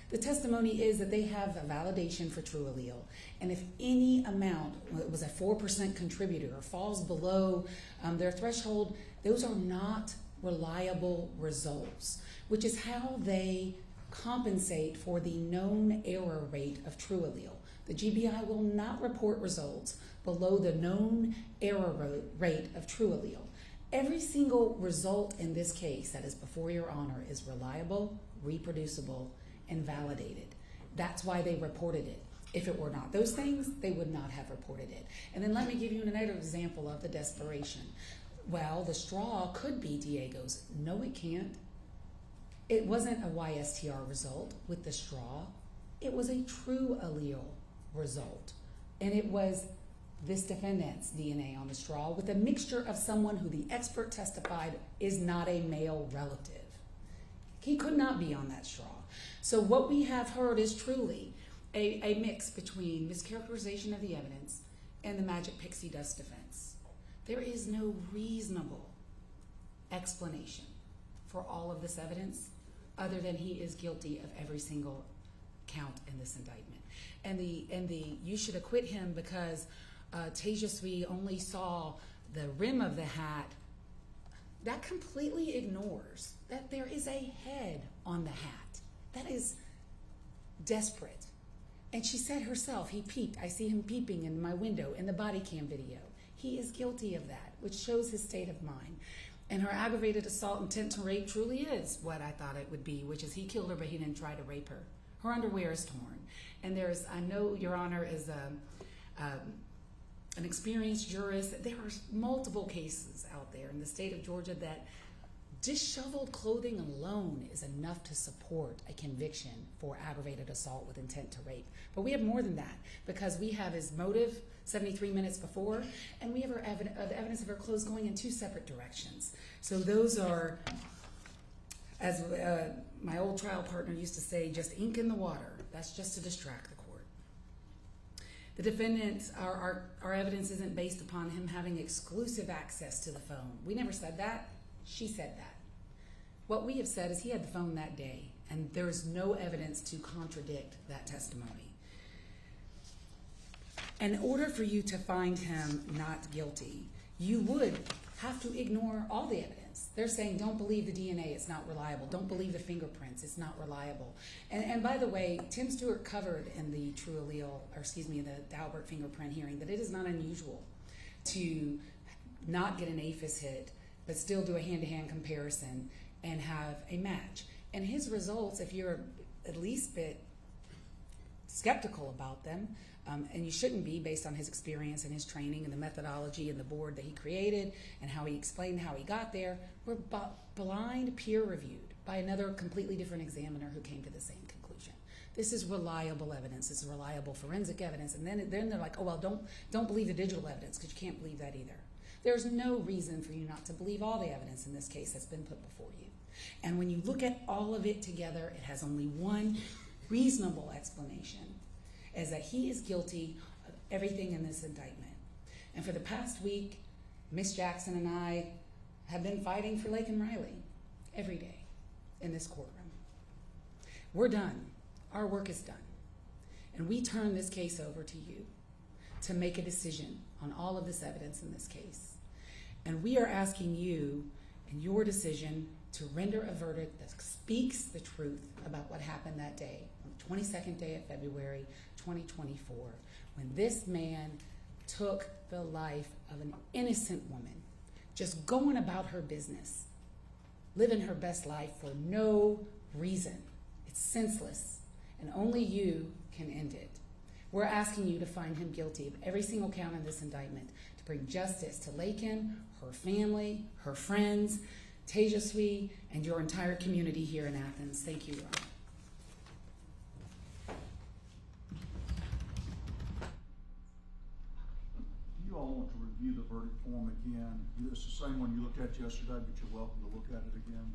Speaker 1: The testimony is that they have a validation for true allele, and if any amount was a 4% contributor or falls below their threshold, those are not reliable results, which is how they compensate for the known error rate of true allele. The GBI will not report results below the known error rate of true allele. Every single result in this case that is before Your Honor is reliable, reproducible, and validated. That's why they reported it. If it were not those things, they would not have reported it. And then let me give you another example of the desperation. Well, the straw could be Diego's. No, it can't. It wasn't a YSTR result with the straw. It was a true allele result. And it was this defendant's DNA on the straw with a mixture of someone who the expert testified is not a male relative. He could not be on that straw. So what we have heard is truly a mix between mischaracterization of the evidence and the magic pixie dust defense. There is no reasonable explanation for all of this evidence other than he is guilty of every single count in this indictment. And the you should acquit him because Tejasvi only saw the rim of the hat. That completely ignores that there is a head on the hat. That is desperate. And she said herself, he peeped. I see him peeping in my window in the body cam video. He is guilty of that, which shows his state of mind. And her aggravated assault intent to rape truly is what I thought it would be, which is he killed her, but he didn't try to rape her. Her underwear is torn. And I know Your Honor is an experienced jurist. There are multiple cases out there in the state of Georgia that disheveled clothing alone is enough to support a conviction for aggravated assault with intent to rape. But we have more than that because we have his motive 73 minutes before, and we have the evidence of her clothes going in two separate directions. So those are, as my old trial partner used to say, just ink in the water. That's just to distract the court. The defendants, our evidence isn't based upon him having exclusive access to the phone. We never said that. She said that. What we have said is he had the phone that day, and there is no evidence to contradict that testimony. In order for you to find him not guilty, you would have to ignore all the evidence. They're saying, don't believe the DNA, it's not reliable. Don't believe the fingerprints, it's not reliable. And by the way, Tim Stewart covered in the the Daubert fingerprint hearing that it is not unusual to not get an APHIS hit, but still do a hand-to-hand comparison and have a match. And his results, if you're at least bit skeptical about them, and you shouldn't be based on his experience and his training and the methodology and the board that he created and how he explained how he got there, were blind peer reviewed by another completely different examiner who came to the same conclusion. This is reliable evidence. This is reliable forensic evidence. And then they're like, oh, well, don't believe the digital evidence because you can't believe that either. There's no reason for you not to believe all the evidence in this case that's been put before you. And when you look at all of it together, it has only one reasonable explanation, is that he is guilty of everything in this indictment. And for the past week, Miss Jackson and I have been fighting for Laken Riley every day in this courtroom. We're done. Our work is done. And we turn this case over to you to make a decision on all of this evidence in this case. And we are asking you, in your decision, to render a verdict that speaks the truth about what happened that day, on the 22nd day of February, 2024, when this man took the life of an innocent woman, just going about her business, living her best life for no reason. It's senseless, and only you can end it. We're asking you to find him guilty of every single count in this indictment, to bring justice to Laken, her family, her friends, Tejaswi, and your entire community here in Athens. Thank you, Your Honor.
Speaker 2: You all want to review the verdict form again. It's the same one you looked at yesterday, but you're welcome to look at it again.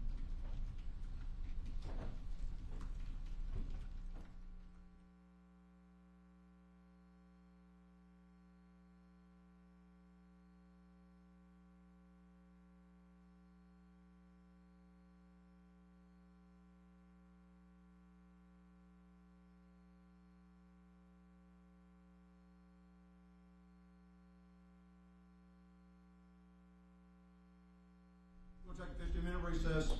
Speaker 2: We'll take a 15-minute recess.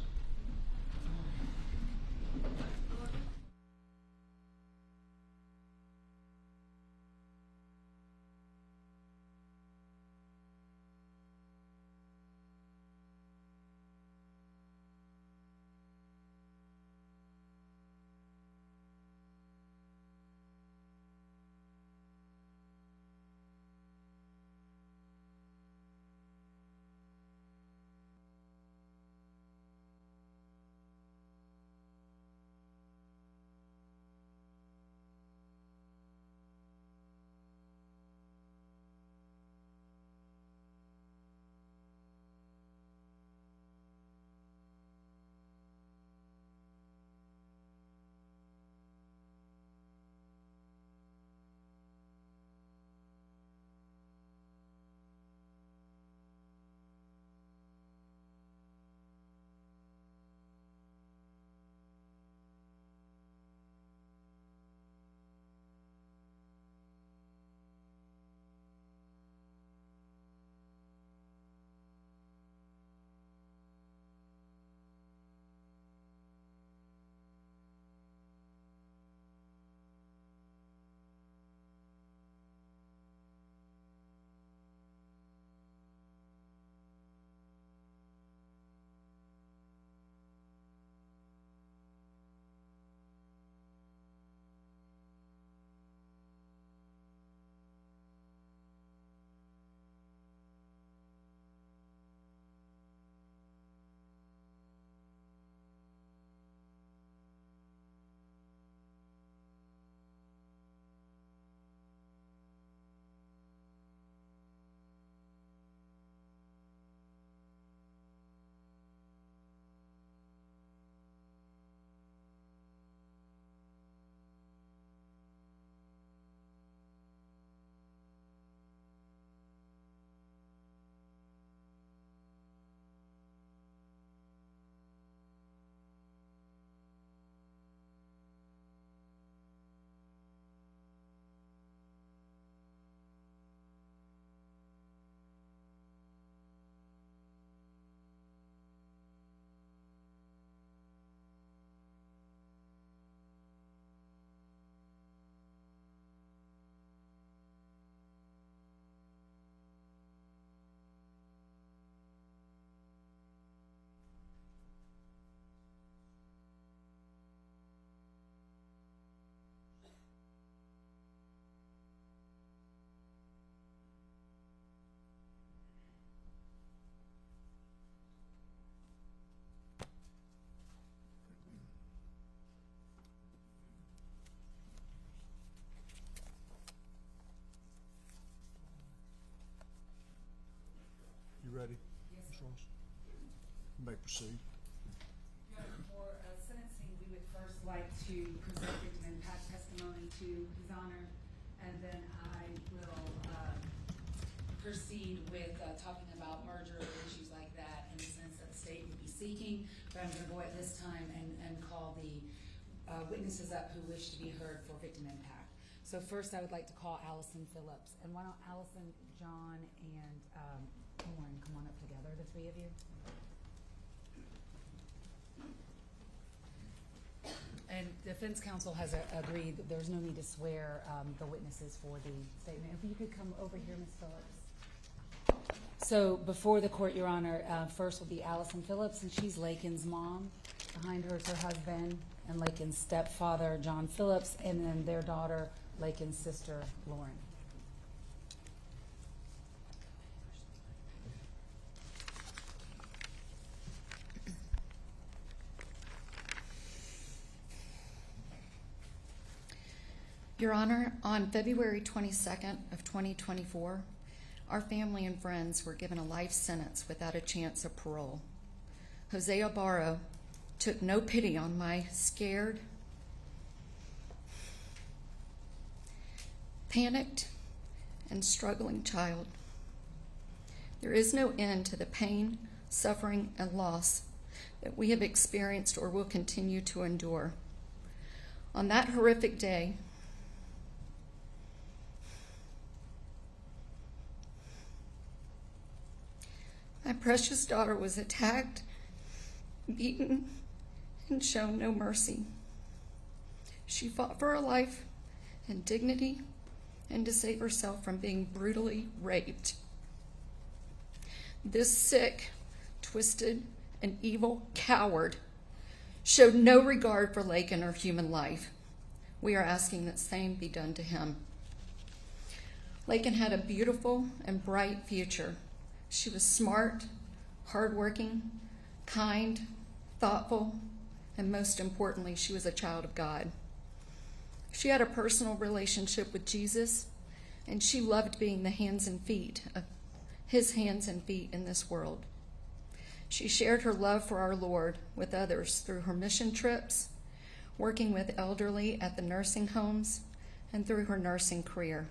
Speaker 2: may proceed.
Speaker 1: For sentencing, we would first like to present victim impact testimony to His Honor, and then I will proceed with talking about merger or issues like that in the sense that the state would be seeking. But I'm going to go at this time and call the witnesses up who wish to be heard for victim impact. So first, I would like to call Allison Phillips, and why don't Allison, John, and Lauren come on up together, the three of you. And defense counsel has agreed that there's no need to swear the witnesses for the statement. If you could come over here, Ms. Phillips. So before the court, Your Honor, first will be Allison Phillips, and she's Laken's mom. Behind her is her husband and Laken's stepfather, John Phillips, and then their daughter, Laken's sister, Lauren.
Speaker 12: Your Honor, on February 22nd of 2024, our family and friends were given a life sentence without a chance of parole. Jose Ibarra took no pity on my scared, panicked, and struggling child. There is no end to the pain, suffering, and loss that we have experienced or will continue to endure. On that horrific day, my precious daughter was attacked, beaten, and shown no mercy. She fought for her life and dignity and to save herself from being brutally raped. This sick, twisted, and evil coward showed no regard for Laken or human life. We are asking that same be done to him. Laken had a beautiful and bright future. She was smart, hardworking, kind, thoughtful, and most importantly, she was a child of God. She had a personal relationship with Jesus, and she loved being the hands and feet of his hands and feet in this world. She shared her love for our Lord with others through her mission trips, working with elderly at the nursing homes, and through her nursing career.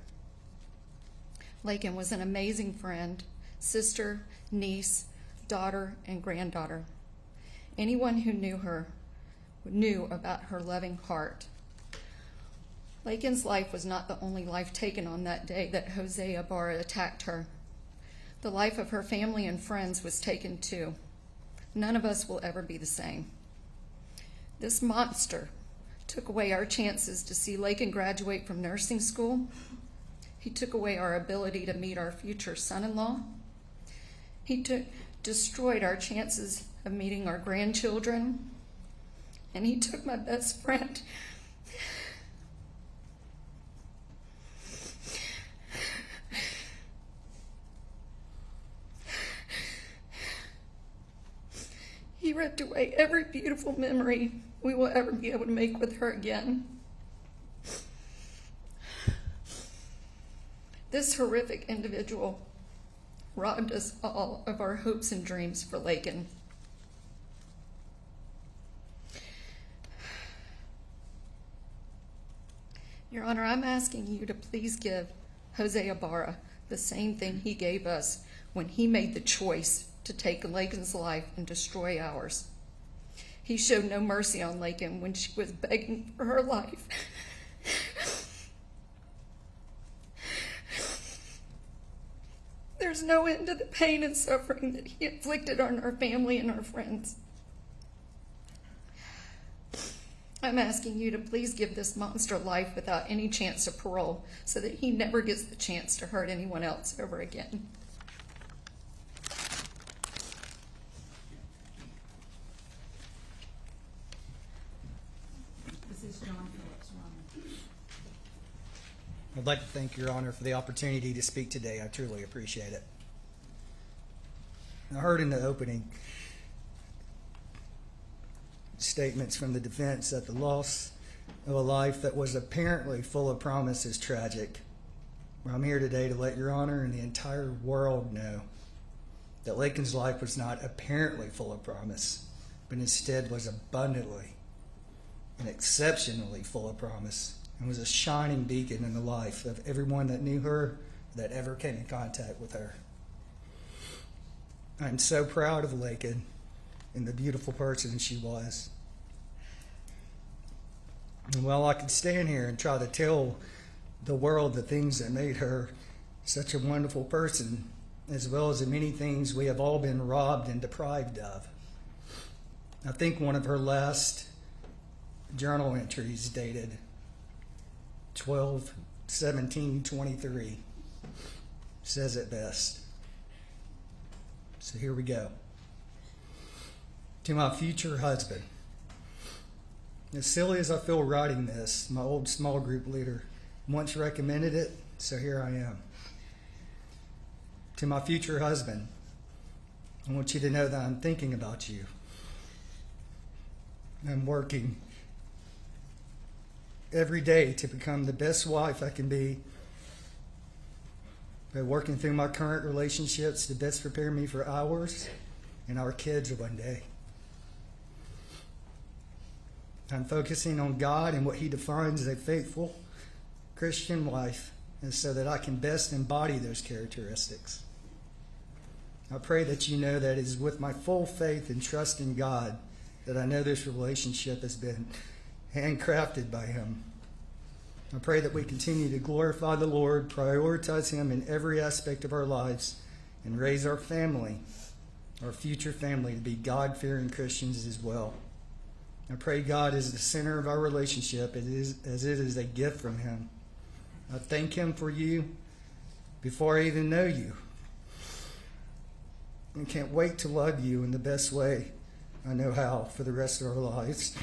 Speaker 12: Laken was an amazing friend, sister, niece, daughter, and granddaughter. Anyone who knew her knew about her loving heart. Laken's life was not the only life taken on that day that Jose Ibarra attacked her. The life of her family and friends was taken too. None of us will ever be the same. This monster took away our chances to see Laken graduate from nursing school. He took away our ability to meet our future son-in-law. He destroyed our chances of meeting our grandchildren. And he took my best friend. He ripped away every beautiful memory we will ever be able to make with her again. This horrific individual robbed us all of our hopes and dreams for Laken. Your Honor, I'm asking you to please give Jose Ibarra the same thing he gave us when he made the choice to take Laken's life and destroy ours. He showed no mercy on Laken when she was begging for her life. There's no end to the pain and suffering that he inflicted on our family and our friends. I'm asking you to please give this monster life without any chance of parole so that he never gets the chance to hurt anyone else ever again.
Speaker 1: This is John Phillips, Your Honor.
Speaker 13: I'd like to thank Your Honor for the opportunity to speak today. I truly appreciate it. I heard in the opening statements from the defense that the loss of a life that was apparently full of promise is tragic. I'm here today to let Your Honor and the entire world know that Laken's life was not apparently full of promise, but instead was abundantly and exceptionally full of promise, and was a shining beacon in the life of everyone that knew her, that ever came in contact with her. I'm so proud of Laken and the beautiful person she was. And while I could stand here and try to tell the world the things that made her such a wonderful person, as well as the many things we have all been robbed and deprived of, I think one of her last journal entries dated 12/17/23 says it best. So here we go. To my future husband. As silly as I feel writing this, my old small group leader once recommended it, so here I am. To my future husband, I want you to know that I'm thinking about you. I'm working every day to become the best wife I can be, by working through my current relationships to best prepare me for ours and our kids one day. I'm focusing on God and what He defines as a faithful Christian life, and so that I can best embody those characteristics. I pray that you know that it is with my full faith and trust in God that I know this relationship has been handcrafted by Him. I pray that we continue to glorify the Lord, prioritize Him in every aspect of our lives, and raise our family, our future family, to be God-fearing Christians as well. I pray God is the center of our relationship, as it is a gift from Him. I thank Him for you before I even know you. I can't wait to love you in the best way I know how for the rest of our lives.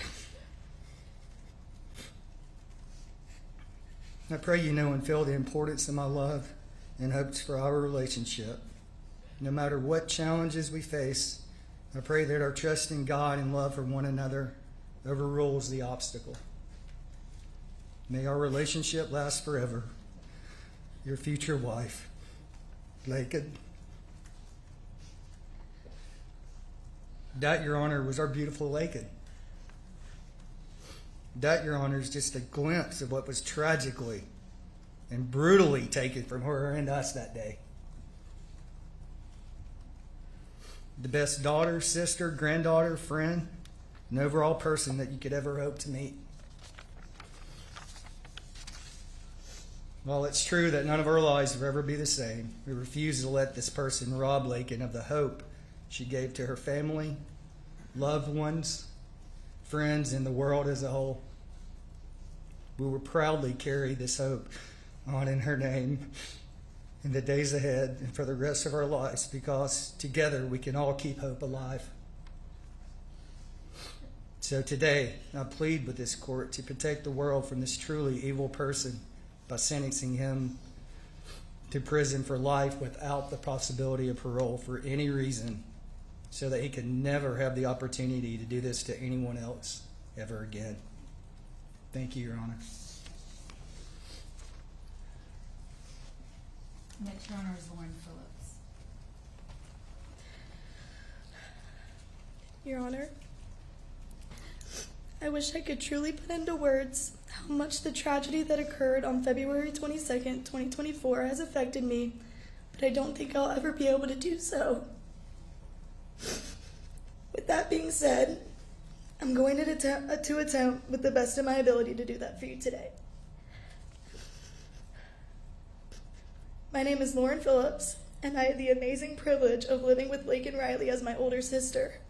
Speaker 13: I pray you know and feel the importance of my love and hopes for our relationship. No matter what challenges we face, I pray that our trust in God and love for one another overrules the obstacle. May our relationship last forever. Your future wife, Laken. That, Your Honor, was our beautiful Laken. That, Your Honor, is just a glimpse of what was tragically and brutally taken from her and us that day. The best daughter, sister, granddaughter, friend, and overall person that you could ever hope to meet. While it's true that none of our lives will ever be the same, we refuse to let this person rob Laken of the hope she gave to her family, loved ones, friends, and the world as a whole. We will proudly carry this hope on in her name in the days ahead and for the rest of our lives, because together we can all keep hope alive. So today, I plead with this court to protect the world from this truly evil person by sentencing him to prison for life without the possibility of parole for any reason, so that he can never have the opportunity to do this to anyone else ever again. Thank you, Your Honor.
Speaker 1: Next, Your Honor, is Lauren Phillips.
Speaker 14: Your Honor, I wish I could truly put into words how much the tragedy that occurred on February 22nd, 2024 has affected me, but I don't think I'll ever be able to do so. With that being said, I'm going to attempt with the best of my ability to do that for you today. My name is Lauren Phillips, and I have the amazing privilege of living with Laken Riley as my older sister.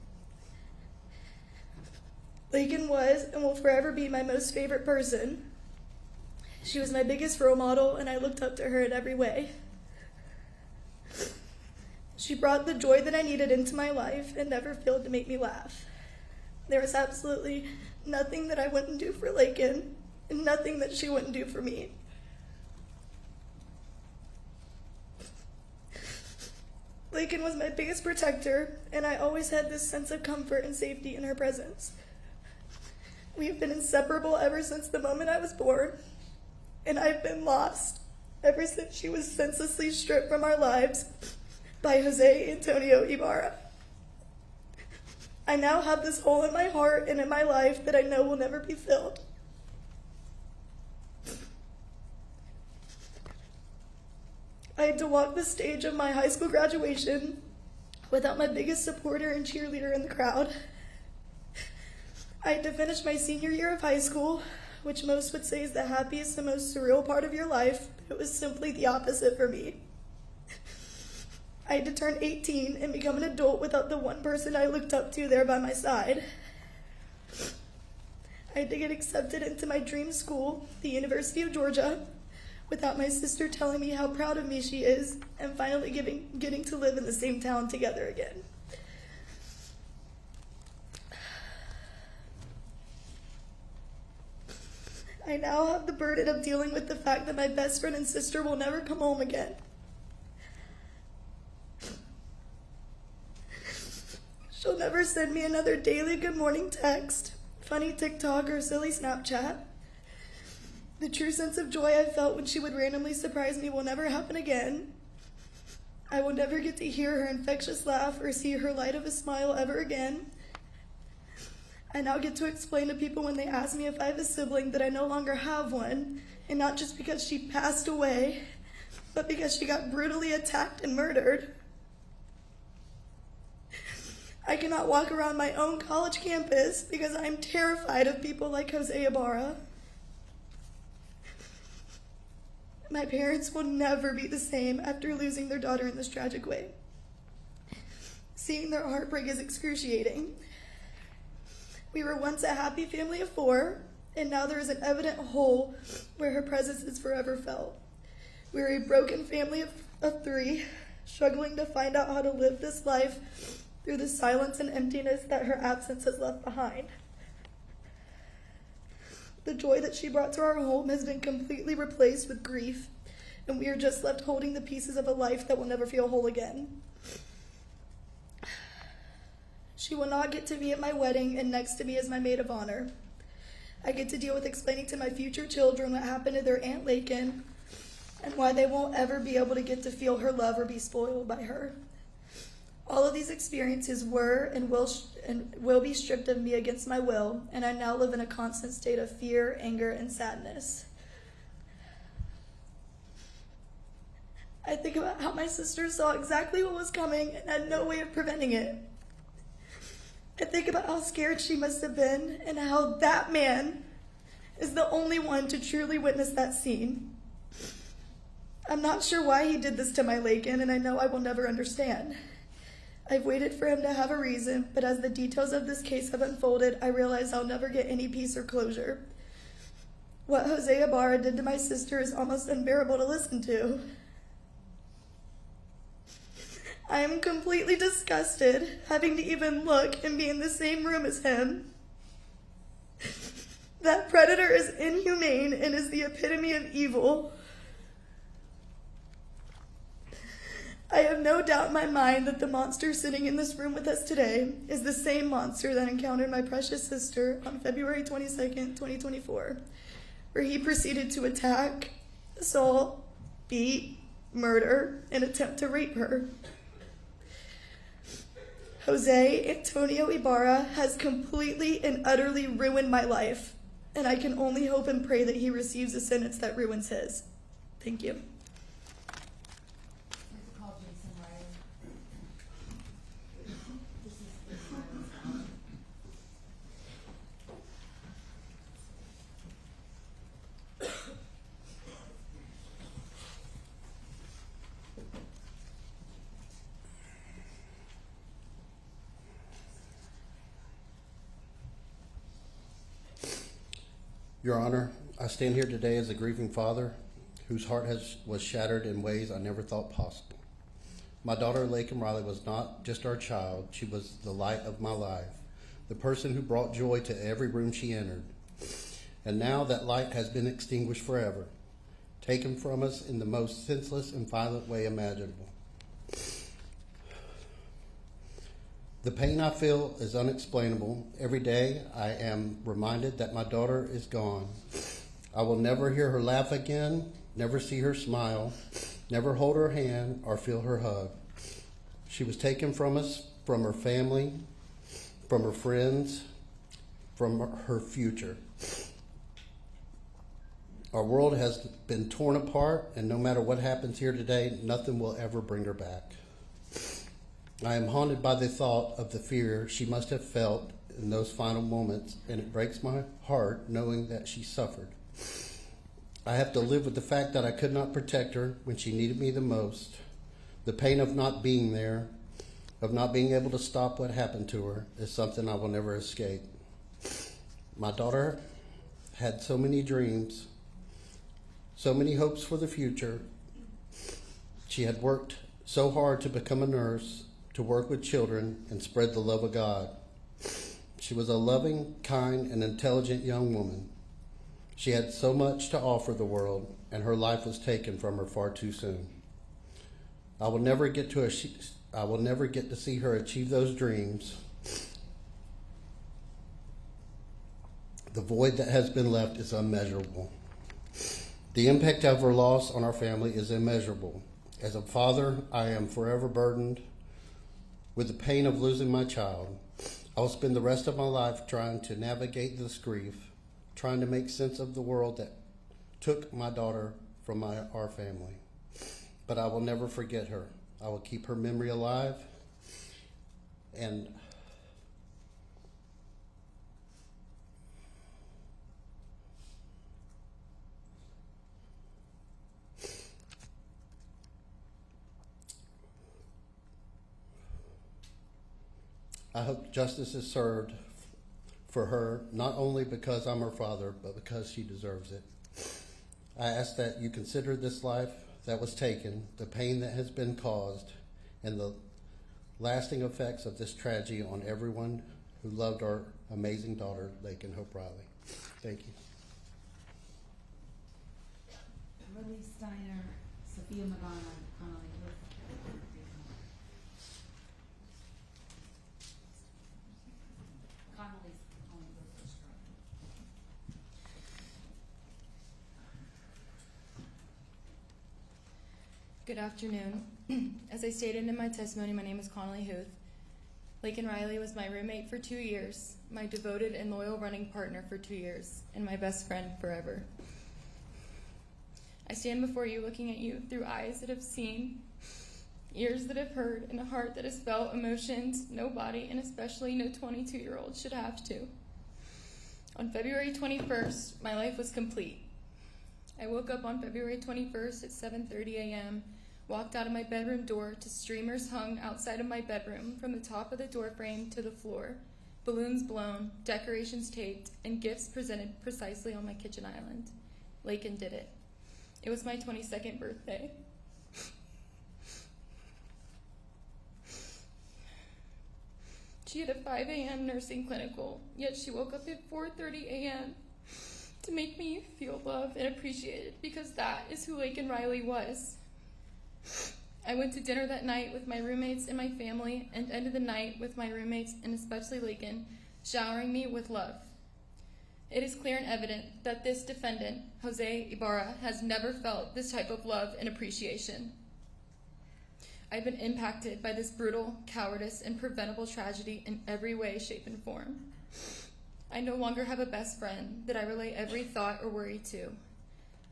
Speaker 14: Laken was and will forever be my most favorite person. She was my biggest role model, and I looked up to her in every way. She brought the joy that I needed into my life and never failed to make me laugh. There was absolutely nothing that I wouldn't do for Laken, and nothing that she wouldn't do for me. Laken was my biggest protector, and I always had this sense of comfort and safety in her presence. We have been inseparable ever since the moment I was born, and I've been lost ever since she was senselessly stripped from our lives by Jose Antonio Ibarra. I now have this hole in my heart and in my life that I know will never be filled. I had to walk the stage of my high school graduation without my biggest supporter and cheerleader in the crowd. I had to finish my senior year of high school, which most would say is the happiest and most surreal part of your life. It was simply the opposite for me. I had to turn 18 and become an adult without the one person I looked up to there by my side. I had to get accepted into my dream school, the University of Georgia, without my sister telling me how proud of me she is, and finally getting to live in the same town together again. I now have the burden of dealing with the fact that my best friend and sister will never come home again. She'll never send me another daily good morning text, funny TikTok, or silly Snapchat. The true sense of joy I felt when she would randomly surprise me will never happen again. I will never get to hear her infectious laugh or see her light of a smile ever again. I now get to explain to people when they ask me if I have a sibling that I no longer have one, and not just because she passed away, but because she got brutally attacked and murdered. I cannot walk around my own college campus because I am terrified of people like Jose Ibarra. My parents will never be the same after losing their daughter in this tragic way. Seeing their heartbreak is excruciating. We were once a happy family of 4, and now there is an evident hole where her presence is forever felt. We're a broken family of 3, struggling to find out how to live this life through the silence and emptiness that her absence has left behind. The joy that she brought to our home has been completely replaced with grief, and we are just left holding the pieces of a life that will never feel whole again. She will not get to be at my wedding and next to me as my maid of honor. I get to deal with explaining to my future children what happened to their Aunt Laken and why they won't ever be able to get to feel her love or be spoiled by her. All of these experiences were and will be stripped of me against my will, and I now live in a constant state of fear, anger, and sadness. I think about how my sister saw exactly what was coming and had no way of preventing it. I think about how scared she must have been and how that man is the only one to truly witness that scene. I'm not sure why he did this to my Laken, and I know I will never understand. I've waited for him to have a reason, but as the details of this case have unfolded, I realize I'll never get any peace or closure. What Jose Ibarra did to my sister is almost unbearable to listen to. I am completely disgusted having to even look and be in the same room as him. That predator is inhumane and is the epitome of evil. I have no doubt in my mind that the monster sitting in this room with us today is the same monster that encountered my precious sister on February 22nd, 2024, where he proceeded to attack, assault, beat, murder, and attempt to rape her. Jose Antonio Ibarra has completely and utterly ruined my life, and I can only hope and pray that he receives a sentence that ruins his. Thank you.
Speaker 15: Your Honor, I stand here today as a grieving father whose heart was shattered in ways I never thought possible. My daughter, Laken Riley, was not just our child. She was the light of my life, the person who brought joy to every room she entered. And now that light has been extinguished forever, taken from us in the most senseless and violent way imaginable. The pain I feel is unexplainable. Every day I am reminded that my daughter is gone. I will never hear her laugh again, never see her smile, never hold her hand or feel her hug. She was taken from us, from her family, from her friends, from her future. Our world has been torn apart, and no matter what happens here today, nothing will ever bring her back. I am haunted by the thought of the fear she must have felt in those final moments, and it breaks my heart knowing that she suffered. I have to live with the fact that I could not protect her when she needed me the most. The pain of not being there, of not being able to stop what happened to her, is something I will never escape. My daughter had so many dreams, so many hopes for the future. She had worked so hard to become a nurse, to work with children and spread the love of God. She was a loving, kind, and intelligent young woman. She had so much to offer the world, and her life was taken from her far too soon. I will never get to see her achieve those dreams. The void that has been left is unmeasurable. The impact of her loss on our family is immeasurable. As a father, I am forever burdened with the pain of losing my child. I will spend the rest of my life trying to navigate this grief, trying to make sense of the world that took my daughter from our family. But I will never forget her. I will keep her memory alive, and I hope justice is served for her, not only because I'm her father, but because she deserves it. I ask that you consider this life that was taken, the pain that has been caused, and the lasting effects of this tragedy on everyone who loved our amazing daughter, Laken Hope Riley. Thank you.
Speaker 16: Lily Steiner, Sophia Magana, Connolly.
Speaker 17: Good afternoon. As I stated in my testimony, my name is Connolly Huth. Laken Riley was my roommate for 2 years, my devoted and loyal running partner for 2 years, and my best friend forever. I stand before you looking at you through eyes that have seen, ears that have heard, and a heart that has felt emotions no body, and especially no 22-year-old, should have to. On February 21st, my life was complete. I woke up on February 21st at 7:30 a.m., walked out of my bedroom door to streamers hung outside of my bedroom from the top of the door frame to the floor, balloons blown, decorations taped, and gifts presented precisely on my kitchen island. Laken did it. It was my 22nd birthday. She had a 5 a.m. nursing clinical, yet she woke up at 4:30 a.m. to make me feel loved and appreciated, because that is who Laken Riley was. I went to dinner that night with my roommates and my family, and ended the night with my roommates, and especially Laken, showering me with love. It is clear and evident that this defendant, Jose Ibarra, has never felt this type of love and appreciation. I've been impacted by this brutal cowardice and preventable tragedy in every way, shape, and form. I no longer have a best friend that I relay every thought or worry to.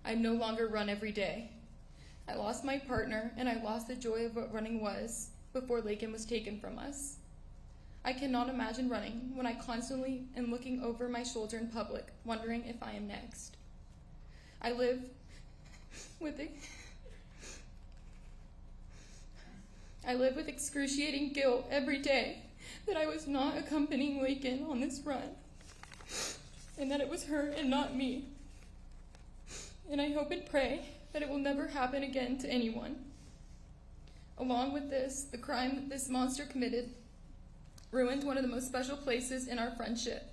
Speaker 17: I no longer run every day. I lost my partner, and I lost the joy of what running was before Laken was taken from us. I cannot imagine running when I constantly am looking over my shoulder in public, wondering if I am next. I live with excruciating guilt every day that I was not accompanying Laken on this run, and that it was her and not me. And I hope and pray that it will never happen again to anyone. Along with this, the crime that this monster committed ruined one of the most special places in our friendship.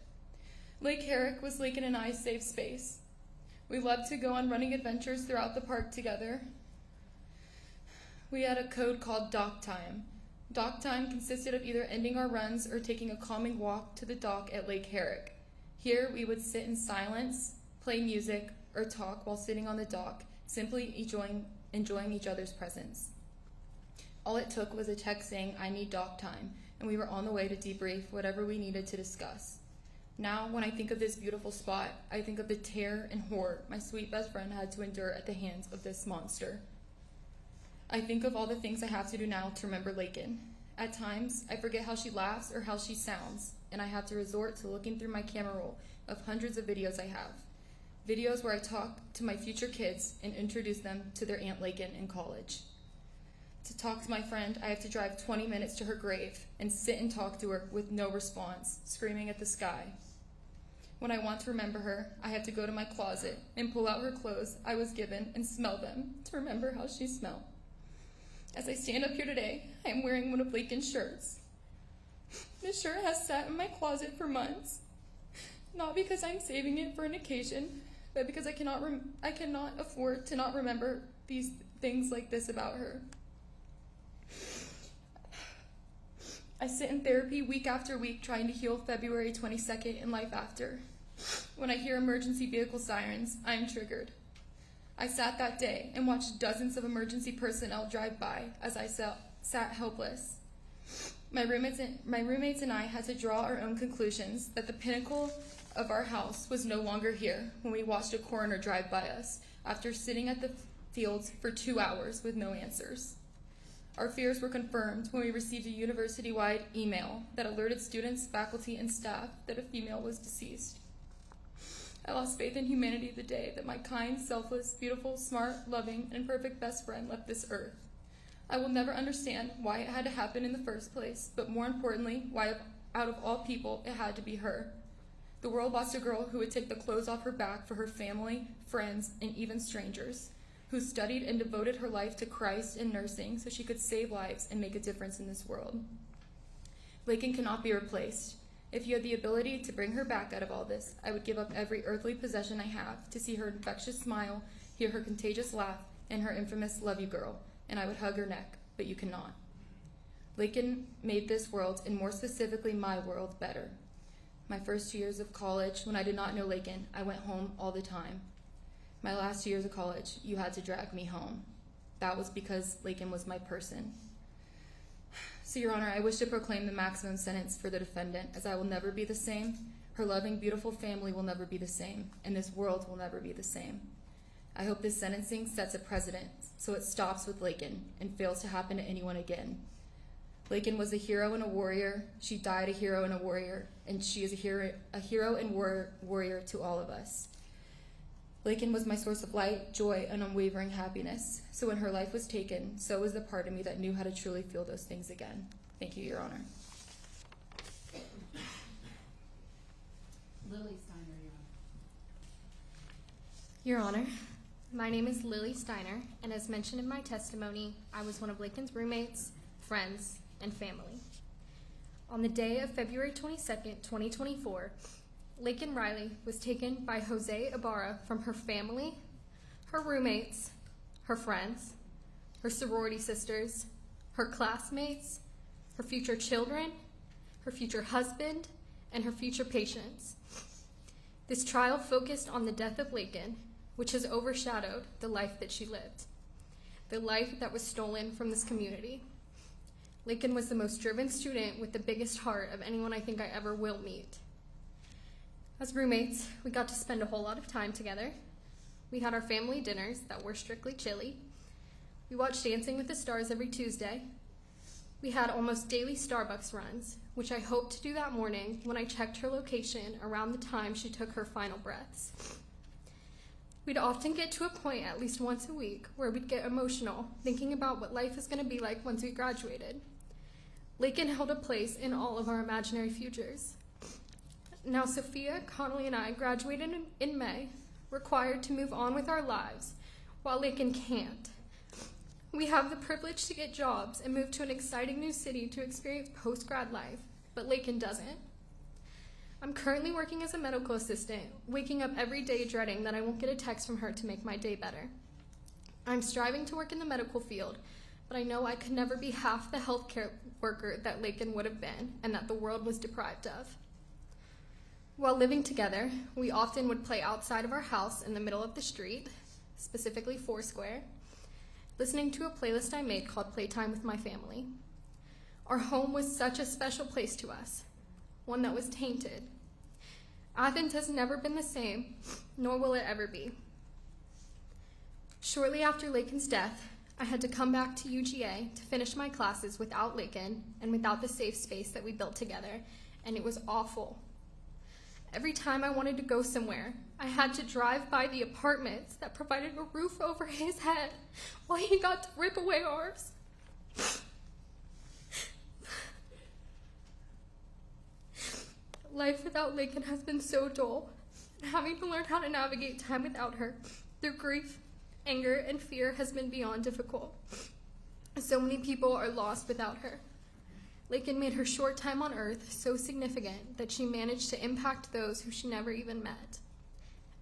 Speaker 17: Lake Herrick was Laken and I's safe space. We loved to go on running adventures throughout the park together. We had a code called dock time. Dock time consisted of either ending our runs or taking a calming walk to the dock at Lake Herrick. Here we would sit in silence, play music, or talk while sitting on the dock, simply enjoying each other's presence. All it took was a text saying, "I need doc time," and we were on the way to debrief whatever we needed to discuss. Now, when I think of this beautiful spot, I think of the terror and horror my sweet best friend had to endure at the hands of this monster. I think of all the things I have to do now to remember Laken. At times, I forget how she laughs or how she sounds, and I have to resort to looking through my camera roll of hundreds of videos I have. Videos where I talk to my future kids and introduce them to their Aunt Laken in college. To talk to my friend, I have to drive 20 minutes to her grave and sit and talk to her with no response, screaming at the sky. When I want to remember her, I have to go to my closet and pull out her clothes I was given and smell them to remember how she smelled. As I stand up here today, I am wearing one of Laken's shirts. This shirt has sat in my closet for months, not because I'm saving it for an occasion, but because I cannot afford to not remember these things like this about her. I sit in therapy week after week trying to heal February 22nd and life after. When I hear emergency vehicle sirens, I am triggered. I sat that day and watched dozens of emergency personnel drive by as I sat helpless. My roommates and I had to draw our own conclusions that the pinnacle of our house was no longer here when we watched a coroner drive by us after sitting at the fields for 2 hours with no answers. Our fears were confirmed when we received a university-wide email that alerted students, faculty, and staff that a female was deceased. I lost faith in humanity the day that my kind, selfless, beautiful, smart, loving, and perfect best friend left this earth. I will never understand why it had to happen in the first place, but more importantly, why out of all people it had to be her. The world lost a girl who would take the clothes off her back for her family, friends, and even strangers, who studied and devoted her life to Christ and nursing so she could save lives and make a difference in this world. Laken cannot be replaced. If you had the ability to bring her back out of all this, I would give up every earthly possession I have to see her infectious smile, hear her contagious laugh, and her infamous "love you, girl," and I would hug her neck, but you cannot. Laken made this world, and more specifically my world, better. My first 2 years of college, when I did not know Laken, I went home all the time. My last 2 years of college, you had to drag me home. That was because Laken was my person. So, Your Honor, I wish to proclaim the maximum sentence for the defendant, as I will never be the same, her loving, beautiful family will never be the same, and this world will never be the same. I hope this sentencing sets a precedent, so it stops with Laken and fails to happen to anyone again. Laken was a hero and a warrior, she died a hero and a warrior, and she is a hero and warrior to all of us. Laken was my source of light, joy, and unwavering happiness. So when her life was taken, so was the part of me that knew how to truly feel those things again. Thank you, Your Honor.
Speaker 16: Lily Steiner,
Speaker 18: Your Honor, my name is Lily Steiner, and as mentioned in my testimony, I was one of Laken's roommates, friends, and family. On the day of February 22nd, 2024, Laken Riley was taken by Jose Ibarra from her family, her roommates, her friends, her sorority sisters, her classmates, her future children, her future husband, and her future patients. This trial focused on the death of Laken, which has overshadowed the life that she lived, the life that was stolen from this community. Laken was the most driven student with the biggest heart of anyone I think I ever will meet. As roommates, we got to spend a whole lot of time together. We had our family dinners that were strictly chili. We watched Dancing with the Stars every Tuesday. We had almost daily Starbucks runs, which I hoped to do that morning when I checked her location around the time she took her final breaths. We'd often get to a point at least once a week where we'd get emotional, thinking about what life is going to be like once we graduated. Laken held a place in all of our imaginary futures. Now Sophia, Connolly, and I graduated in May, required to move on with our lives, while Laken can't. We have the privilege to get jobs and move to an exciting new city to experience post-grad life, but Laken doesn't. I'm currently working as a medical assistant, waking up every day dreading that I won't get a text from her to make my day better. I'm striving to work in the medical field, but I know I could never be half the healthcare worker that Laken would have been and that the world was deprived of. While living together, we often would play outside of our house in the middle of the street, specifically Foursquare, listening to a playlist I made called Playtime with My Family. Our home was such a special place to us, one that was tainted. Athens has never been the same, nor will it ever be. Shortly after Laken's death, I had to come back to UGA to finish my classes without Laken and without the safe space that we built together, and it was awful. Every time I wanted to go somewhere, I had to drive by the apartments that provided a roof over his head while he got to rip away ours. Life without Laken has been so dull, and having to learn how to navigate time without her through grief, anger, and fear has been beyond difficult. So many people are lost without her. Laken made her short time on earth so significant that she managed to impact those who she never even met.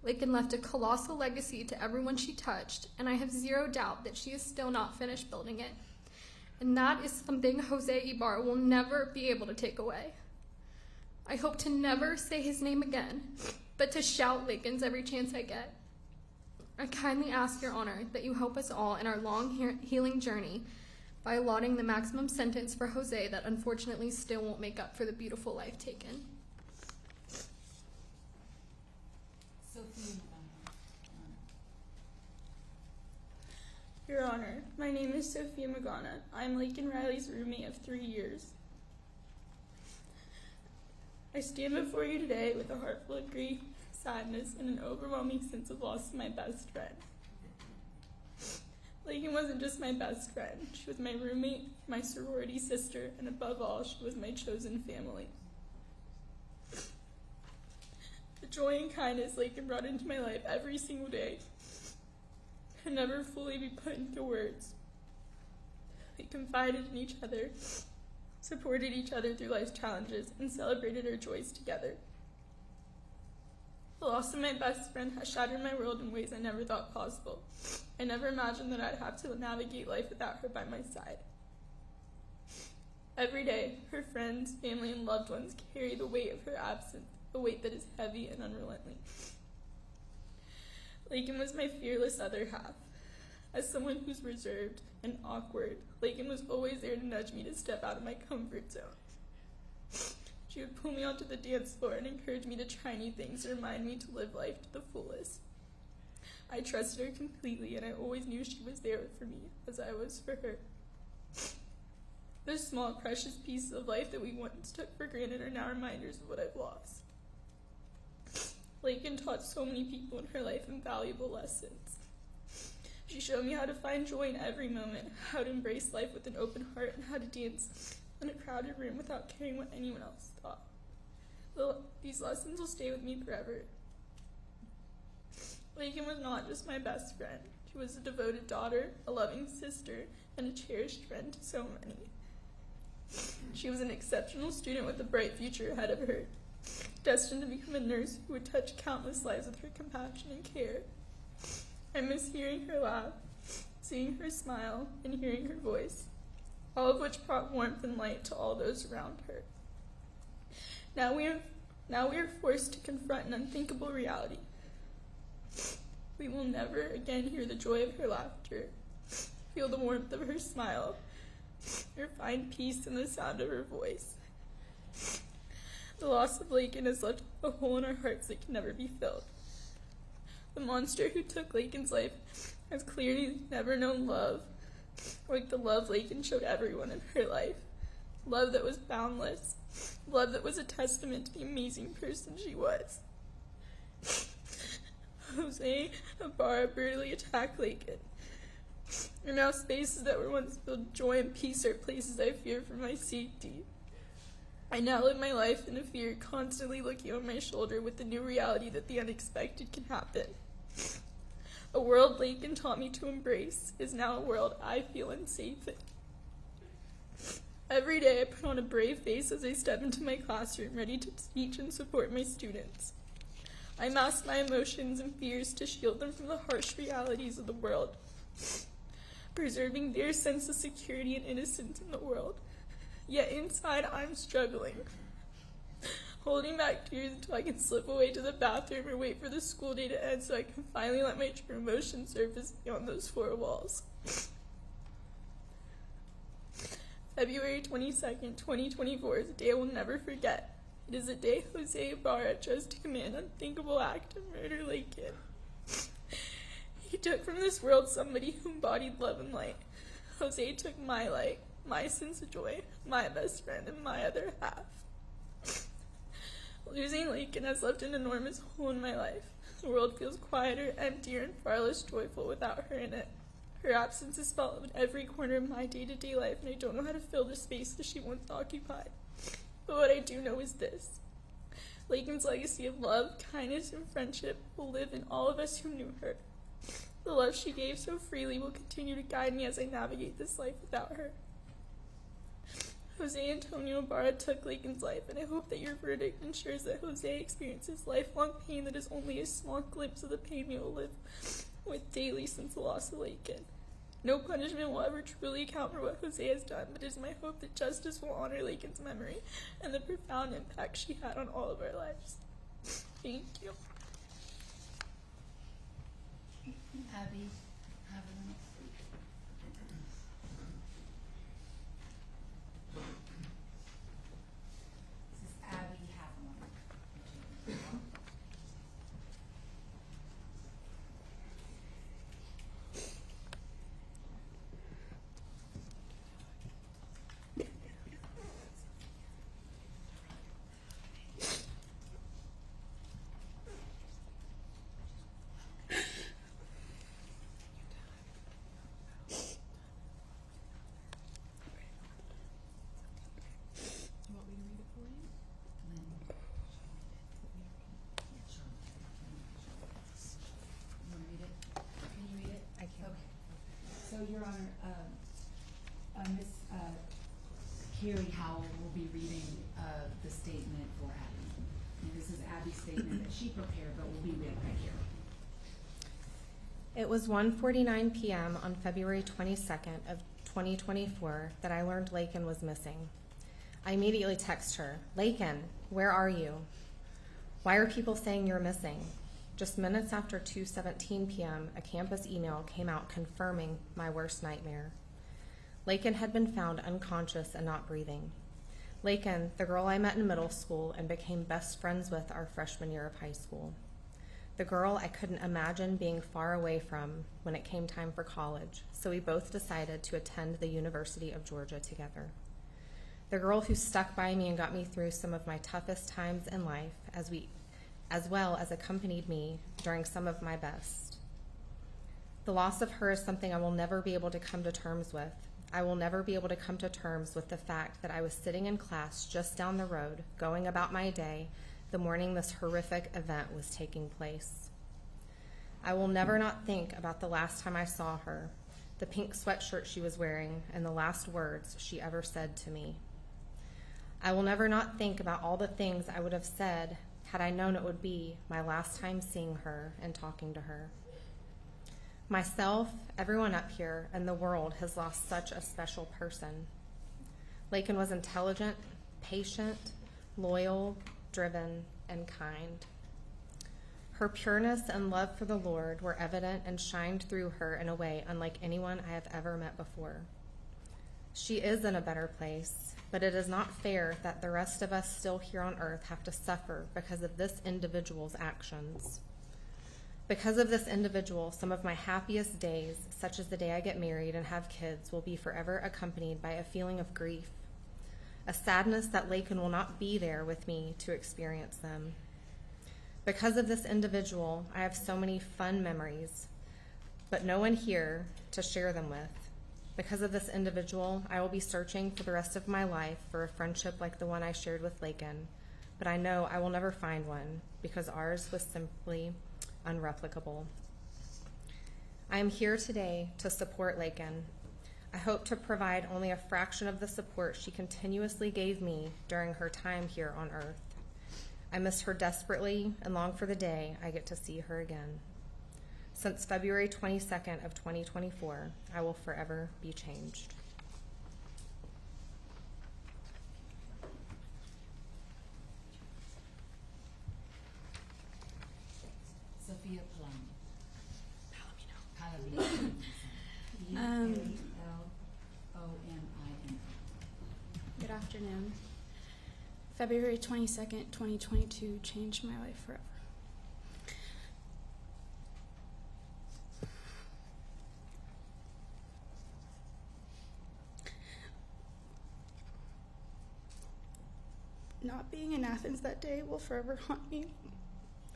Speaker 18: Laken left a colossal legacy to everyone she touched, and I have zero doubt that she is still not finished building it. And that is something Jose Ibarra will never be able to take away. I hope to never say his name again, but to shout Laken's every chance I get. I kindly ask your honor that you help us all in our long healing journey by allotting the maximum sentence for Jose that unfortunately still won't make up for the beautiful life taken.
Speaker 19: Your Honor, my name is Sophia Magana. I'm Laken Riley's roommate of 3 years. I stand before you today with a heart full of grief, sadness, and an overwhelming sense of loss of my best friend. Laken wasn't just my best friend. She was my roommate, my sorority sister, and above all, she was my chosen family. The joy and kindness Laken brought into my life every single day can never fully be put into words. We confided in each other, supported each other through life's challenges, and celebrated our joys together. The loss of my best friend has shattered my world in ways I never thought possible. I never imagined that I'd have to navigate life without her by my side. Every day, her friends, family, and loved ones carry the weight of her absence, a weight that is heavy and unrelenting. Laken was my fearless other half. As someone who's reserved and awkward, Laken was always there to nudge me to step out of my comfort zone. She would pull me onto the dance floor and encourage me to try new things and remind me to live life to the fullest. I trusted her completely, and I always knew she was there for me as I was for her. Those small, precious pieces of life that we once took for granted are now reminders of what I've lost. Laken taught so many people in her life invaluable lessons. She showed me how to find joy in every moment, how to embrace life with an open heart, and how to dance in a crowded room without caring what anyone else thought. These lessons will stay with me forever. Laken was not just my best friend. She was a devoted daughter, a loving sister, and a cherished friend to so many. She was an exceptional student with a bright future ahead of her, destined to become a nurse who would touch countless lives with her compassion and care. I miss hearing her laugh, seeing her smile, and hearing her voice, all of which brought warmth and light to all those around her. Now we are forced to confront an unthinkable reality. We will never again hear the joy of her laughter, feel the warmth of her smile, or find peace in the sound of her voice. The loss of Laken has left a hole in our hearts that can never be filled. The monster who took Laken's life has clearly never known love, like the love Laken showed everyone in her life. Love that was boundless. Love that was a testament to the amazing person she was. Jose Ibarra brutally attacked Laken. And now spaces that were once filled with joy and peace are places I fear for my safety. I now live my life in a fear, constantly looking over my shoulder with the new reality that the unexpected can happen. A world Laken taught me to embrace is now a world I feel unsafe in. Every day I put on a brave face as I step into my classroom, ready to teach and support my students. I mask my emotions and fears to shield them from the harsh realities of the world, preserving their sense of security and innocence in the world. Yet inside, I'm struggling, holding back tears until I can slip away to the bathroom or wait for the school day to end so I can finally let my true emotions surface beyond those four walls. February 22nd, 2024 is a day I will never forget. It is a day Jose Ibarra chose to commit an unthinkable act of murder Laken. He took from this world somebody who embodied love and light. Jose took my light, my sense of joy, my best friend, and my other half. Losing Laken has left an enormous hole in my life. The world feels quieter, emptier, and far less joyful without her in it. Her absence is felt in every corner of my day-to-day life, and I don't know how to fill the space that she once occupied. But what I do know is this. Laken's legacy of love, kindness, and friendship will live in all of us who knew her. The love she gave so freely will continue to guide me as I navigate this life without her. Jose Antonio Ibarra took Laken's life, and I hope that your verdict ensures that Jose experiences lifelong pain that is only a small glimpse of the pain we will live with daily since the loss of Laken. No punishment will ever truly account for what Jose has done, but it is my hope that justice will honor Laken's memory and the profound impact she had on all of our lives. Thank you.
Speaker 16: Abby, have a minute. This is Abby Haveland. So, Your Honor, Ms. Carrie Howell will be reading the statement for Abby. And this is Abby's statement that she prepared, but will be read right here.
Speaker 20: It was 1:49 p.m. on February 22nd of 2024 that I learned Laken was missing. I immediately text her, "Laken, where are you? Why are people saying you're missing?" Just minutes after 2:17 p.m., a campus email came out confirming my worst nightmare. Laken had been found unconscious and not breathing. Laken, the girl I met in middle school and became best friends with our freshman year of high school. The girl I couldn't imagine being far away from when it came time for college, so we both decided to attend the University of Georgia together. The girl who stuck by me and got me through some of my toughest times in life, as well as accompanied me during some of my best. The loss of her is something I will never be able to come to terms with. I will never be able to come to terms with the fact that I was sitting in class just down the road, going about my day, the morning this horrific event was taking place. I will never not think about the last time I saw her, the pink sweatshirt she was wearing, and the last words she ever said to me. I will never not think about all the things I would have said had I known it would be my last time seeing her and talking to her. Myself, everyone up here, and the world has lost such a special person. Laken was intelligent, patient, loyal, driven, and kind. Her pureness and love for the Lord were evident and shined through her in a way unlike anyone I have ever met before. She is in a better place, but it is not fair that the rest of us still here on earth have to suffer because of this individual's actions. Because of this individual, some of my happiest days, such as the day I get married and have kids, will be forever accompanied by a feeling of grief, a sadness that Laken will not be there with me to experience them. Because of this individual, I have so many fun memories, but no one here to share them with. Because of this individual, I will be searching for the rest of my life for a friendship like the one I shared with Laken, but I know I will never find one because ours was simply unreplicable. I am here today to support Laken. I hope to provide only a fraction of the support she continuously gave me during her time here on earth. I miss her desperately and long for the day I get to see her again. Since February 22nd of 2024, I will forever be changed.
Speaker 16: Sophia Palomino. Palomino. Palomino.
Speaker 19: February 22nd, 2022 changed my life forever. Not being in Athens that day will forever haunt me.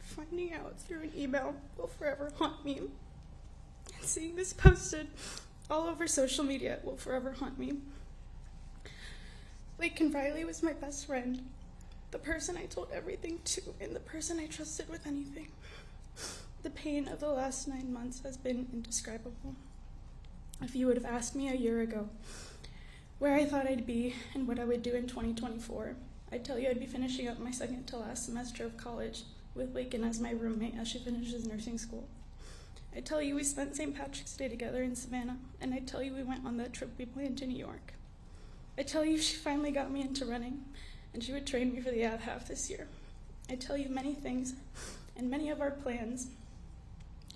Speaker 19: Finding out through an email will forever haunt me. And seeing this posted all over social media will forever haunt me. Laken Riley was my best friend, the person I told everything to, and the person I trusted with anything. The pain of the last 9 months has been indescribable. If you would have asked me a year ago where I thought I'd be and what I would do in 2024, I'd tell you I'd be finishing up my second to last semester of college with Laken as my roommate as she finishes nursing school. I'd tell you we spent St. Patrick's Day together in Savannah, and I'd tell you we went on that trip we planned to New York. I'd tell you she finally got me into running, and she would train me for the Av half this year. I'd tell you many things, and many of our plans,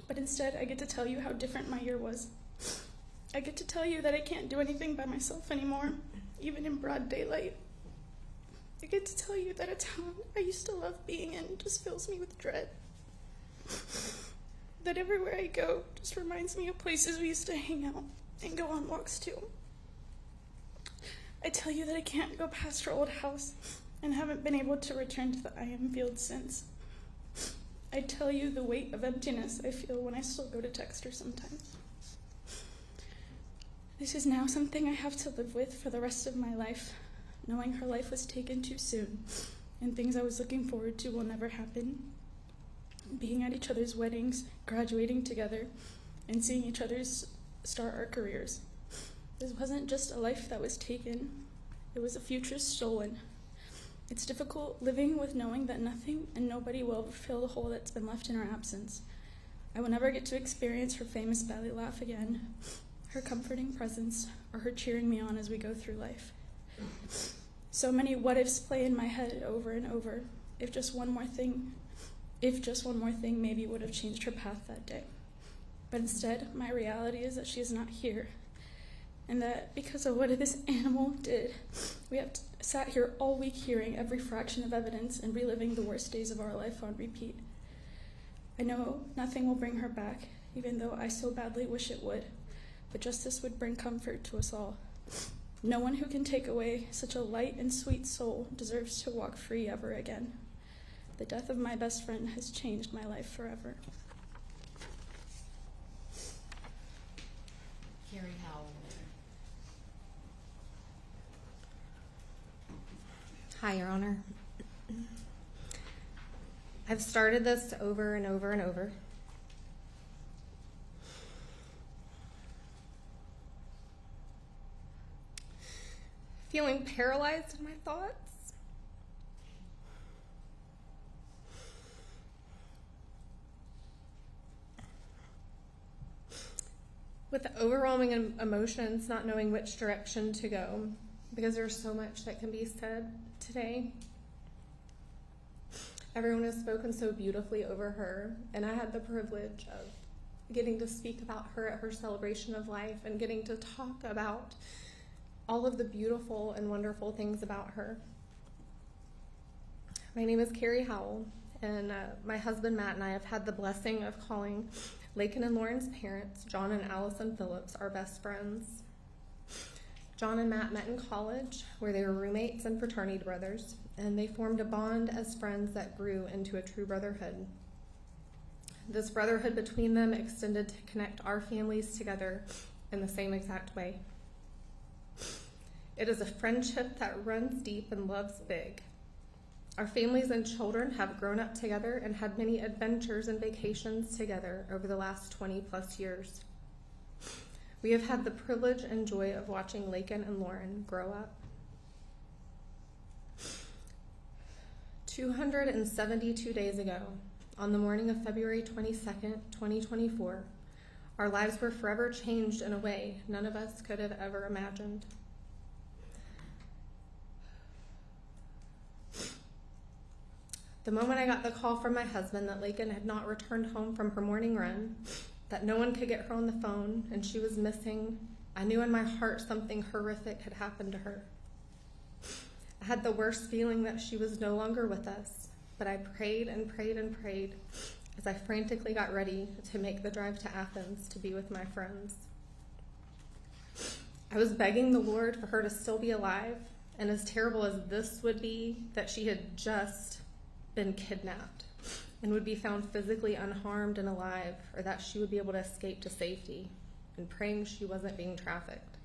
Speaker 19: but instead I get to tell you how different my year was. I get to tell you that I can't do anything by myself anymore, even in broad daylight. I get to tell you that a town I used to love being in just fills me with dread. That everywhere I go just reminds me of places we used to hang out and go on walks to. I tell you that I can't go past her old house and haven't been able to return to the IM field since. I tell you the weight of emptiness I feel when I still go to text her sometimes. This is now something I have to live with for the rest of my life, knowing her life was taken too soon and things I was looking forward to will never happen. Being at each other's weddings, graduating together, and seeing each other's start our careers. This wasn't just a life that was taken, it was a future stolen. It's difficult living with knowing that nothing and nobody will ever fill the hole that's been left in her absence. I will never get to experience her famous belly laugh again, her comforting presence, or her cheering me on as we go through life. So many what-ifs play in my head over and over. If just one more thing maybe would have changed her path that day. But instead, my reality is that she is not here. And that because of what this animal did, we have sat here all week hearing every fraction of evidence and reliving the worst days of our life on repeat. I know nothing will bring her back, even though I so badly wish it would. But justice would bring comfort to us all. No one who can take away such a light and sweet soul deserves to walk free ever again. The death of my best friend has changed my life forever.
Speaker 20: Carrie Howell. Hi, Your Honor. I've started this over and over and over. Feeling paralyzed in my thoughts. With overwhelming emotions, not knowing which direction to go, because there's so much that can be said today. Everyone has spoken so beautifully over her, and I had the privilege of getting to speak about her at her celebration of life and getting to talk about all of the beautiful and wonderful things about her. My name is Carrie Howell, and my husband Matt and I have had the blessing of calling Laken and Lauren's parents, John and Allison Phillips, our best friends. John and Matt met in college, where they were roommates and fraternity brothers, and they formed a bond as friends that grew into a true brotherhood. This brotherhood between them extended to connect our families together in the same exact way. It is a friendship that runs deep and loves big. Our families and children have grown up together and had many adventures and vacations together over the last 20 plus years. We have had the privilege and joy of watching Laken and Lauren grow up. 272 days ago, on the morning of February 22nd, 2024, our lives were forever changed in a way none of us could have ever imagined. The moment I got the call from my husband that Laken had not returned home from her morning run, that no one could get her on the phone, and she was missing, I knew in my heart something horrific had happened to her. I had the worst feeling that she was no longer with us, but I prayed and prayed and prayed as I frantically got ready to make the drive to Athens to be with my friends. I was begging the Lord for her to still be alive, and as terrible as this would be, that she had just been kidnapped and would be found physically unharmed and alive, or that she would be able to escape to safety, and praying she wasn't being trafficked.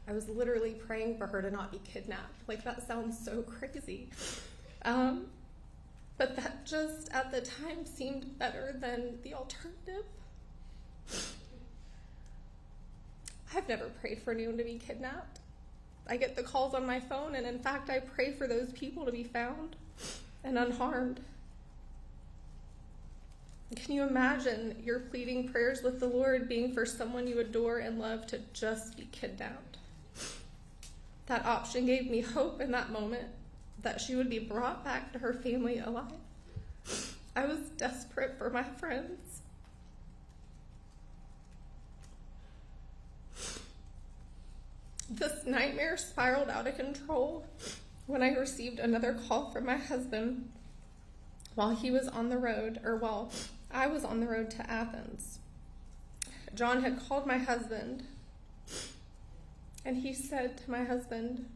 Speaker 20: I was literally praying for her to not be kidnapped. Like, that sounds so crazy. But that just at the time seemed better than the alternative. I've never prayed for anyone to be kidnapped. I get the calls on my phone, and in fact, I pray for those people to be found and unharmed. Can you imagine your pleading prayers with the Lord being for someone you adore and love to just be kidnapped? That option gave me hope in that moment that she would be brought back to her family alive. I was desperate for my friends. This nightmare spiraled out of control when I received another call from my husband while he was on the road, or while I was on the road to Athens. John had called my husband, and he said to my husband,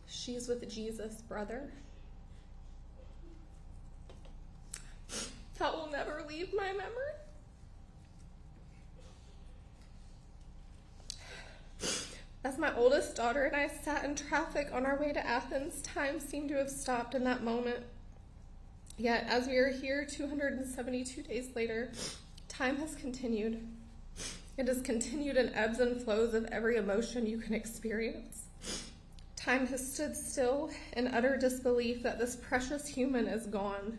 Speaker 20: "She's with Jesus, brother." That will never leave my memory. As my oldest daughter and I sat in traffic on our way to Athens, time seemed to have stopped in that moment. Yet, as we are here 272 days later, time has continued. It has continued in ebbs and flows of every emotion you can experience. Time has stood still in utter disbelief that this precious human is gone,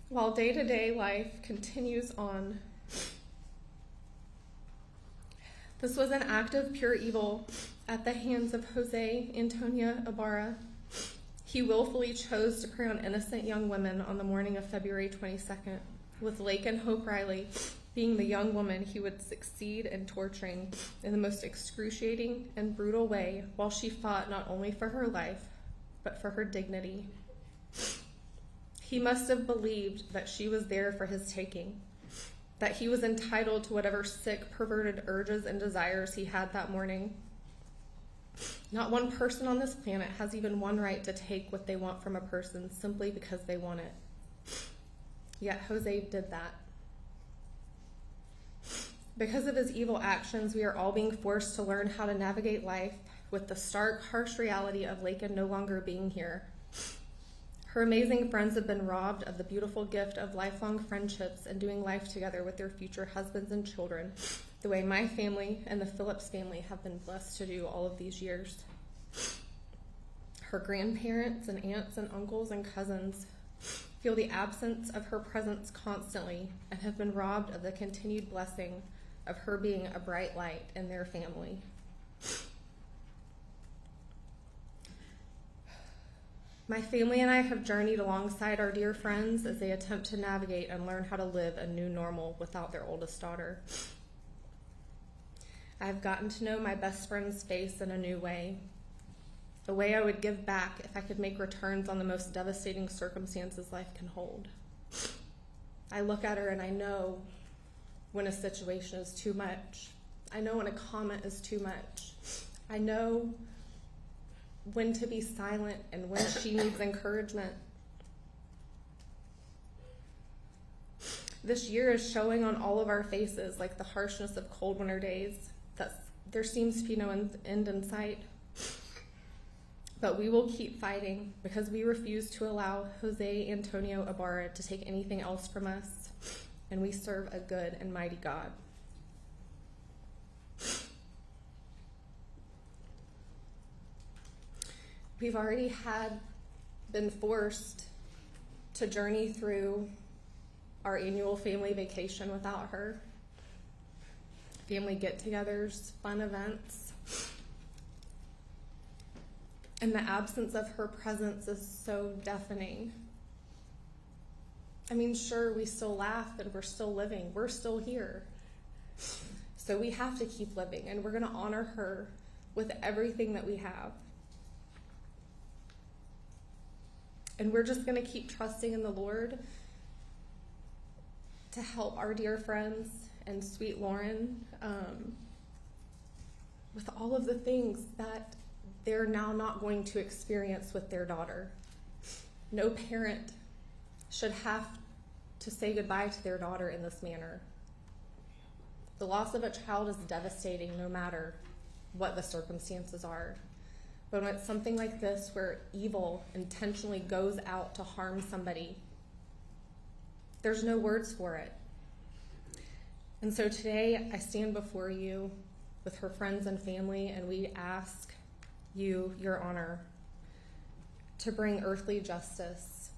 Speaker 20: while day-to-day life continues on. This was an act of pure evil at the hands of Jose Ibarra. He willfully chose to prey on innocent young women on the morning of February 22nd, with Laken Riley being the young woman he would succeed in torturing in the most excruciating and brutal way, while she fought not only for her life, but for her dignity. He must have believed that she was there for his taking, that he was entitled to whatever sick, perverted urges and desires he had that morning. Not one person on this planet has even one right to take what they want from a person simply because they want it. Yet Jose did that. Because of his evil actions, we are all being forced to learn how to navigate life with the stark, harsh reality of Laken no longer being here. Her amazing friends have been robbed of the beautiful gift of lifelong friendships and doing life together with their future husbands and children, the way my family and the Phillips family have been blessed to do all of these years. Her grandparents and aunts and uncles and cousins feel the absence of her presence constantly and have been robbed of the continued blessing of her being a bright light in their family. My family and I have journeyed alongside our dear friends as they attempt to navigate and learn how to live a new normal without their oldest daughter. I've gotten to know my best friend's face in a new way, a way I would give back if I could make returns on the most devastating circumstances life can hold. I look at her and I know when a situation is too much. I know when a comment is too much. I know when to be silent and when she needs encouragement. This year is showing on all of our faces, like the harshness of cold winter days, that there seems to be no end in sight. But we will keep fighting because we refuse to allow Jose Ibarra to take anything else from us, and we serve a good and mighty God. We've already been forced to journey through our annual family vacation without her. Family get-togethers, fun events. And the absence of her presence is so deafening. I mean, sure, we still laugh and we're still living. We're still here. So we have to keep living, and we're going to honor her with everything that we have. And we're just going to keep trusting in the Lord to help our dear friends and sweet Lauren with all of the things that they're now not going to experience with their daughter. No parent should have to say goodbye to their daughter in this manner. The loss of a child is devastating no matter what the circumstances are. But when it's something like this where evil intentionally goes out to harm somebody, there's no words for it. And so today I stand before you with her friends and family, and we ask you, Your Honor, to bring earthly justice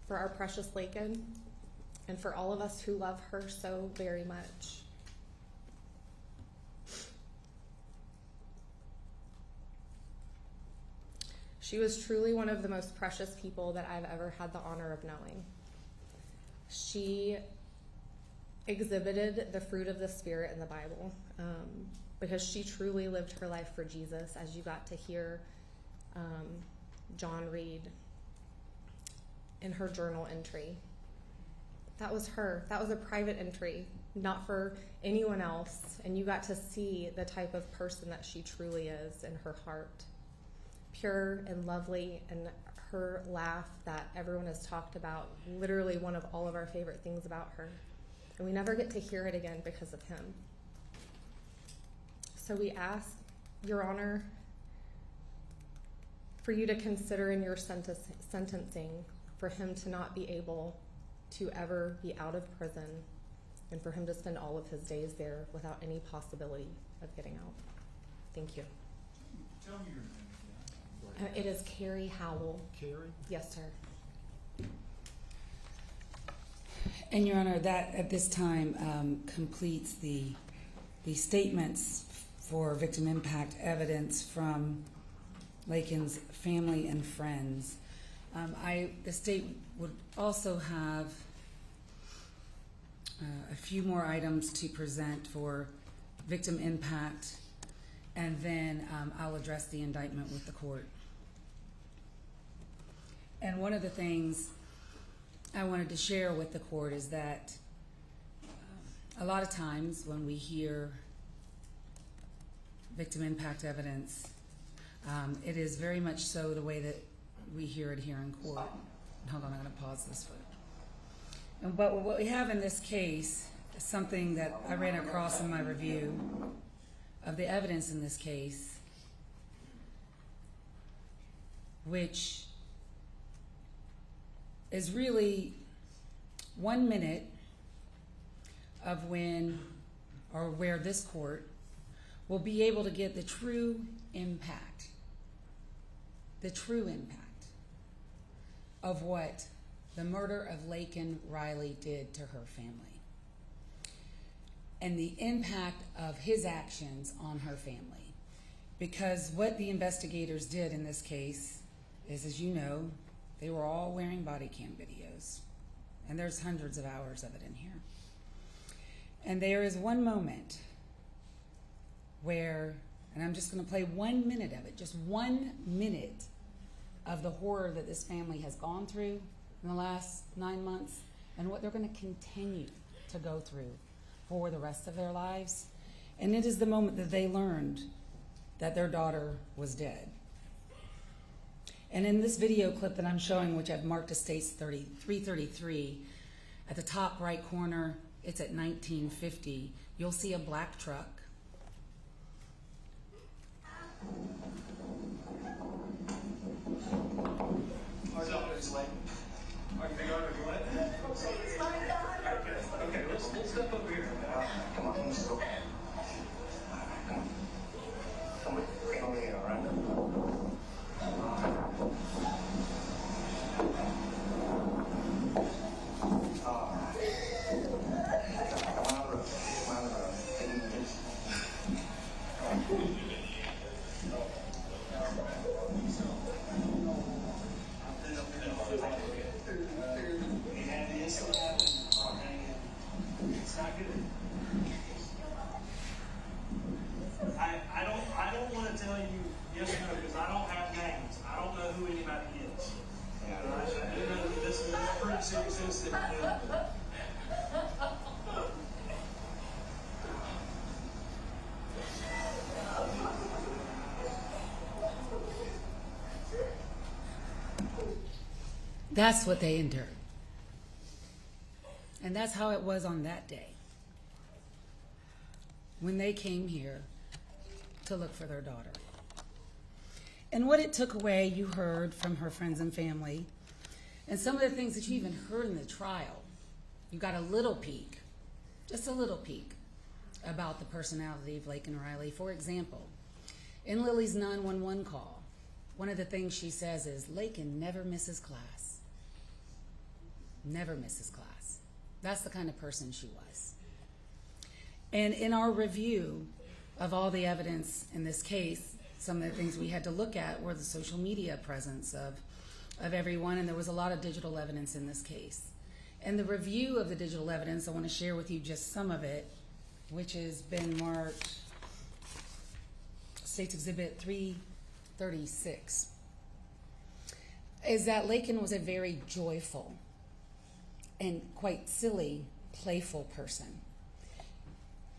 Speaker 20: for our precious Laken and for all of us who love her so very much. She was truly one of the most precious people that I've ever had the honor of knowing. She exhibited the fruit of the Spirit in the Bible because she truly lived her life for Jesus, as you got to hear John read in her journal entry. That was her. That was a private entry, not for anyone else. And you got to see the type of person that she truly is in her heart. Pure and lovely, and her laugh that everyone has talked about, literally one of all of our favorite things about her. And we never get to hear it again because of him. So we ask, Your Honor, for you to consider in your sentencing for him to not be able to ever be out of prison and for him to spend all of his days there without any possibility of getting out. Thank you.
Speaker 2: Tell me your name.
Speaker 20: It is Carrie Howell.
Speaker 2: Carrie?
Speaker 20: Yes, sir.
Speaker 1: And Your Honor, that at this time completes the statements for victim impact evidence from Laken's family and friends. The state would also have a few more items to present for victim impact, and then I'll address the indictment with the court. And one of the things I wanted to share with the court is that a lot of times when we hear victim impact evidence, it is very much so the way that we hear it here in court. Hold on, I'm going to pause this one. But what we have in this case is something that I ran across in my review of the evidence in this case, which is really 1 minute of when or where this court will be able to get the true impact of what the murder of Laken Riley did to her family and the impact of his actions on her family. Because what the investigators did in this case is, as you know, they were all wearing body cam videos, and there's hundreds of hours of it in here. And there is one moment where, and I'm just going to play 1 minute of it, just 1 minute of the horror that this family has gone through in the last 9 months and what they're going to continue to go through for the rest of their lives. And it is the moment that they learned that their daughter was dead. And in this video clip that I'm showing, which I've marked as states 333, at the top right corner, it's at 1950, you'll see a black truck.
Speaker 10: Okay, let's step over here. Come on, let's go. Come over here, all right? Come on,
Speaker 1: That's what they endured. And that's how it was on that day when they came here to look for their daughter. And what it took away, you heard from her friends and family, and some of the things that you even heard in the trial. You got a little peek, just a little peek, about the personality of Laken Riley. For example, in Lily's 911 call, one of the things she says is, Laken never misses class. Never misses class. That's the kind of person she was. And in our review of all the evidence in this case, some of the things we had to look at were the social media presence of everyone, and there was a lot of digital evidence in this case. And the review of the digital evidence, I want to share with you just some of it, which has been marked State's Exhibit 336, is that Laken was a very joyful and quite silly, playful person.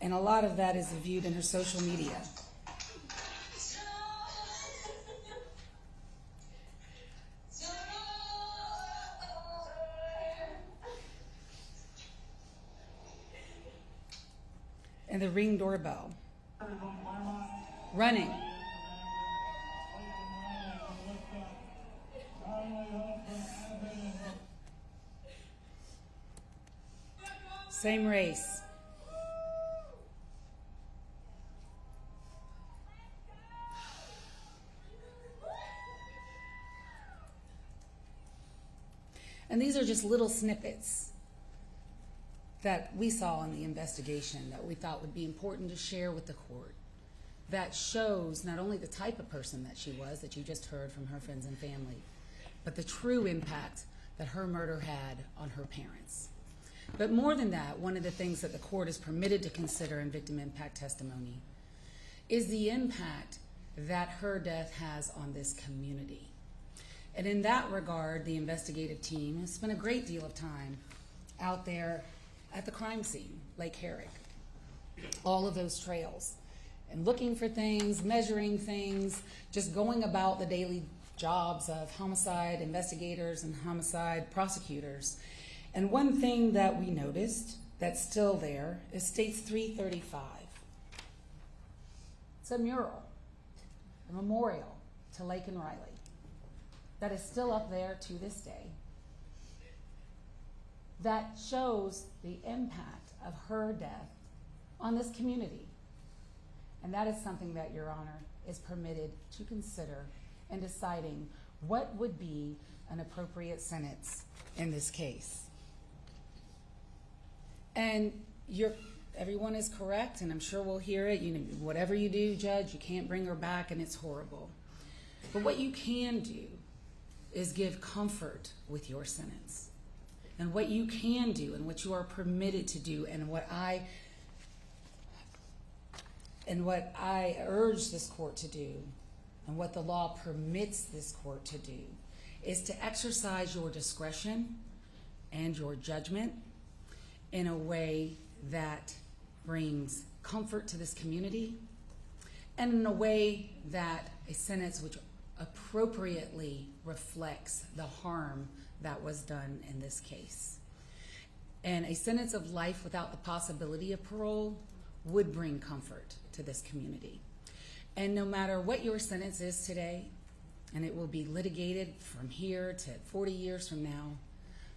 Speaker 1: And a lot of that is viewed in her social media. And the Ring doorbell. Running. Same race. And these are just little snippets that we saw in the investigation that we thought would be important to share with the court, that shows not only the type of person that she was, that you just heard from her friends and family, but the true impact that her murder had on her parents. But more than that, one of the things that the court is permitted to consider in victim impact testimony is the impact that her death has on this community. And in that regard, the investigative team has spent a great deal of time out there at the crime scene, Lake Herrick, all of those trails, and looking for things, measuring things, just going about the daily jobs of homicide investigators and homicide prosecutors. And one thing that we noticed that's still there is State's 335. It's a mural, a memorial to Laken Riley that is still up there to this day, that shows the impact of her death on this community. And that is something that Your Honor is permitted to consider in deciding what would be an appropriate sentence in this case. And everyone is correct, and I'm sure we'll hear it. You know, whatever you do, Judge, you can't bring her back, and it's horrible. But what you can do is give comfort with your sentence. And what you can do and what you are permitted to do, and what I urge this court to do, and what the law permits this court to do, is to exercise your discretion and your judgment in a way that brings comfort to this community, and in a way that a sentence which appropriately reflects the harm that was done in this case. And a sentence of life without the possibility of parole would bring comfort to this community. And no matter what your sentence is today, and it will be litigated from here to 40 years from now,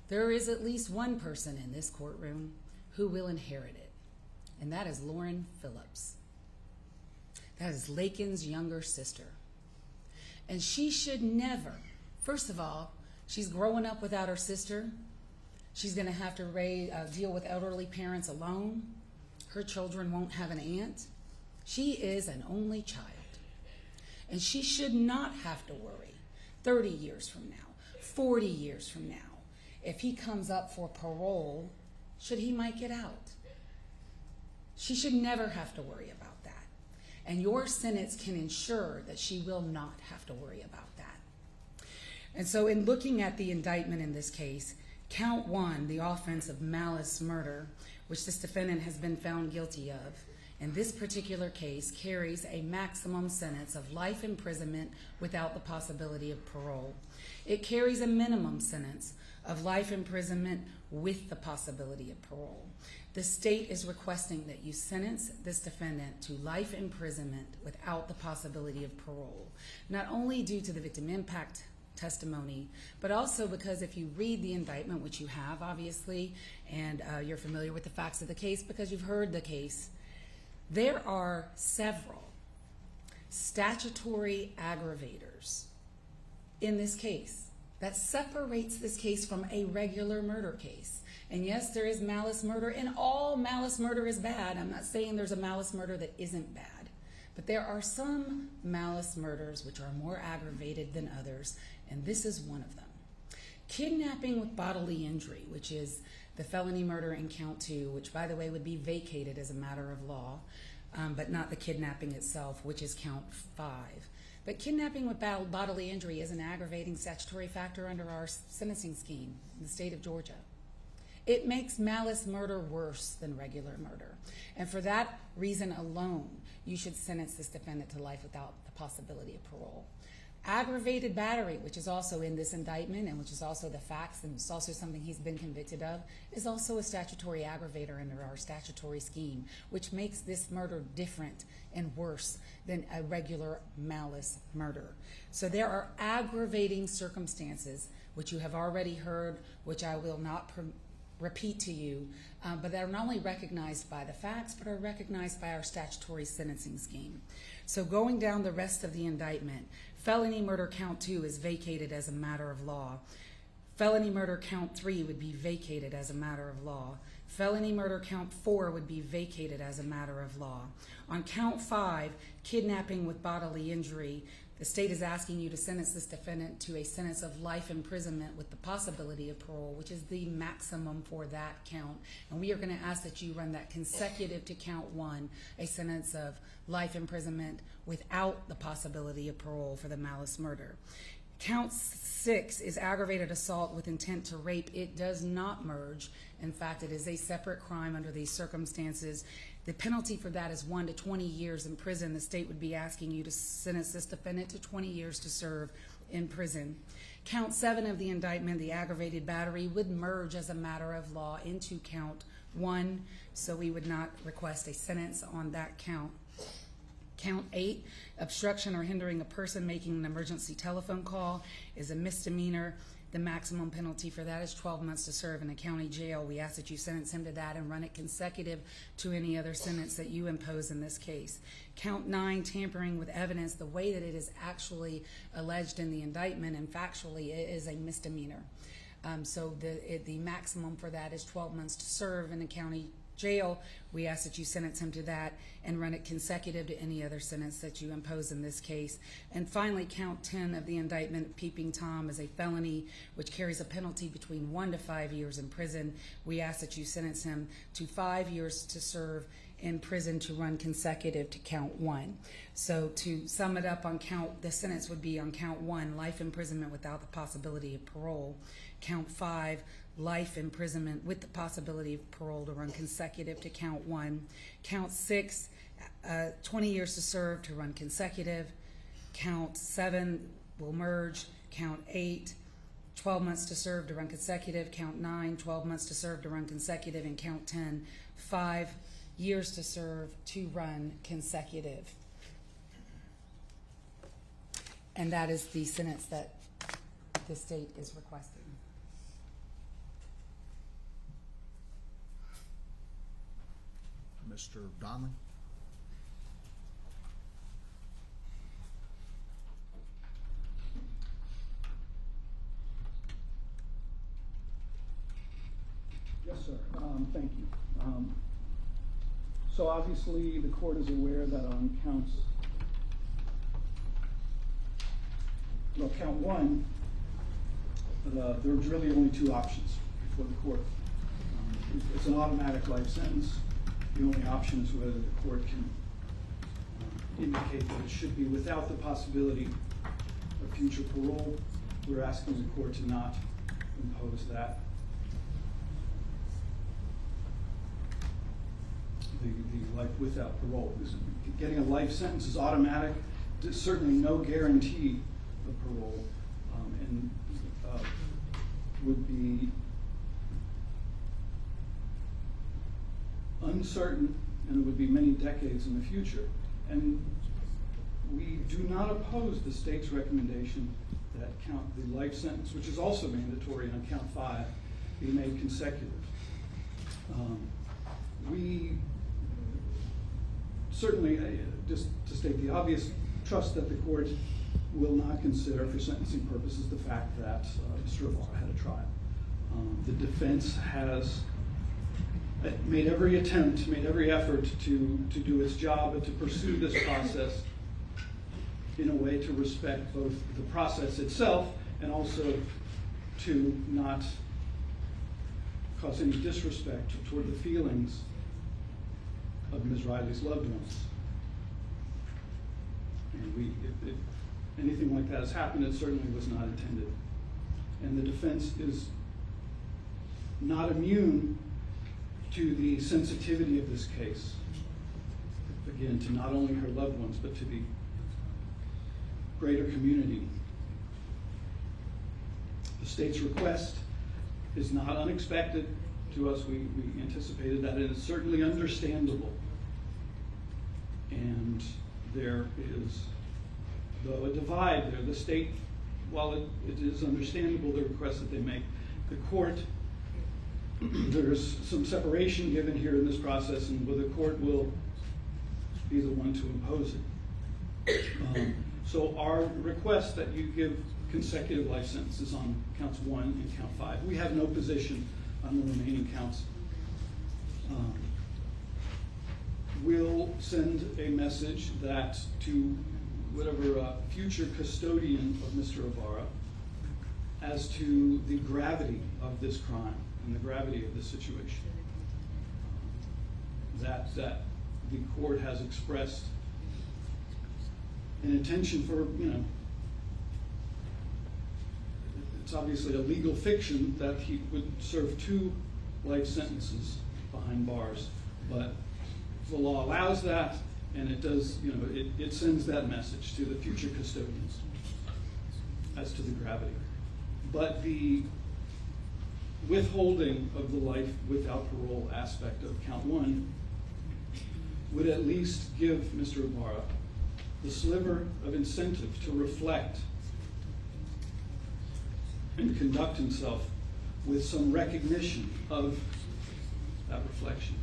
Speaker 1: there is at least one person in this courtroom who will inherit it, and that is Lauren Phillips. That is Laken's younger sister. And she should never, first of all, she's growing up without her sister. She's going to have to deal with elderly parents alone. Her children won't have an aunt. She is an only child. And she should not have to worry 30 years from now, 40 years from now, if he comes up for parole, should he might get out. She should never have to worry about that. And your sentence can ensure that she will not have to worry about that. And so in looking at the indictment in this case, count 1, the offense of malice murder, which this defendant has been found guilty of, in this particular case carries a maximum sentence of life imprisonment without the possibility of parole. It carries a minimum sentence of life imprisonment with the possibility of parole. The state is requesting that you sentence this defendant to life imprisonment without the possibility of parole, not only due to the victim impact testimony, but also because if you read the indictment, which you have obviously, and you're familiar with the facts of the case because you've heard the case, there are several statutory aggravators in this case that separates this case from a regular murder case. And yes, there is malice murder, and all malice murder is bad. I'm not saying there's a malice murder that isn't bad, but there are some malice murders which are more aggravated than others, and this is one of them. Kidnapping with bodily injury, which is the felony murder in count 2, which by the way would be vacated as a matter of law, but not the kidnapping itself, which is count 5. But kidnapping with bodily injury is an aggravating statutory factor under our sentencing scheme in the state of Georgia. It makes malice murder worse than regular murder. And for that reason alone, you should sentence this defendant to life without the possibility of parole. Aggravated battery, which is also in this indictment and which is also the facts and it's also something he's been convicted of, is also a statutory aggravator under our statutory scheme, which makes this murder different and worse than a regular malice murder. So there are aggravating circumstances, which you have already heard, which I will not repeat to you, but that are not only recognized by the facts, but are recognized by our statutory sentencing scheme. So going down the rest of the indictment, felony murder count 2 is vacated as a matter of law. Felony murder count 3 would be vacated as a matter of law. Felony murder count 4 would be vacated as a matter of law. On count 5, kidnapping with bodily injury, the state is asking you to sentence this defendant to a sentence of life imprisonment with the possibility of parole, which is the maximum for that count. And we are going to ask that you run that consecutive to count 1, a sentence of life imprisonment without the possibility of parole for the malice murder. Count 6 is aggravated assault with intent to rape. It does not merge. In fact, it is a separate crime under these circumstances. The penalty for that is 1 to 20 years in prison. The state would be asking you to sentence this defendant to 20 years to serve in prison. Count 7 of the indictment, the aggravated battery, would merge as a matter of law into count 1, so we would not request a sentence on that count. Count 8, obstruction or hindering a person making an emergency telephone call, is a misdemeanor. The maximum penalty for that is 12 months to serve in a county jail. We ask that you sentence him to that and run it consecutive to any other sentence that you impose in this case. Count 9, tampering with evidence, the way that it is actually alleged in the indictment and factually it is a misdemeanor. So the maximum for that is 12 months to serve in a county jail. We ask that you sentence him to that and run it consecutive to any other sentence that you impose in this case. And finally, count 10 of the indictment, peeping Tom, is a felony which carries a penalty between 1 to 5 years in prison. We ask that you sentence him to 5 years to serve in prison to run consecutive to count 1. So to sum it up on count, the sentence would be on count 1, life imprisonment without the possibility of parole. Count 5, life imprisonment with the possibility of parole to run consecutive to count 1. Count 6, 20 years to serve to run consecutive. Count 7 will merge. Count 8, 12 months to serve to run consecutive. Count 9, 12 months to serve to run consecutive. And count 10, 5 years to serve to run consecutive. And that is the sentence that the state is requesting.
Speaker 2: Mr. Donnelly.
Speaker 21: Yes, sir. Thank you. So obviously the court is aware that on count 1, there's really only 2 options before the court. It's an automatic life sentence. The only option is whether the court can indicate that it should be without the possibility of future parole. We're asking the court to not impose that. The life without parole. Because getting a life sentence is automatic. There's certainly no guarantee of parole, and would be uncertain, and it would be many decades in the future. And we do not oppose the state's recommendation that the life sentence, which is also mandatory on count 5, be made consecutive. We certainly, just to state the obvious, trust that the court will not consider for sentencing purposes the fact that Mr. Ibarra had a trial. The defense has made every attempt, made every effort to do its job and to pursue this process in a way to respect both the process itself and also to not cause any disrespect toward the feelings of Ms. Riley's loved ones. And if anything like that has happened, it certainly was not intended. And the defense is not immune to the sensitivity of this case. Again, to not only her loved ones, but to the greater community. The state's request is not unexpected to us. We anticipated that, and it's certainly understandable. And there is, though, a divide there. The state, while it is understandable the request that they make, the court, there's some separation given here in this process, and the court will be the one to impose it. So our request that you give consecutive life sentences on counts 1 and count 5. We have no position on the remaining counts. We'll send a message that to whatever future custodian of Mr. Ibarra as to the gravity of this crime and the gravity of this situation. That the court has expressed an intention for, it's obviously a legal fiction that he would serve 2 life sentences behind bars, but the law allows that, and it does, it sends that message to the future custodians as to the gravity. But the withholding of the life without parole aspect of count 1 would at least give Mr. Ibarra the sliver of incentive to reflect and conduct himself with some recognition of that reflection.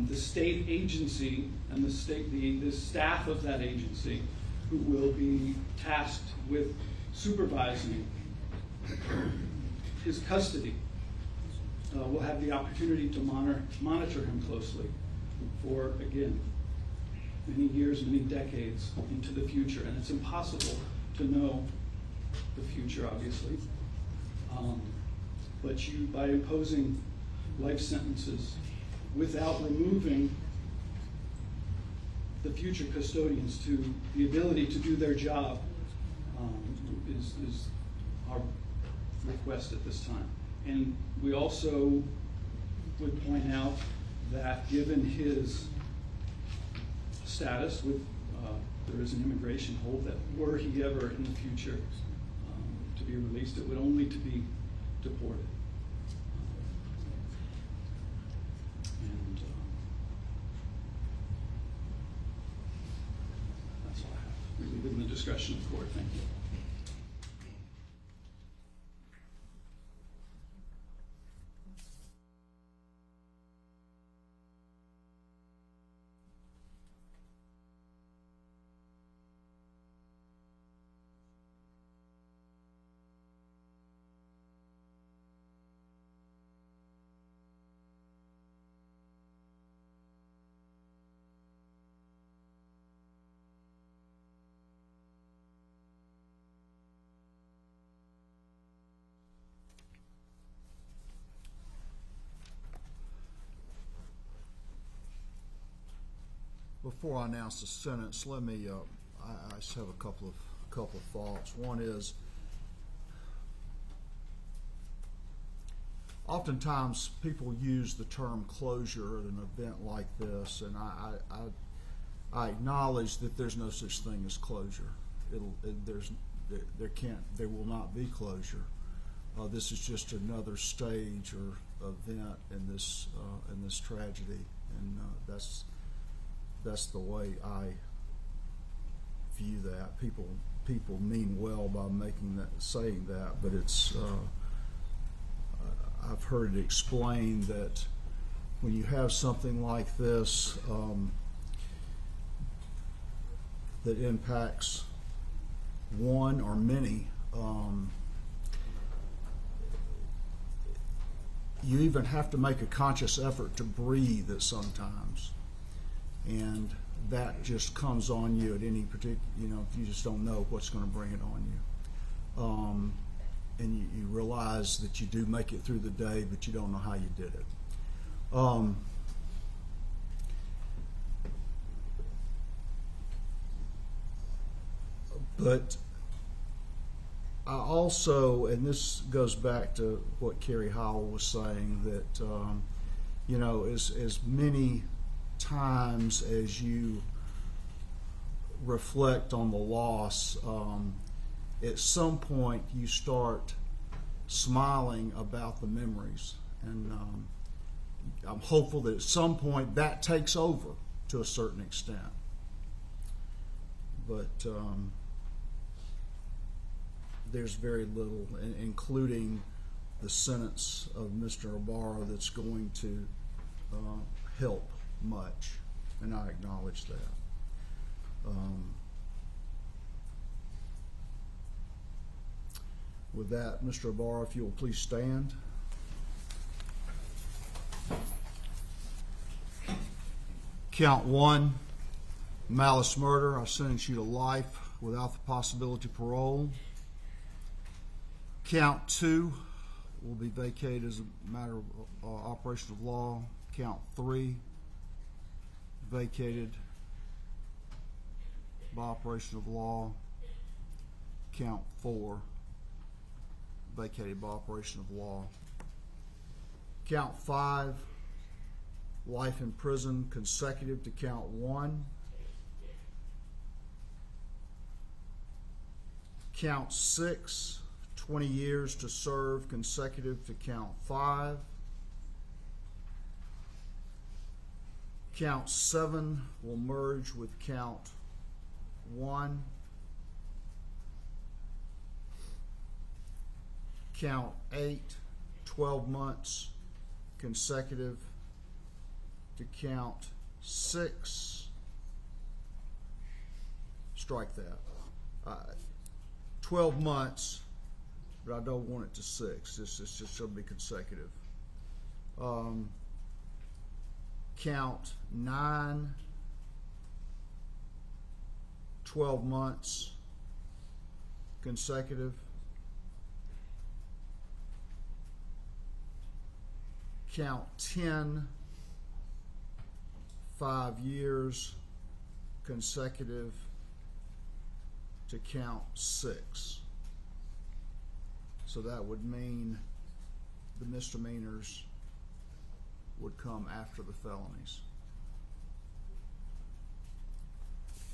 Speaker 21: The state agency and the staff of that agency, who will be tasked with supervising his custody, will have the opportunity to monitor him closely for, again, many years, many decades into the future. And it's impossible to know the future, obviously. But by imposing life sentences without removing the future custodians to the ability to do their job is our request at this time. And we also would point out that given his status with, there is an immigration hold, that were he ever in the future to be released, it would only to be deported. And that's all I have. We leave it in the discretion of the court. Thank you.
Speaker 2: Before I announce the sentence, let me, I just have a couple of thoughts. One is, oftentimes people use the term closure at an event like this, and I acknowledge that there's no such thing as closure. There will not be closure. This is just another stage or event in this tragedy, and that's the way I view that. People mean well by saying that, but it's. I've heard it explained that when you have something like this that impacts one or many, you even have to make a conscious effort to breathe at sometimes, and that just comes on you at any particular, if you just don't know what's going to bring it on you. And you realize that you do make it through the day, but you don't know how you did it. But I also, and this goes back to what Carrie Howell was saying, that as many times as you reflect on the loss, at some point you start smiling about the memories, and I'm hopeful that at some point that takes over to a certain extent. But there's very little, including the sentence of Mr. Ibarra, that's going to help much, and I acknowledge that. With that, Mr. Ibarra, if you will please stand. Count 1, malice murder. I sentence you to life without the possibility of parole. Count 2 will be vacated as a matter of operation of law. Count 3, vacated by operation of law. Count 4, vacated by operation of law. Count 5, life in prison consecutive to count 1. Count 6, 20 years to serve consecutive to count 5. Count 7 will merge with count 1. Count 8, 12 months consecutive to count 6. Strike that. 12 months, but I don't want it to 6. This just should be consecutive. Count 9, 12 months consecutive. Count 10, 5 years consecutive to count 6. So that would mean the misdemeanors would come after the felonies.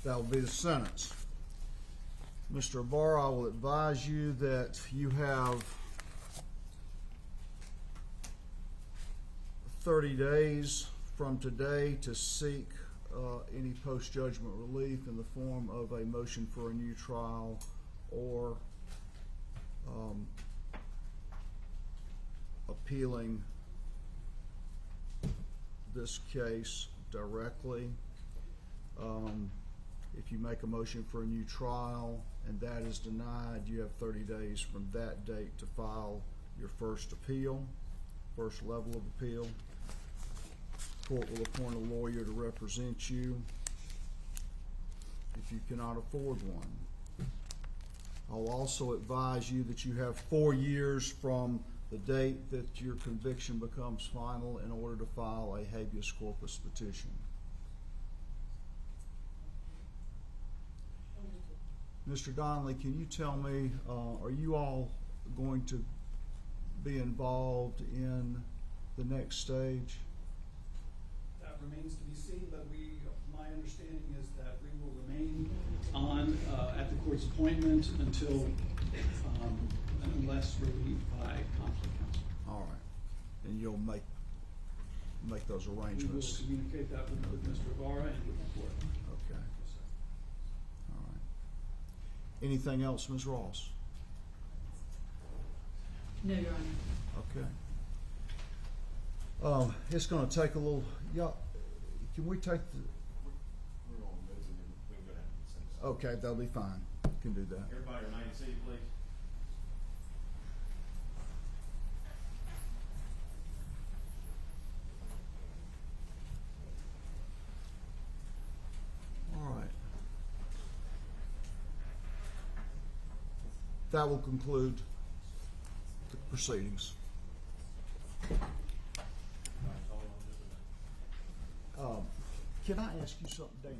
Speaker 2: That will be the sentence. Mr. Ibarra, I will advise you that you have 30 days from today to seek any post-judgment relief in the form of a motion for a new trial or appealing this case directly. If you make a motion for a new trial and that is denied, you have 30 days from that date to file your first appeal, first level of appeal. Court will appoint a lawyer to represent you if you cannot afford one. I'll also advise you that you have 4 years from the date that your conviction becomes final in order to file a habeas corpus petition. Mr. Donnelly, can you tell me, are you all going to be involved in the next stage?
Speaker 21: That remains to be seen, but my understanding is that we will remain on at the court's appointment until, unless relieved by conflict counsel.
Speaker 2: All right. And you'll make those
Speaker 21: We will
Speaker 2: arrangements?
Speaker 21: communicate that with Mr. Ibarra and with the court.
Speaker 2: Okay.
Speaker 21: Yes, sir.
Speaker 2: All right. Anything else, Ms. Ross?
Speaker 1: No, Your Honor.
Speaker 2: Okay. It's gonna take a little, can we take the? Okay, that'll be fine. Can do that.
Speaker 7: Everybody remain seated, please.
Speaker 2: All right. That will conclude the proceedings. Can I ask you something, Dan?